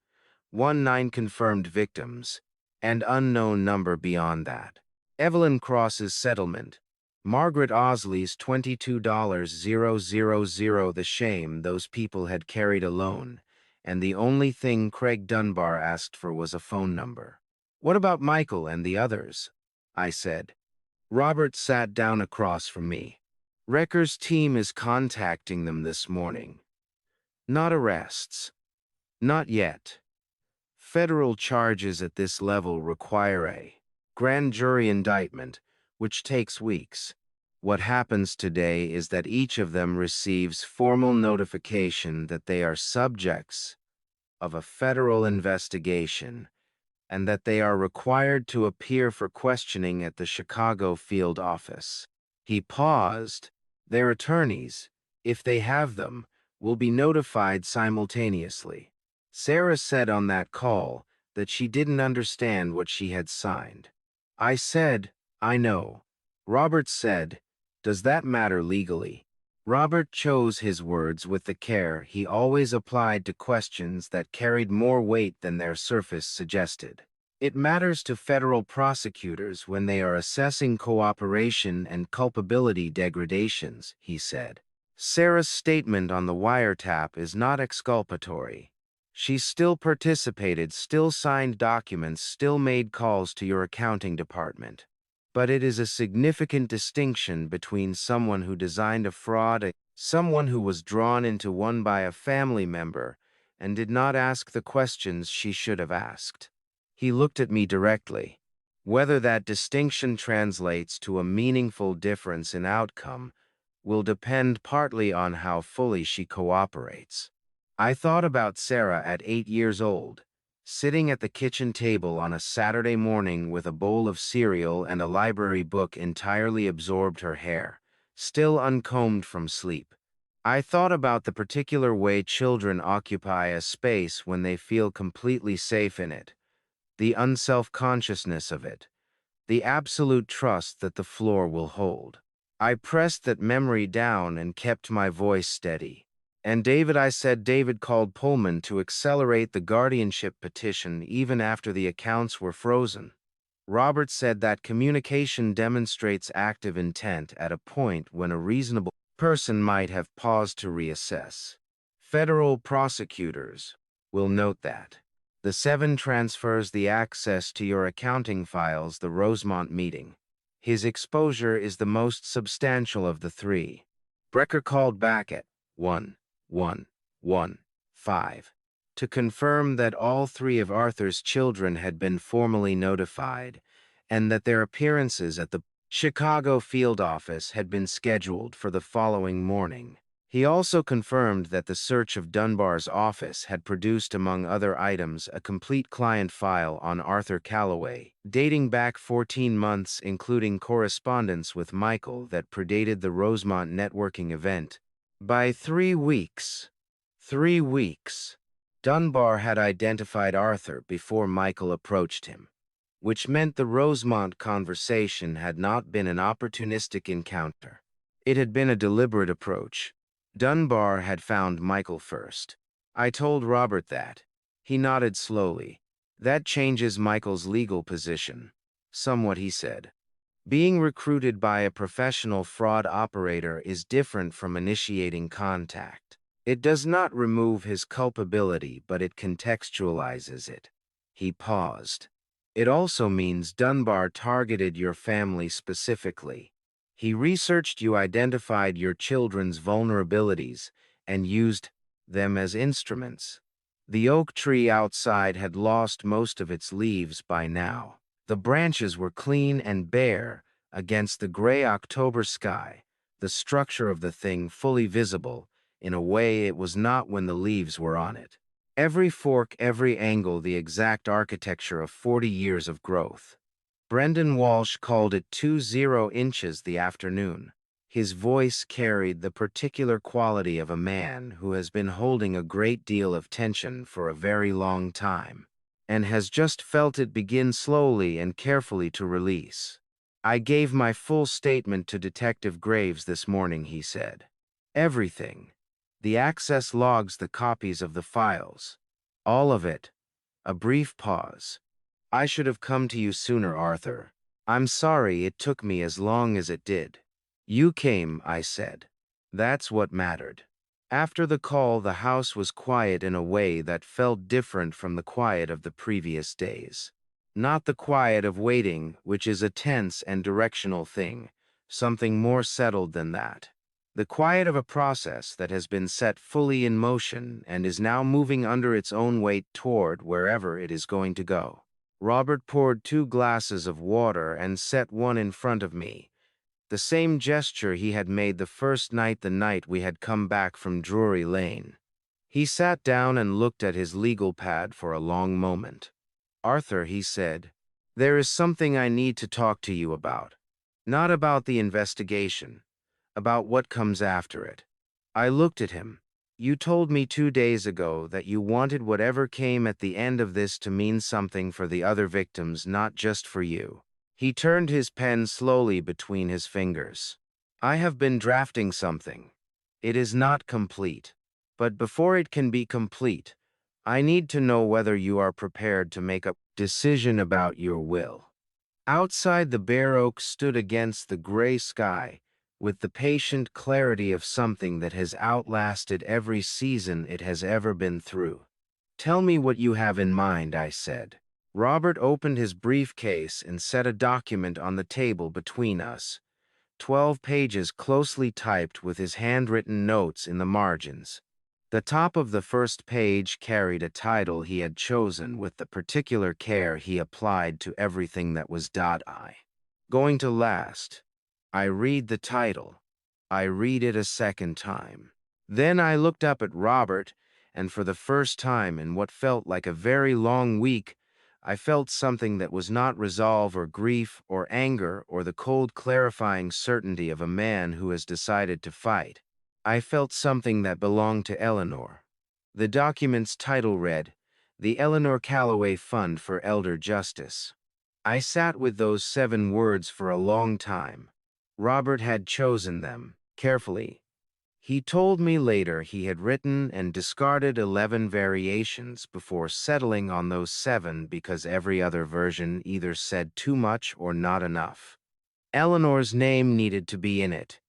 19 confirmed victims, and unknown number beyond that. Evelyn Cross's settlement, Margaret Osley's $22,000, the shame those people had carried alone, and the only thing Craig Dunbar asked for was a phone number. "What about Michael and the others?" I said. Robert sat down across from me. "Recker's team is contacting them this morning. Not arrests. Not yet. Federal charges at this level require a grand jury indictment, which takes weeks. What happens today is that each of them receives formal notification that they are subjects of a federal investigation and that they are required to appear for questioning at the Chicago field office." He paused. "Their attorneys, if they have them, will be notified simultaneously. Sarah said on that call that she didn't understand what she had signed." I said, "I know." Robert said, "Does that matter legally?" Robert chose his words with the care he always applied to questions that carried more weight than their surface suggested. "It matters to federal prosecutors when they are assessing cooperation and culpability degradations," he said. "Sarah's statement on the wiretap is not exculpatory. She still participated, still signed documents, still made calls to your accounting department. But it is a significant distinction between someone who designed a fraud and someone who was drawn into one by a family member and did not ask the questions she should have asked." He looked at me directly. "Whether that distinction translates to a meaningful difference in outcome will depend partly on how fully she cooperates." I thought about Sarah at 8 years old, sitting at the kitchen table on a Saturday morning with a bowl of cereal and a library book entirely absorbed her hair, still uncombed from sleep. I thought about the particular way children occupy a space when they feel completely safe in it, the unself-consciousness of it, the absolute trust that the floor will hold. I pressed that memory down and kept my voice steady. And David, I said, David called Pullman to accelerate the guardianship petition even after the accounts were frozen. Robert said that communication demonstrates active intent at a point when a reasonable person might have paused to reassess. Federal prosecutors will note that the 7 transfers the access to your accounting files, the Rosemont meeting. His exposure is the most substantial of the 3. Brecker called back at 1:15 to confirm that all 3 of Arthur's children had been formally notified and that their appearances at the Chicago field office had been scheduled for the following morning. He also confirmed that the search of Dunbar's office had produced, among other items, a complete client file on Arthur Callaway, dating back 14 months, including correspondence with Michael that predated the Rosemont networking event by 3 weeks. 3 weeks. Dunbar had identified Arthur before Michael approached him, which meant the Rosemont conversation had not been an opportunistic encounter. It had been a deliberate approach. Dunbar had found Michael first. I told Robert that. He nodded slowly. That changes Michael's legal position. Somewhat, he said. Being recruited by a professional fraud operator is different from initiating contact. It does not remove his culpability, but it contextualizes it. He paused. It also means Dunbar targeted your family specifically. He researched you, identified your children's vulnerabilities, and used them as instruments. The oak tree outside had lost most of its leaves by now. The branches were clean and bare against the gray October sky, the structure of the thing fully visible in a way it was not when the leaves were on it. Every fork, every angle, the exact architecture of 40 years of growth. Brendan Walsh called it 20 inches the afternoon. His voice carried the particular quality of a man who has been holding a great deal of tension for a very long time, and has just felt it begin slowly and carefully to release. I gave my full statement to Detective Graves this morning, he said. Everything. The access logs, the copies of the files. All of it. A brief pause. I should have come to you sooner, Arthur. I'm sorry it took me as long as it did. You came, I said. That's what mattered. After the call, the house was quiet in a way that felt different from the quiet of the previous days. Not the quiet of waiting, which is a tense and directional thing, something more settled than that. The quiet of a process that has been set fully in motion and is now moving under its own weight toward wherever it is going to go. Robert poured 2 glasses of water and set one in front of me, the same gesture he had made the first night, the night we had come back from Drury Lane. He sat down and looked at his legal pad for a long moment. Arthur, he said, there is something I need to talk to you about. Not about the investigation, about what comes after it. I looked at him. You told me 2 days ago that you wanted whatever came at the end of this to mean something for the other victims, not just for you. He turned his pen slowly between his fingers. I have been drafting something. It is not complete. But before it can be complete, I need to know whether you are prepared to make a decision about your will. Outside, the bare oak stood against the gray sky, with the patient clarity of something that has outlasted every season it has ever been through. Tell me what you have in mind, I said. Robert opened his briefcase and set a document on the table between us, 12 pages closely typed with his handwritten notes in the margins. The top of the first page carried a title he had chosen with the particular care he applied to everything that was .I. Going to last. I read the title. I read it a second time. Then I looked up at Robert, and for the first time in what felt like a very long week, I felt something that was not resolve or grief or anger or the cold clarifying certainty of a man who has decided to fight. I felt something that belonged to Eleanor. The document's title read, The Eleanor Callaway Fund for Elder Justice. I sat with those 7 words for a long time. Robert had chosen them, carefully. He told me later he had written and discarded 11 variations before settling on those 7 because every other version either said too much or not enough. Eleanor's name needed to be in it,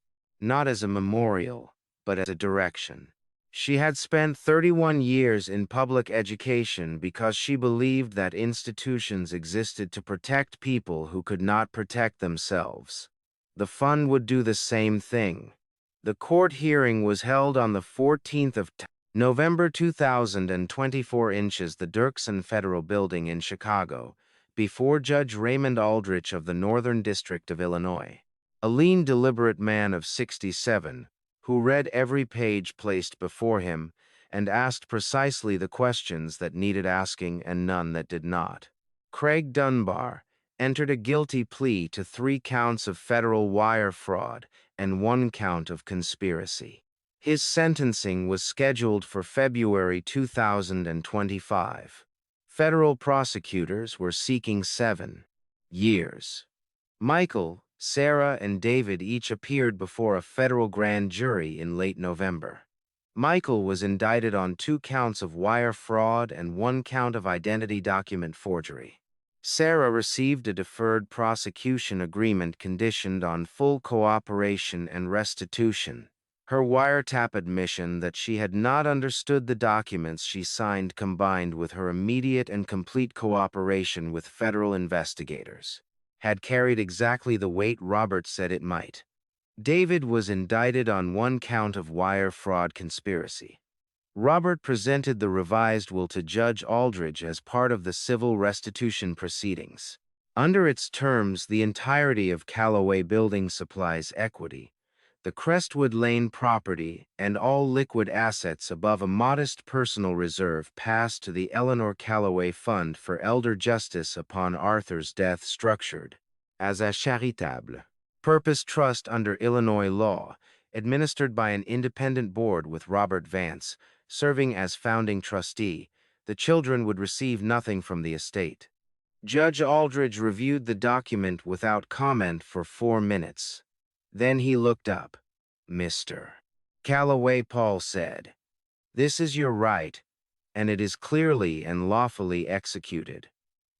not as a memorial, but as a direction. She had spent 31 years in public education because she believed that institutions existed to protect people who could not protect themselves. The fund would do the same thing. The court hearing was held on the 14th of November 2024 inches the Dirksen Federal Building in Chicago, before Judge Raymond Aldrich of the Northern District of Illinois. A lean, deliberate man of 67, who read every page placed before him and asked precisely the questions that needed asking and none that did not. Craig Dunbar entered a guilty plea to 3 counts of federal wire fraud and 1 count of conspiracy. His sentencing was scheduled for February 2025. Federal prosecutors were seeking 7 years. Michael, Sarah, and David each appeared before a federal grand jury in late November. Michael was indicted on 2 counts of wire fraud and 1 count of identity document forgery. Sarah received a deferred prosecution agreement conditioned on full cooperation and restitution. Her wiretap admission that she had not understood the documents she signed combined with her immediate and complete cooperation with federal investigators had carried exactly the weight Robert said it might. David was indicted on 1 count of wire fraud conspiracy. Robert presented the revised will to Judge Aldrich as part of the civil restitution proceedings. Under its terms, the entirety of Callaway Building Supply's equity, the Crestwood Lane property, and all liquid assets above a modest personal reserve passed to the Eleanor Callaway Fund for Elder Justice upon Arthur's death, structured as a charitable purpose trust under Illinois law, administered by an independent board with Robert Vance serving as founding trustee. The children would receive nothing from the estate. Judge Aldrich reviewed the document without comment for 4 minutes. Then he looked up. "Mr. Callaway," Paul said, "this is your right, and it is clearly and lawfully executed.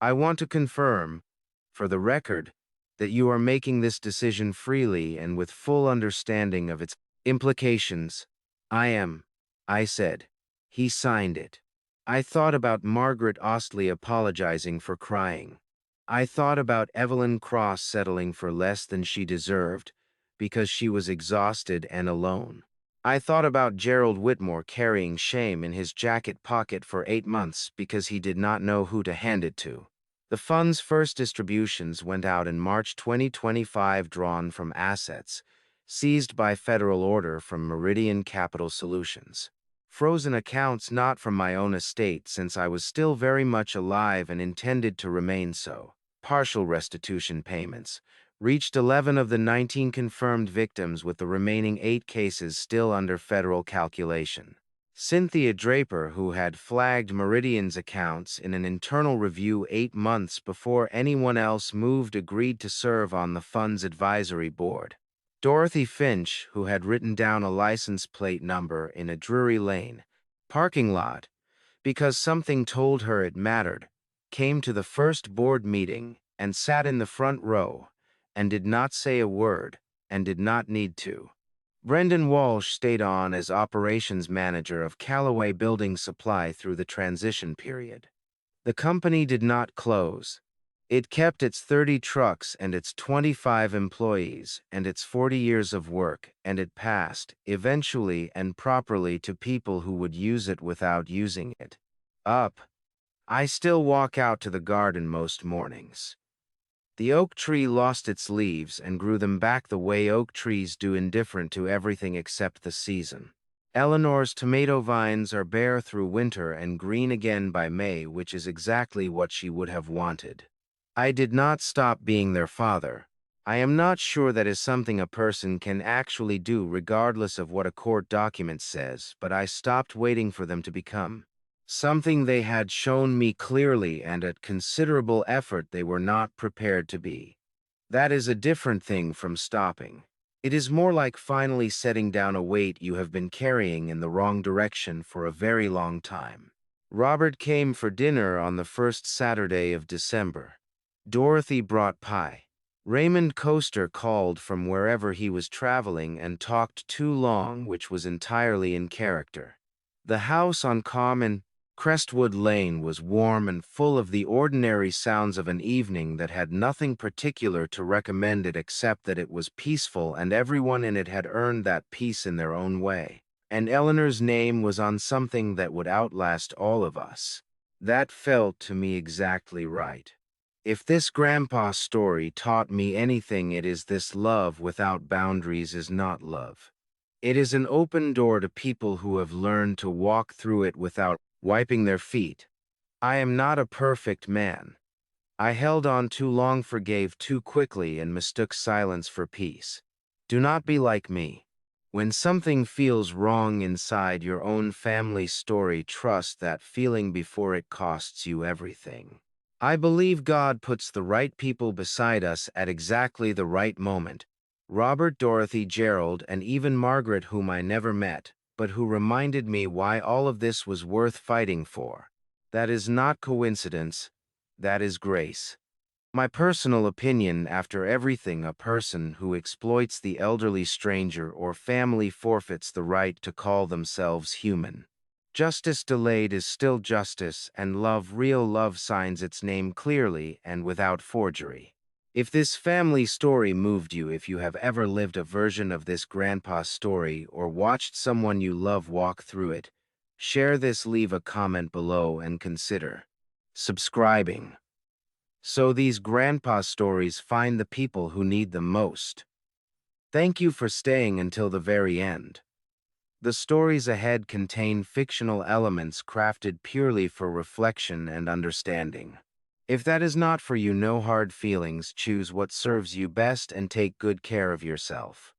I want to confirm, for the record, that you are making this decision freely and with full understanding of its implications." "I am," I said. He signed it. I thought about Margaret Ostley apologizing for crying. I thought about Evelyn Cross settling for less than she deserved because she was exhausted and alone. I thought about Gerald Whitmore carrying shame in his jacket pocket for 8 months because he did not know who to hand it to. The fund's first distributions went out in March 2025, drawn from assets seized by federal order from Meridian Capital Solutions. Frozen accounts not from my own estate since I was still very much alive and intended to remain so. Partial restitution payments reached 11 of the 19 confirmed victims, with the remaining 8 cases still under federal calculation. Cynthia Draper, who had flagged Meridian's accounts in an internal review 8 months before anyone else moved, agreed to serve on the fund's advisory board. Dorothy Finch, who had written down a license plate number in a Drury Lane parking lot because something told her it mattered, came to the first board meeting and sat in the front row and did not say a word and did not need to. Brendan Walsh stayed on as operations manager of Callaway Building Supply through the transition period. The company did not close. It kept its 30 trucks and its 25 employees and its 40 years of work, and it passed, eventually and properly, to people who would use it without using it. I still walk out to the garden most mornings. The oak tree lost its leaves and grew them back the way oak trees do, indifferent to everything except the season. Eleanor's tomato vines are bare through winter and green again by May, which is exactly what she would have wanted. I did not stop being their father. I am not sure that is something a person can actually do regardless of what a court document says, but I stopped waiting for them to become something they had shown me clearly and at considerable effort they were not prepared to be. That is a different thing from stopping. It is more like finally setting down a weight you have been carrying in the wrong direction for a very long time. Robert came for dinner on the first Saturday of December. Dorothy brought pie. Raymond Coaster called from wherever he was traveling and talked too long, which was entirely in character. The house on Common Crestwood Lane was warm and full of the ordinary sounds of an evening that had nothing particular to recommend it except that it was peaceful and everyone in it had earned that peace in their own way. And Eleanor's name was on something that would outlast all of us. That felt to me exactly right. If this grandpa story taught me anything, it is this: love without boundaries is not love. It is an open door to people who have learned to walk through it without wiping their feet. I am not a perfect man. I held on too long, forgave too quickly, and mistook silence for peace. Do not be like me. When something feels wrong inside your own family story, trust that feeling before it costs you everything. I believe God puts the right people beside us at exactly the right moment. Robert, Dorothy, Gerald, and even Margaret, whom I never met, but who reminded me why all of this was worth fighting for. That is not coincidence. That is grace. My personal opinion: after everything, a person who exploits the elderly stranger or family forfeits the right to call themselves human. Justice delayed is still justice, and love, real love, signs its name clearly and without forgery. If this family story moved you, if you have ever lived a version of this grandpa story or watched someone you love walk through it, share this, leave a comment below, and consider subscribing, so these grandpa stories find the people who need them most. Thank you for staying until the very end. The stories ahead contain fictional elements crafted purely for reflection and understanding. If that is not for you, no hard feelings. Choose what serves you best and take good care of yourself.